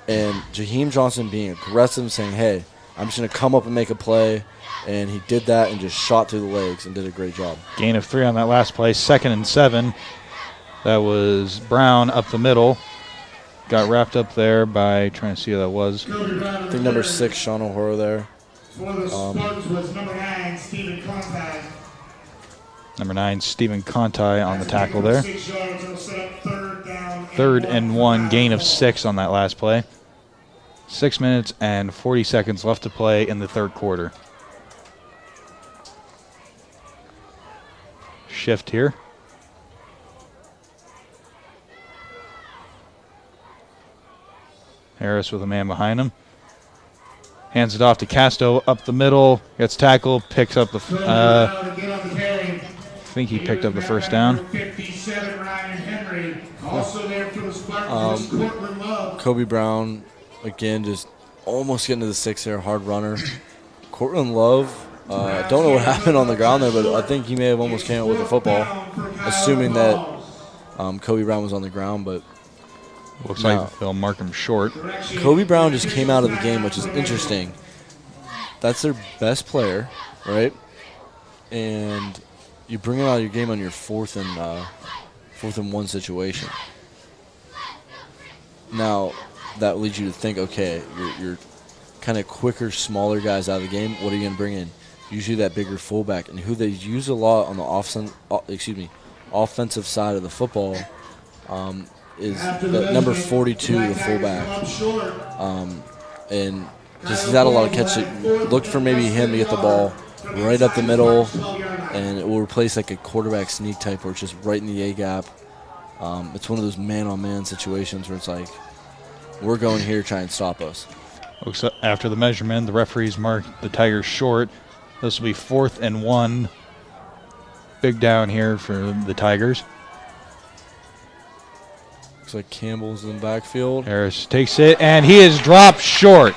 And Jaheim Johnson being aggressive, saying, hey, I'm just going to come up and make a play. And he did that and just shot through the legs and did a great job. Gain of 3 on that last play. 2nd and 7. That was Brown up the middle. Got wrapped up there by, trying to see who that was. I think number 6, Sean O'Hara there. One of the Spartans was number 9, Stephen Conti. Number 9, Stephen Conti on the tackle there. 6 yards, it'll set up 3rd down. 3rd and 1. Gain of 6 on that last play. 6 minutes and 40 seconds left to play in the 3rd quarter. Shift here. Harris with a man behind him. Hands it off to Casto up the middle. Gets tackled. Picks up the. I think he picked up the first down. 57, Ryan Henry. Also there for the Spartans, Cortland Love. Kobe Brown, again, just almost getting to the 6 there. Hard runner. Cortland Love, I don't know what happened on the ground there, but I think he may have almost came out with the football, assuming that Kobe Brown was on the ground, but looks like they'll mark him short. Kobe Brown just came out of the game, which is interesting. That's their best player, right? And you bring him out of your game on your 4th and 1 situation. Now, that leads you to think, okay, you're kind of quicker, smaller guys out of the game. What are you going to bring in? Usually that bigger fullback, and who they use a lot on the offensive side of the football is the number 42, the fullback. And just he's had a lot of catches. Look for maybe him to get the ball right up the middle, and it will replace like a quarterback sneak type where it's just right in the A-gap. It's one of those man-on-man situations where it's like, we're going here to try and stop us. After the measurement, the referees marked the Tigers short. This will be 4th and 1. Big down here for the Tigers. Looks like Campbell's in the backfield. Harris takes it, and he is dropped short.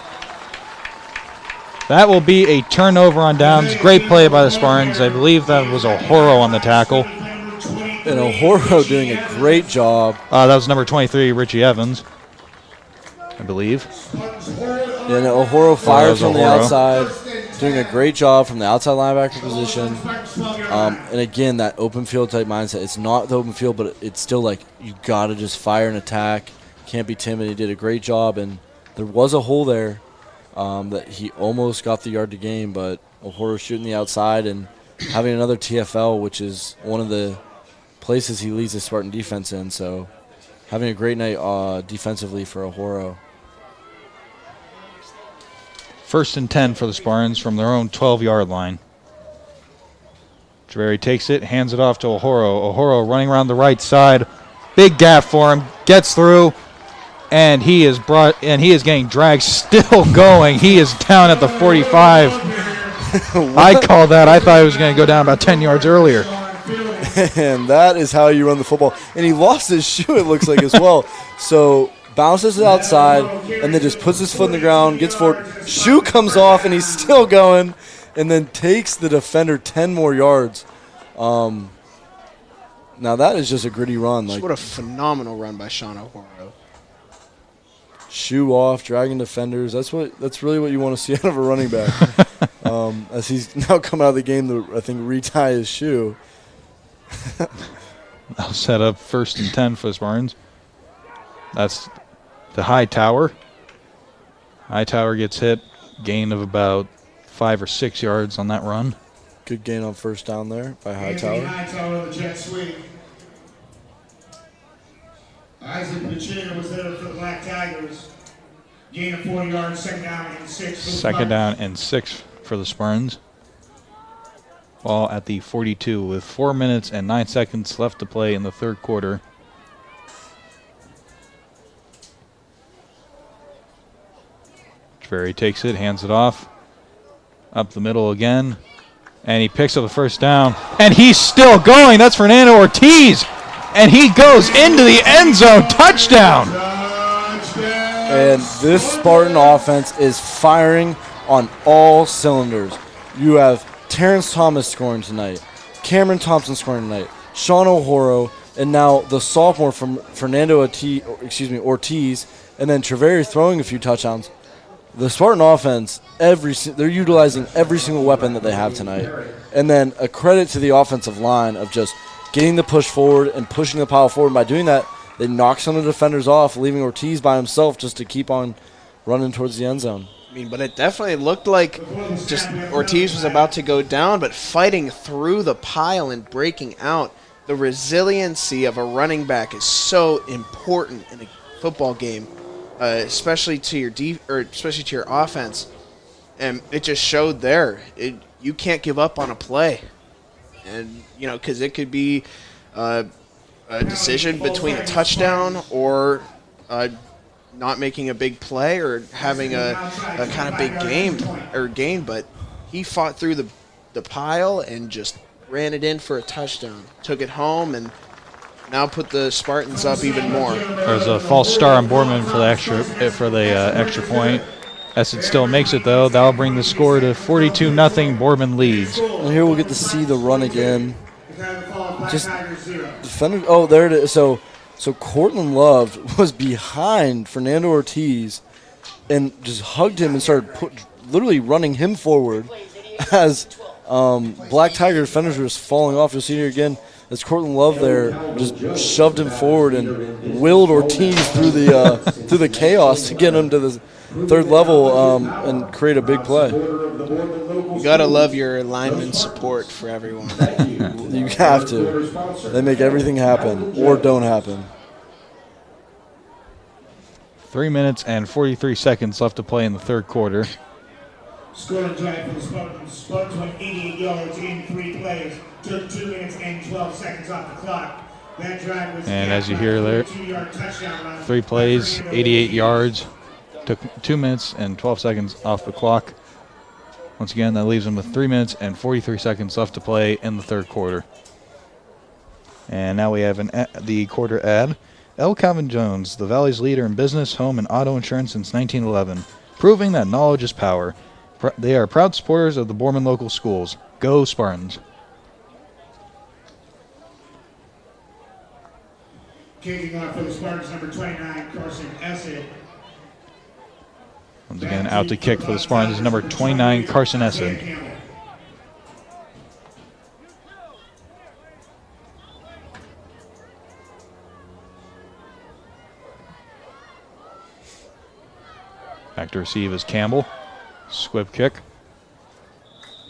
That will be a turnover on downs. Great play by the Spartans. I believe that was O'Horo on the tackle. And O'Horo doing a great job. That was number 23, Richie Evans, I believe. And O'Horo fires from the outside, doing a great job from the outside linebacker position. And again, that open field type mindset. It's not the open field, but it's still like you got to just fire and attack. Can't be timid. He did a great job, and there was a hole there that he almost got the yard to gain, but O'Horo shooting the outside and having another TFL, which is one of the places he leads the Spartan defense in. So having a great night defensively for O'Horo. 1st and 10 for the Spartans from their own 12-yard line. Treveri takes it, hands it off to O'Horo. O'Horo running around the right side. Big gap for him. Gets through, and he is getting dragged. Still going. He is down at the 45. I called that. I thought he was going to go down about 10 yards earlier. And that is how you run the football. And he lost his shoe, it looks like, as well. So bounces it outside, and then just puts his foot in the ground, gets forward. Shoe comes off, and he's still going, and then takes the defender 10 more yards. Now that is just a gritty run. Like, what a phenomenal run by Sean O'Horo. Shoe off, dragging defenders. That's really what you want to see out of a running back. As he's now come out of the game to, I think, retie his shoe. That'll set up 1st and 10 for the Spartans. That's the Hightower. Hightower gets hit. Gain of about 5 or 6 yards on that run. Good gain on 1st down there by Hightower. Hightower, the jet sweep. Isaac Pacino was there for the Black Tigers. Gain of 40 yards, 2nd down and 6. 2nd down and 6 for the Spartans. Ball at the 42 with 4 minutes and 9 seconds left to play in the 3rd quarter. Treveri takes it, hands it off. Up the middle again. And he picks up the 1st down. And he's still going. That's Fernando Ortiz. And he goes into the end zone. Touchdown. And this Spartan offense is firing on all cylinders. You have Terrence Thomas scoring tonight, Cameron Thompson scoring tonight, Sean O'Horo, and now the sophomore from Fernando Ortiz, and then Treveri throwing a few touchdowns. The Spartan offense, they're utilizing every single weapon that they have tonight. And then a credit to the offensive line of just getting the push forward and pushing the pile forward. And by doing that, they knock some of the defenders off, leaving Ortiz by himself just to keep on running towards the end zone. I mean, but it definitely looked like just Ortiz was about to go down, but fighting through the pile and breaking out. The resiliency of a running back is so important in a football game, especially to your offense. And it just showed there. You can't give up on a play, and because it could be a decision between a touchdown or not making a big play or having a kind of big gain, but he fought through the pile and just ran it in for a touchdown. Took it home and now put the Spartans up even more. There's a false start on Boardman for the extra point. Essett still makes it though. That'll bring the score to 42-0. Boardman leads. And here we'll get to see the run again. Just defender. Oh, there it is. So Cortland Love was behind Fernando Ortiz and just hugged him and started literally running him forward as Black Tiger defenders were just falling off. You'll see here again as Cortland Love there just shoved him forward and willed Ortiz through the chaos to get him to the third level and create a big play. You gotta love your lineman support for everyone. You have to. They make everything happen or don't happen. 3 minutes and 43 seconds left to play in the third quarter. Scoring drive for the Spartans. Spartans went 88 yards in 3 plays. Took 2 minutes and 12 seconds off the clock. That drive was and as you hear there, 3 plays, 88 yards. Took 2 minutes and 12 seconds off the clock. Once again, that leaves them with 3 minutes and 43 seconds left to play in the third quarter. And now we have the quarter ad. L. Calvin Jones, the Valley's leader in business, home, and auto insurance since 1911, proving that knowledge is power. They are proud supporters of the Boardman local schools. Go Spartans. Kicking off for the Spartans, number 29, Carson Essett. Once again, out to kick for the Spartans is number 29, Carson Essett. Back to receive is Campbell. Squib kick.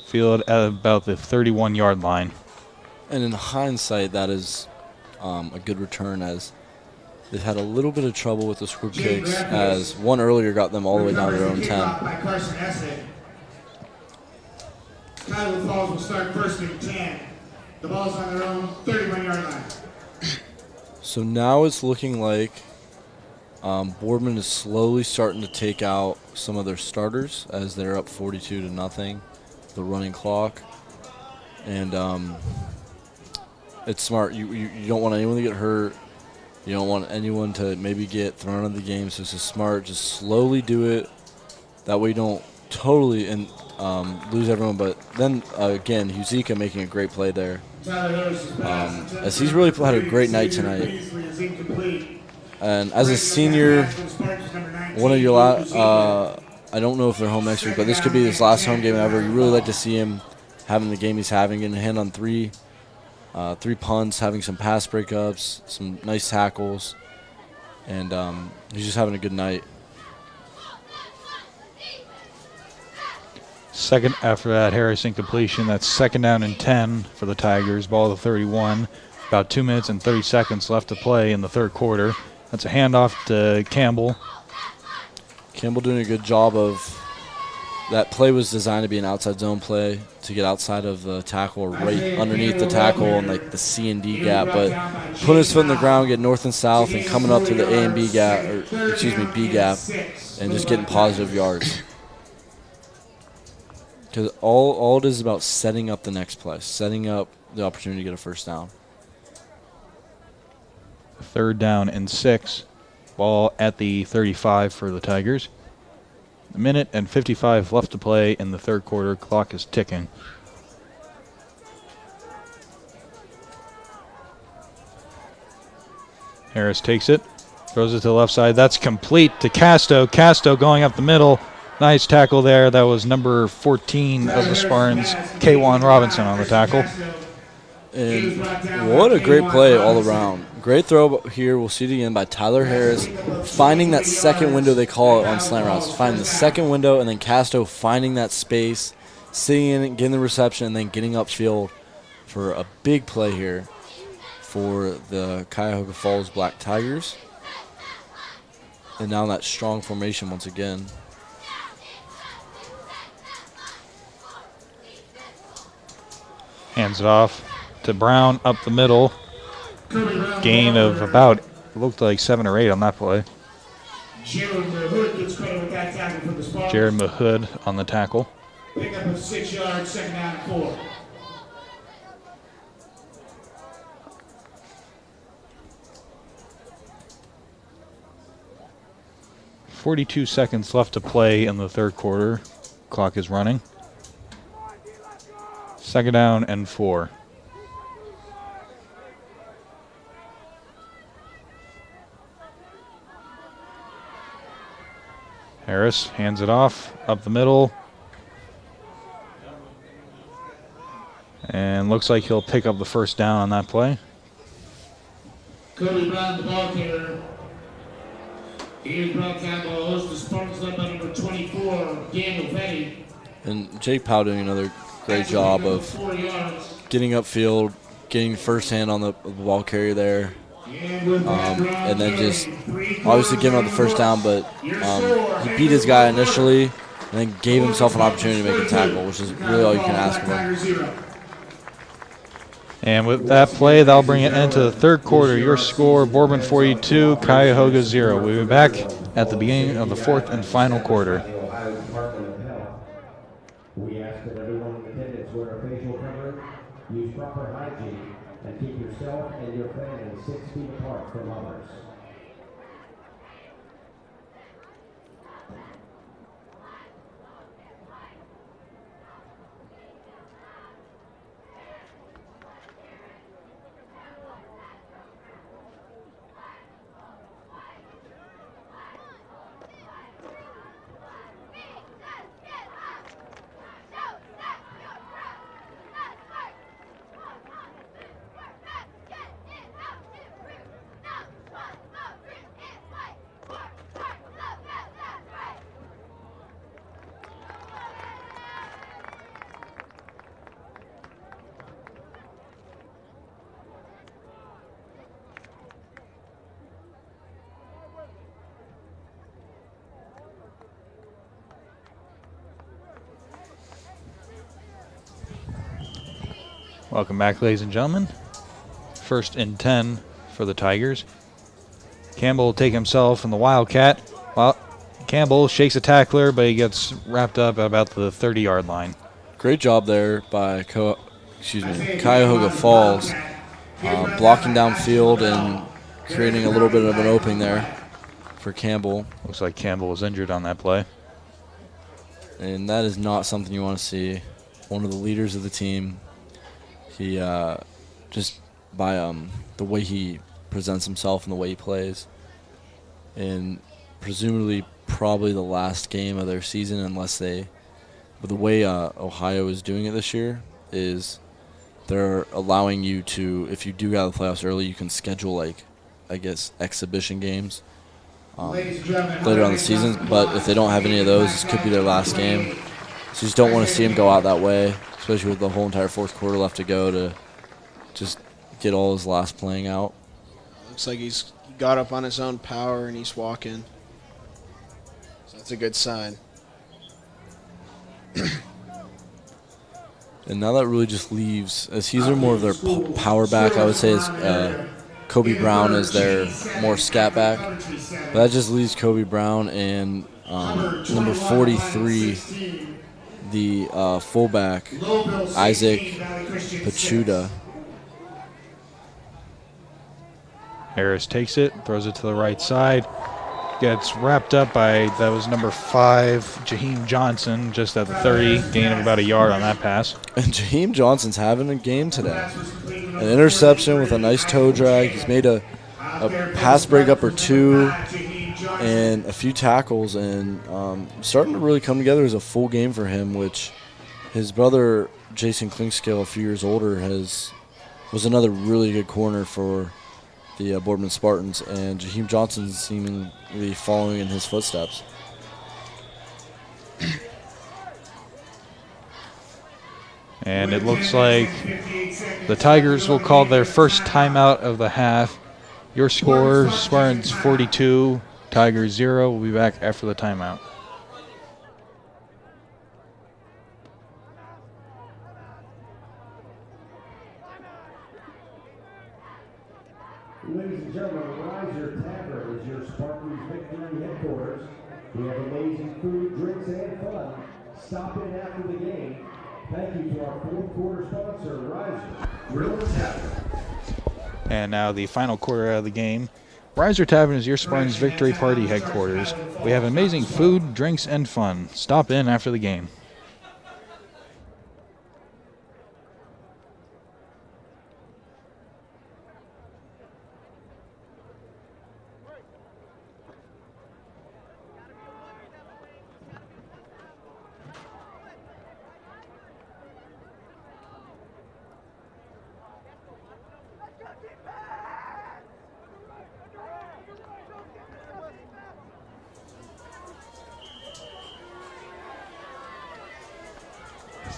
Field at about the 31-yard line. And in hindsight, that is a good return, as they've had a little bit of trouble with the squib kicks, as one earlier got them all the way down to their own 10. Tyler Falls will start first and 10. The ball's on their own 31-yard line. So now it's looking like Boardman is slowly starting to take out some of their starters as they're up 42-0, the running clock. And it's smart. You don't want anyone to get hurt. You don't want anyone to maybe get thrown out of the game. So it's just smart. Just slowly do it. That way you don't totally lose everyone. But then, again, Huzika making a great play there. As he's really had a great night tonight. And as a senior, one of your I don't know if they're home next week, but this could be his last home game ever. You really like to see him having the game he's having, getting a hand on three punts, having some pass breakups, some nice tackles, and he's just having a good night. Second after that Harrison completion. That's 2nd down and 10 for the Tigers. Ball to 31. About 2 minutes and 30 seconds left to play in the third quarter. That's a handoff to Campbell. Campbell doing a good job of that. Play was designed to be an outside zone play to get outside of the tackle, or right underneath the tackle and like the C and D gap, but put his foot in the ground, get north and south, and coming up to the A and B gap, or excuse me, B gap, and just getting positive yards. Because all it is about setting up the next play, setting up the opportunity to get a first down. 3rd down and 6. Ball at the 35 for the Tigers. 1 minute and 55 left to play in the third quarter. Clock is ticking. Harris takes it, throws it to the left side. That's complete to Casto. Casto going up the middle. Nice tackle there. That was number 14 of the Spartans, K1 Robinson, on the tackle. And what a great play all around. Great throw here. We'll see it again by Tyler Harris, finding that second window, they call it on slant routes. Finding the second window, and then Casto finding that space, sitting in it, getting the reception, and then getting upfield for a big play here for the Cuyahoga Falls Black Tigers. And now that strong formation once again. Hands it off to Brown up the middle. Gain of about, looked like 7 or 8 on that play. Jared Mahood gets credit with that tackle for the Spartans. Jared Mahood on the tackle. Pick up of 6 yards, second down and 4. .42 seconds left to play in the third quarter. Clock is running. Second down and 4. Harris hands it off up the middle. And looks like he'll pick up the first down on that play. Cody Brown, the ball carrier. He is brought down the host. The Spartans led by number 24, Daniel Vetty. And Jake Powell doing another great job of 4 yards. getting upfield, getting first hand on the ball carrier there. And then just obviously giving up the first down, but he beat his guy initially and then gave himself an opportunity to make a tackle, which is really all you can ask of him. And with that play, that'll bring it into the third quarter. Your score, Boardman 42, Cuyahoga 0. We'll be back at the beginning of the fourth and final quarter. We ask that everyone in attendance wear a facial covering, use proper hygiene, and keep yourself and your family 6 feet apart from others. Welcome back, ladies and gentlemen. First and 10 for the Tigers. Campbell will take himself in the Wildcat. Campbell shakes a tackler, but he gets wrapped up at about the 30-yard line. Great job there by Cuyahoga Falls, blocking downfield and creating a little bit of an opening there for Campbell. Looks like Campbell was injured on that play. And that is not something you want to see. One of the leaders of the team. He just by the way he presents himself and the way he plays, and presumably probably the last game of their season, unless they. But the way Ohio is doing it this year is they're allowing you to, if you do get out of the playoffs early, you can schedule like, I guess, exhibition games later on the season. But if they don't have any of those, this could be their last game. So you just don't want to see them go out that way, especially with the whole entire fourth quarter left to go to just get all his last playing out. Looks like he got up on his own power and he's walking. So that's a good sign. And now that really just leaves, as he's more of their power back, I would say, is Kobe Brown is their more scat back. But that just leaves Kobe Brown and number 43, the fullback, Isaac Pachuta. Harris takes it, throws it to the right side. Gets wrapped up by, that was number 5, Jaheim Johnson, just at the 30, gain of about a yard on that pass. And Jaheim Johnson's having a game today. An interception with a nice toe drag. He's made a pass breakup or two and a few tackles, and starting to really come together as a full game for him, which his brother, Jason Klingscale, a few years older, was another really good corner for the Boardman Spartans, and Jaheim Johnson seemingly following in his footsteps. And it looks like the Tigers will call their first timeout of the half. Your score, Spartans 42, Tigers 0. We'll be back after the timeout. Ladies and gentlemen, Riser Tavern is your Spartan's victory headquarters. We have amazing food, drinks, and fun. Stop in after the game. Thank you to our fourth quarter sponsor, Riser Grill and Tavern. And now the final quarter of the game. Riser Tavern is your Spartans victory party headquarters. We have amazing food, drinks, and fun. Stop in after the game.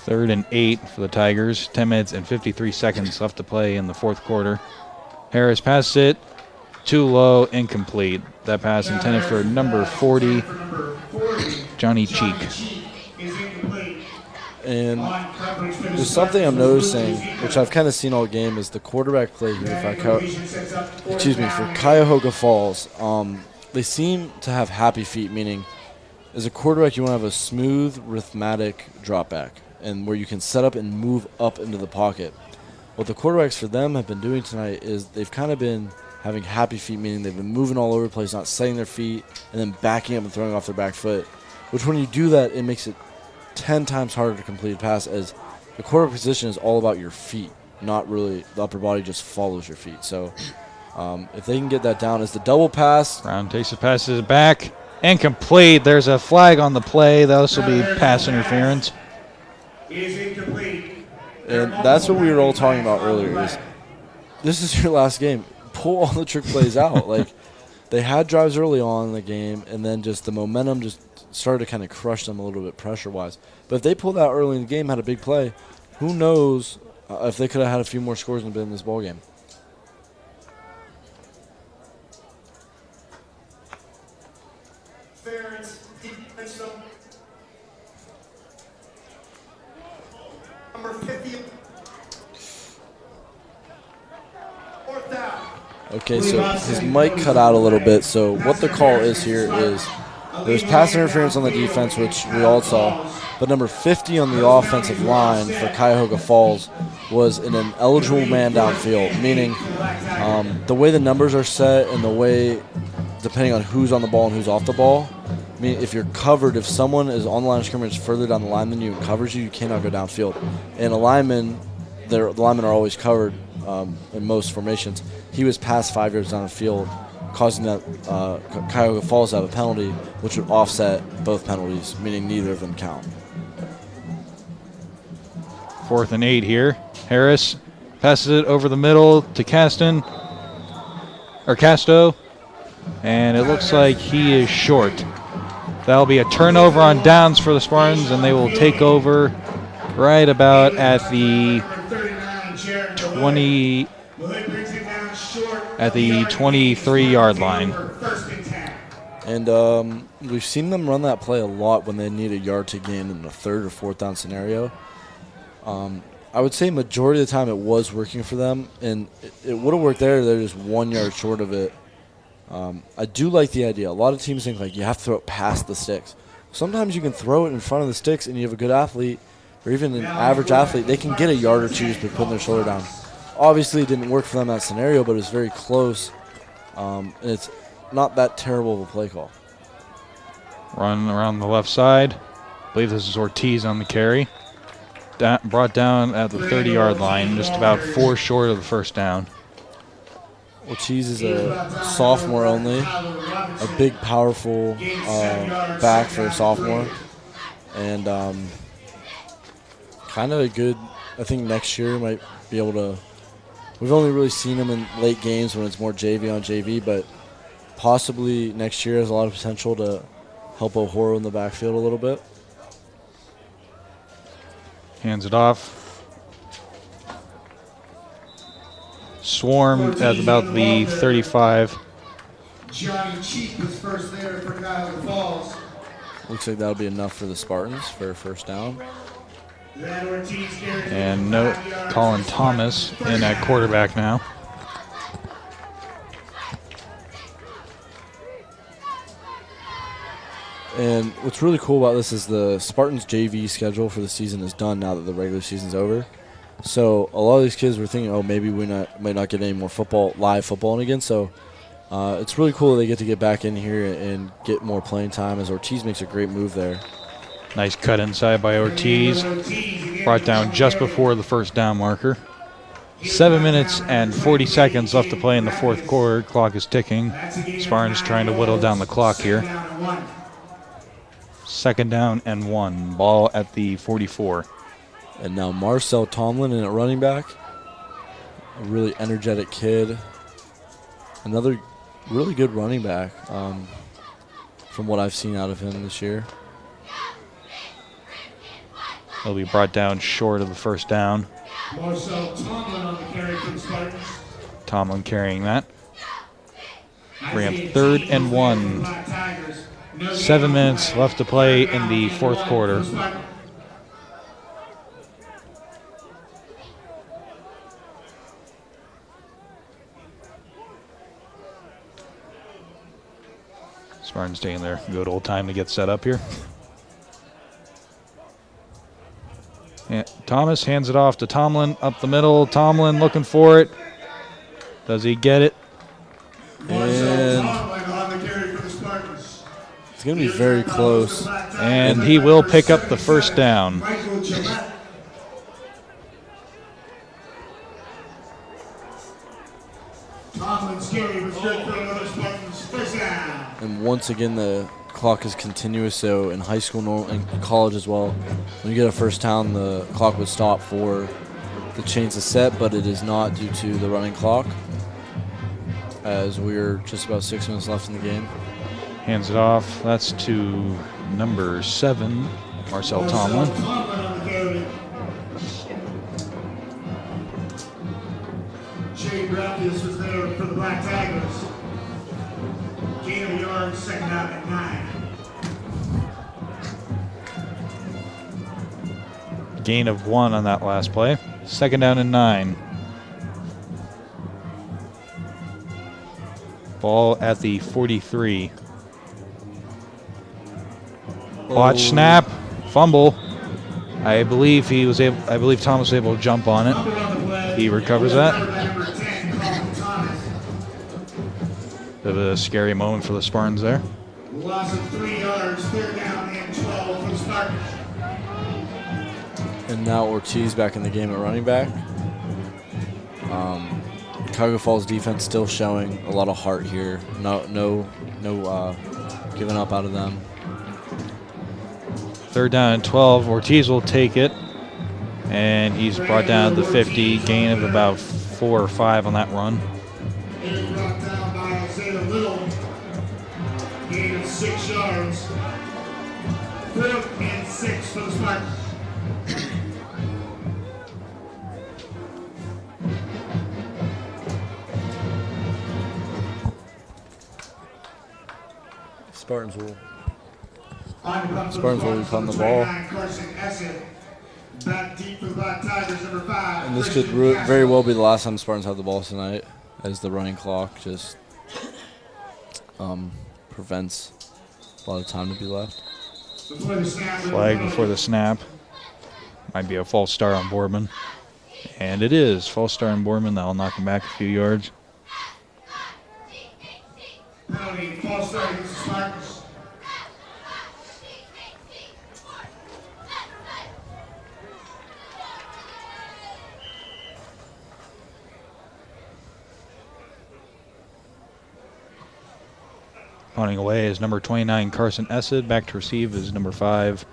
Third and 8 for the Tigers. 10 minutes and 53 seconds left to play in the fourth quarter. Harris passes it. Too low, incomplete. That pass intended for number 40, Johnny Cheek. And there's something I'm noticing, which I've kind of seen all game, is the quarterback play here for Cuyahoga Falls. They seem to have happy feet, meaning as a quarterback you want to have a smooth, rhythmic drop back, and where you can set up and move up into the pocket. What the quarterbacks for them have been doing tonight is they've kind of been having happy feet, meaning they've been moving all over the place, not setting their feet, and then backing up and throwing off their back foot, which when you do that, it makes it 10 times harder to complete a pass, as the quarterback position is all about your feet, not really the upper body just follows your feet. So if they can get that down, as the double pass. Brown takes the passes back. Incomplete. There's a flag on the play. That will be pass interference. Is incomplete. And that's what we were all talking about earlier. Is this is your last game? Pull all the trick plays out. Like, they had drives early on in the game, and then just the momentum just started to kind of crush them a little bit pressure-wise. But if they pulled out early in the game, had a big play, who knows if they could have had a few more scores and been in this ball game. Number 50. Fourth down. Okay, so his mic cut out a little bit. So what the call is here is there's pass interference on the defense, which we all saw. But number 50 on the offensive line for Cuyahoga Falls was an ineligible man downfield, meaning the way the numbers are set and the way, depending on who's on the ball and who's off the ball, I mean, if you're covered, if someone is on the line of scrimmage further down the line than you and covers you, you cannot go downfield. And a lineman, the linemen are always covered in most formations. He was past 5 yards down the field, causing that Cuyahoga Falls to have a penalty, which would offset both penalties, meaning neither of them count. 4th and 8 here. Harris passes it over the middle to Casto, and it looks like he is short. That'll be a turnover on downs for the Spartans, and they will take over right about at the 23-yard line. And we've seen them run that play a lot when they need a yard to gain in a 3rd or 4th down scenario. I would say majority of the time it was working for them, and it would have worked there. They're just 1 yard short of it. I do like the idea. A lot of teams think like you have to throw it past the sticks. Sometimes you can throw it in front of the sticks, and you have a good athlete, or even an average athlete, they can get a yard or two just by putting their shoulder down. Obviously, it didn't work for them in that scenario, but it was very close, and it's not that terrible of a play call. Run around the left side. I believe this is Ortiz on the carry. Brought down at the 30-yard line, just about 4 short of the first down. Ortiz is a sophomore only, a big, powerful back for a sophomore, and kind of a good, I think next year might be able to, we've only really seen him in late games when it's more JV on JV, but possibly next year has a lot of potential to help O'Horo in the backfield a little bit. Hands it off. Swarmed at about the 35. Johnny Cheek was first there for Cuyahoga Falls. Looks like that'll be enough for the Spartans for a first down. And no Colin Thomas in at quarterback now. And what's really cool about this is the Spartans JV schedule for the season is done now that the regular season's over. So a lot of these kids were thinking, oh, maybe we might not get any more live football in again. So it's really cool that they get to get back in here and get more playing time, as Ortiz makes a great move there. Nice cut inside by Ortiz. Brought down just before the first down marker. 7 minutes and 40 seconds left to play in the fourth quarter. Clock is ticking. Spartans trying to whittle down the clock here. 2nd down and 1. Ball at the 44. And now Marcel Tomlin in at running back. A really energetic kid. Another really good running back from what I've seen out of him this year. He'll be brought down short of the first down. Marcel Tomlin on the carry for the Spartans. Tomlin carrying that. Bring up 3rd and 1. 7 minutes left to play in the fourth quarter. Spartans taking their good old time to get set up here. Yeah, Thomas hands it off to Tomlin up the middle. Tomlin looking for it. Does he get it? And it's going to be very close. And he will pick up the first down. And once again, the clock is continuous, so in high school and college as well, when you get a first down, the clock would stop for the chains to set, but it is not due to the running clock, as we're just about 6 minutes left in the game. Hands it off. That's to number 7, Marcel Tomlin. Shane Grappius was there for the Black Tigers. Gain of yards, 2nd down and 9. Gain of 1 on that last play. 2nd down and 9. Ball at the 43. Watch snap, fumble. I believe Thomas was able to jump on it. He recovers that. Bit of a scary moment for the Spartans there. Loss of 3 yards, 3rd down and 12 for the Spartans. And now Ortiz back in the game at running back. Cuyahoga Falls defense still showing a lot of heart here. No giving up out of them. 3rd down and 12. Ortiz will take it. And he's brought down to the 50. Gain of about 4 or 5 on that run. And brought down by Isaiah Little. Gain of 6 yards. 4th and 6 for the Spartans. Spartans will become the ball. And this could very well be the last time the Spartans have the ball tonight, as the running clock just prevents a lot of time to be left. Flag before the snap. Might be a false start on Boardman. And it is. False start on Boardman. That'll knock him back a few yards. Penalty, false start against the Spartans. Punting away is number 29, Carson Essed. Back to receive is number 5,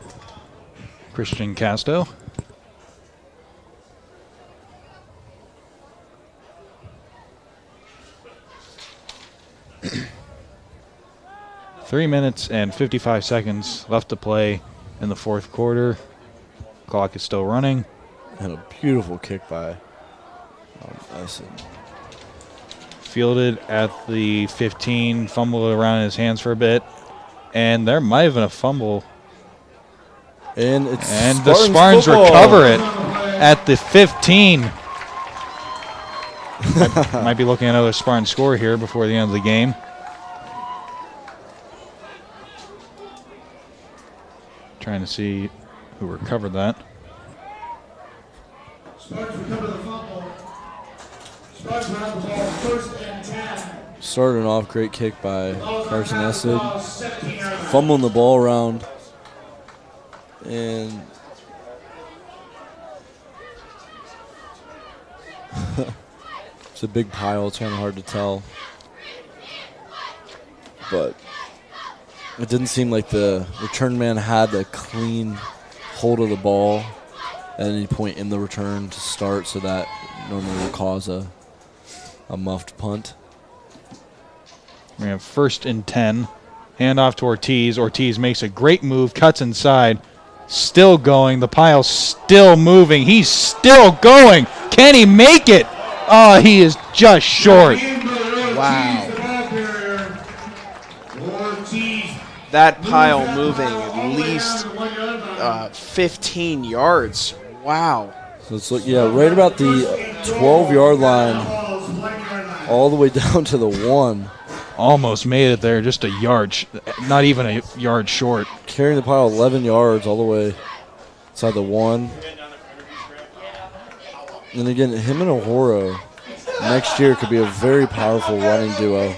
Christian Casto. Three minutes and 55 seconds left to play in the fourth quarter. Clock is still running. And a beautiful kick by Essed. Fielded at the 15, fumbled around in his hands for a bit, and there might have been a fumble. And the Spartans recover it at the 15. Might be looking at another Spartan score here before the end of the game. Trying to see who recovered that. Spartans recover the fumble. Spartans have the ball, 1st and 10. Starting off, great kick by Carson Essig. Fumbling the ball around. And it's a big pile. It's kind of hard to tell. But it didn't seem like the return man had a clean hold of the ball at any point in the return to start, so that normally will cause a muffed punt. We have 1st and 10. Hand off to Ortiz. Ortiz makes a great move, cuts inside. Still going. The pile's still moving. He's still going. Can he make it? Oh, he is just short. Wow. That pile moving at least 15 yards. Wow. So it's like, yeah, right about the 12-yard line, all the way down to the 1. Almost made it there, just a yard, not even a yard short. Carrying the pile 11 yards all the way inside the 1. And again, him and O'Horo next year could be a very powerful running duo.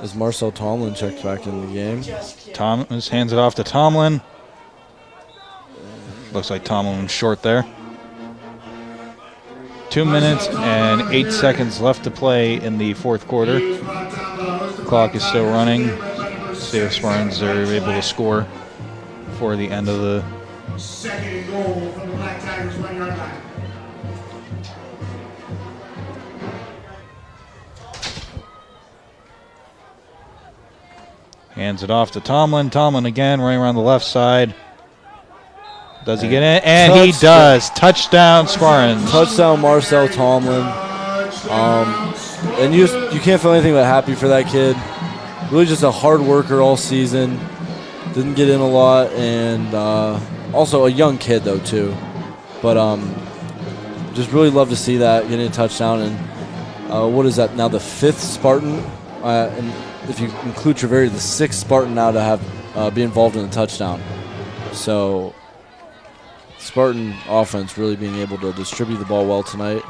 As Marcel Tomlin checks back in the game. Thomas hands it off to Tomlin. Looks like Tomlin was short there. 2 minutes and 8 seconds left to play in the 4th quarter. The clock is still running. See if Spartans are able to score before the end of the 2nd goal from the Black Tigers 1-yard line. Hands it off to Tomlin. Tomlin again running around the left side. Does he get in? And he does. Touchdown, Spartans. Touchdown, Marcel Tomlin. And you can't feel anything but happy for that kid. Really just a hard worker all season. Didn't get in a lot. And also a young kid, though, too. But just really love to see that, getting a touchdown. And what is that now, the 5th Spartan? And if you include Treveri, the 6th Spartan now to have be involved in a touchdown. So Spartan offense really being able to distribute the ball well tonight.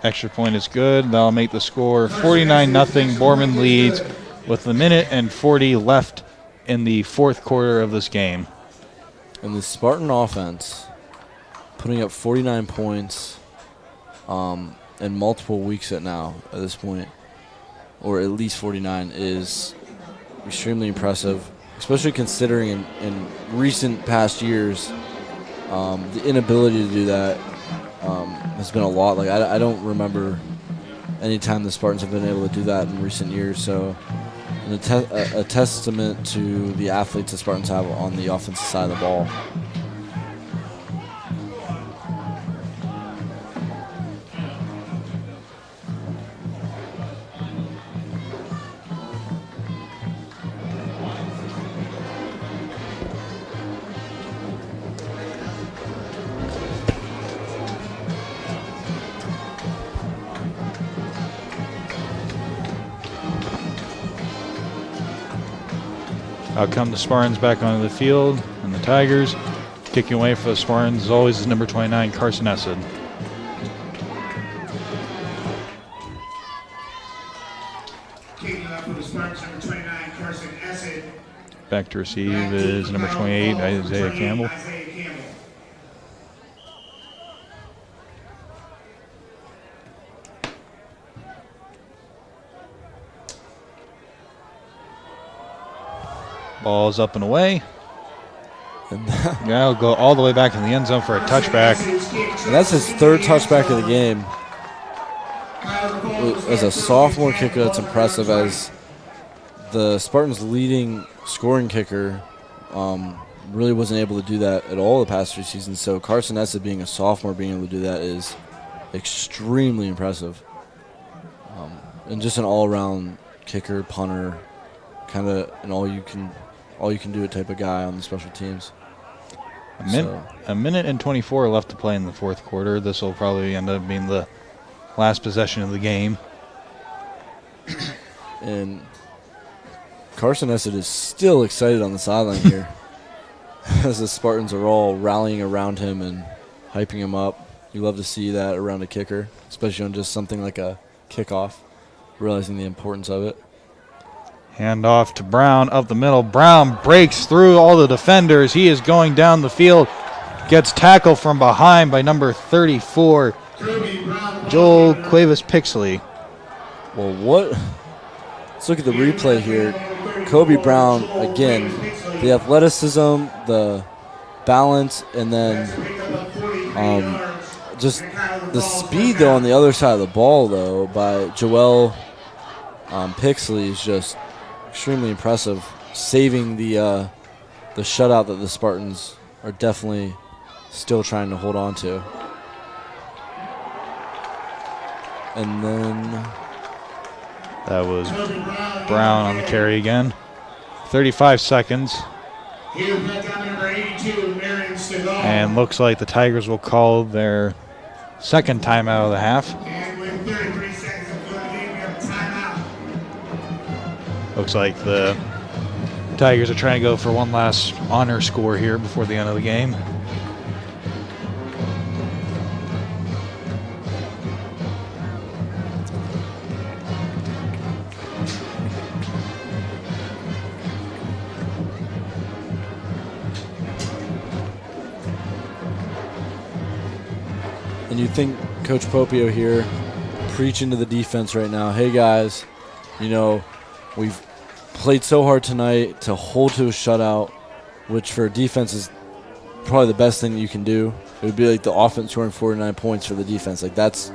Extra point is good. That'll make the score 49-0. Boardman leads with 1:40 left in the 4th quarter of this game. And the Spartan offense putting up 49 points in multiple weeks at this point, or at least 49, is extremely impressive, especially considering in recent past years the inability to do that has been a lot. Like I don't remember any time the Spartans have been able to do that in recent years. So a testament to the athletes the Spartans have on the offensive side of the ball. Out come the Spartans back onto the field, and the Tigers kicking away for the Spartans as always is number 29, Carson Essig. Kicking up for the Spartans, number 29, Carson Essig. Back to receive is number 28, Isaiah Campbell. Ball's up and away. Now go all the way back in the end zone for a touchback. And that's his 3rd touchback of the game. As a sophomore kicker, that's impressive. As the Spartans' leading scoring kicker really wasn't able to do that at all the past 3 seasons. So Carson Essig, being a sophomore, being able to do that is extremely impressive. And just an all-around kicker, punter, kind of an all-you-can-do-it type of guy on the special teams. A minute and 24 left to play in the 4th quarter. This will probably end up being the last possession of the game. And Carson Essett is still excited on the sideline here as the Spartans are all rallying around him and hyping him up. You love to see that around a kicker, especially on just something like a kickoff, realizing the importance of it. Hand off to Brown up the middle. Brown breaks through all the defenders. He is going down the field. Gets tackled from behind by number 34, Joel Cuevas-Pixley. Well, what? Let's look at the replay here. Kobe Brown, again, the athleticism, the balance, and then just the speed, though, on the other side of the ball, though, by Joel Pixley is just extremely impressive, saving the shutout that the Spartans are definitely still trying to hold on to. And then that was Brown on the carry again. 35 seconds. And looks like the Tigers will call their second timeout of the half. Looks like the Tigers are trying to go for one last honor score here before the end of the game. And you think Coach Popio here preaching to the defense right now, hey guys, you know, we've played so hard tonight to hold to a shutout, which for defense is probably the best thing you can do. It would be like the offense scoring 49 points for the defense. Like, that's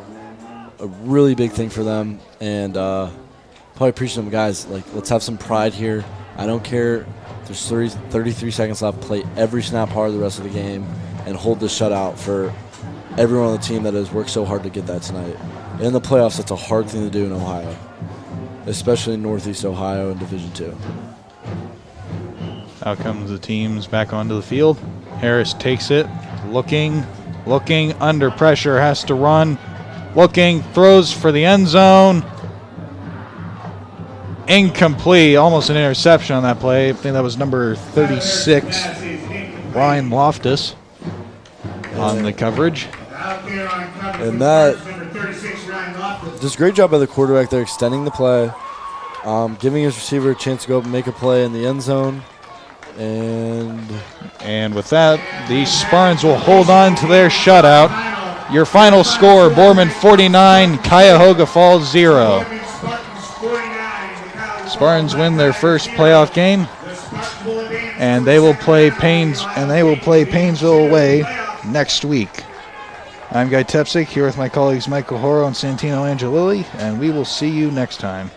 a really big thing for them. And probably preaching to them, guys, like, let's have some pride here. I don't care. There's 33 seconds left. Play every snap hard the rest of the game and hold this shutout for everyone on the team that has worked so hard to get that tonight. In the playoffs, that's a hard thing to do in Ohio, especially in Northeast Ohio in Division II. Out comes the teams back onto the field. Harris takes it, looking, under pressure, has to run, looking, throws for the end zone. Incomplete, almost an interception on that play. I think that was number 36, Ryan Loftus, on the coverage. And that, just great job by the quarterback there, extending the play, giving his receiver a chance to go up and make a play in the end zone. And with that, the Spartans will hold on to their shutout. Your final score, Boardman 49, Cuyahoga Falls 0. Spartans win their first playoff game, and they will play Painesville away next week. I'm Guy Tepsick here with my colleagues Michael Horo and Santino Angelilli, and we will see you next time.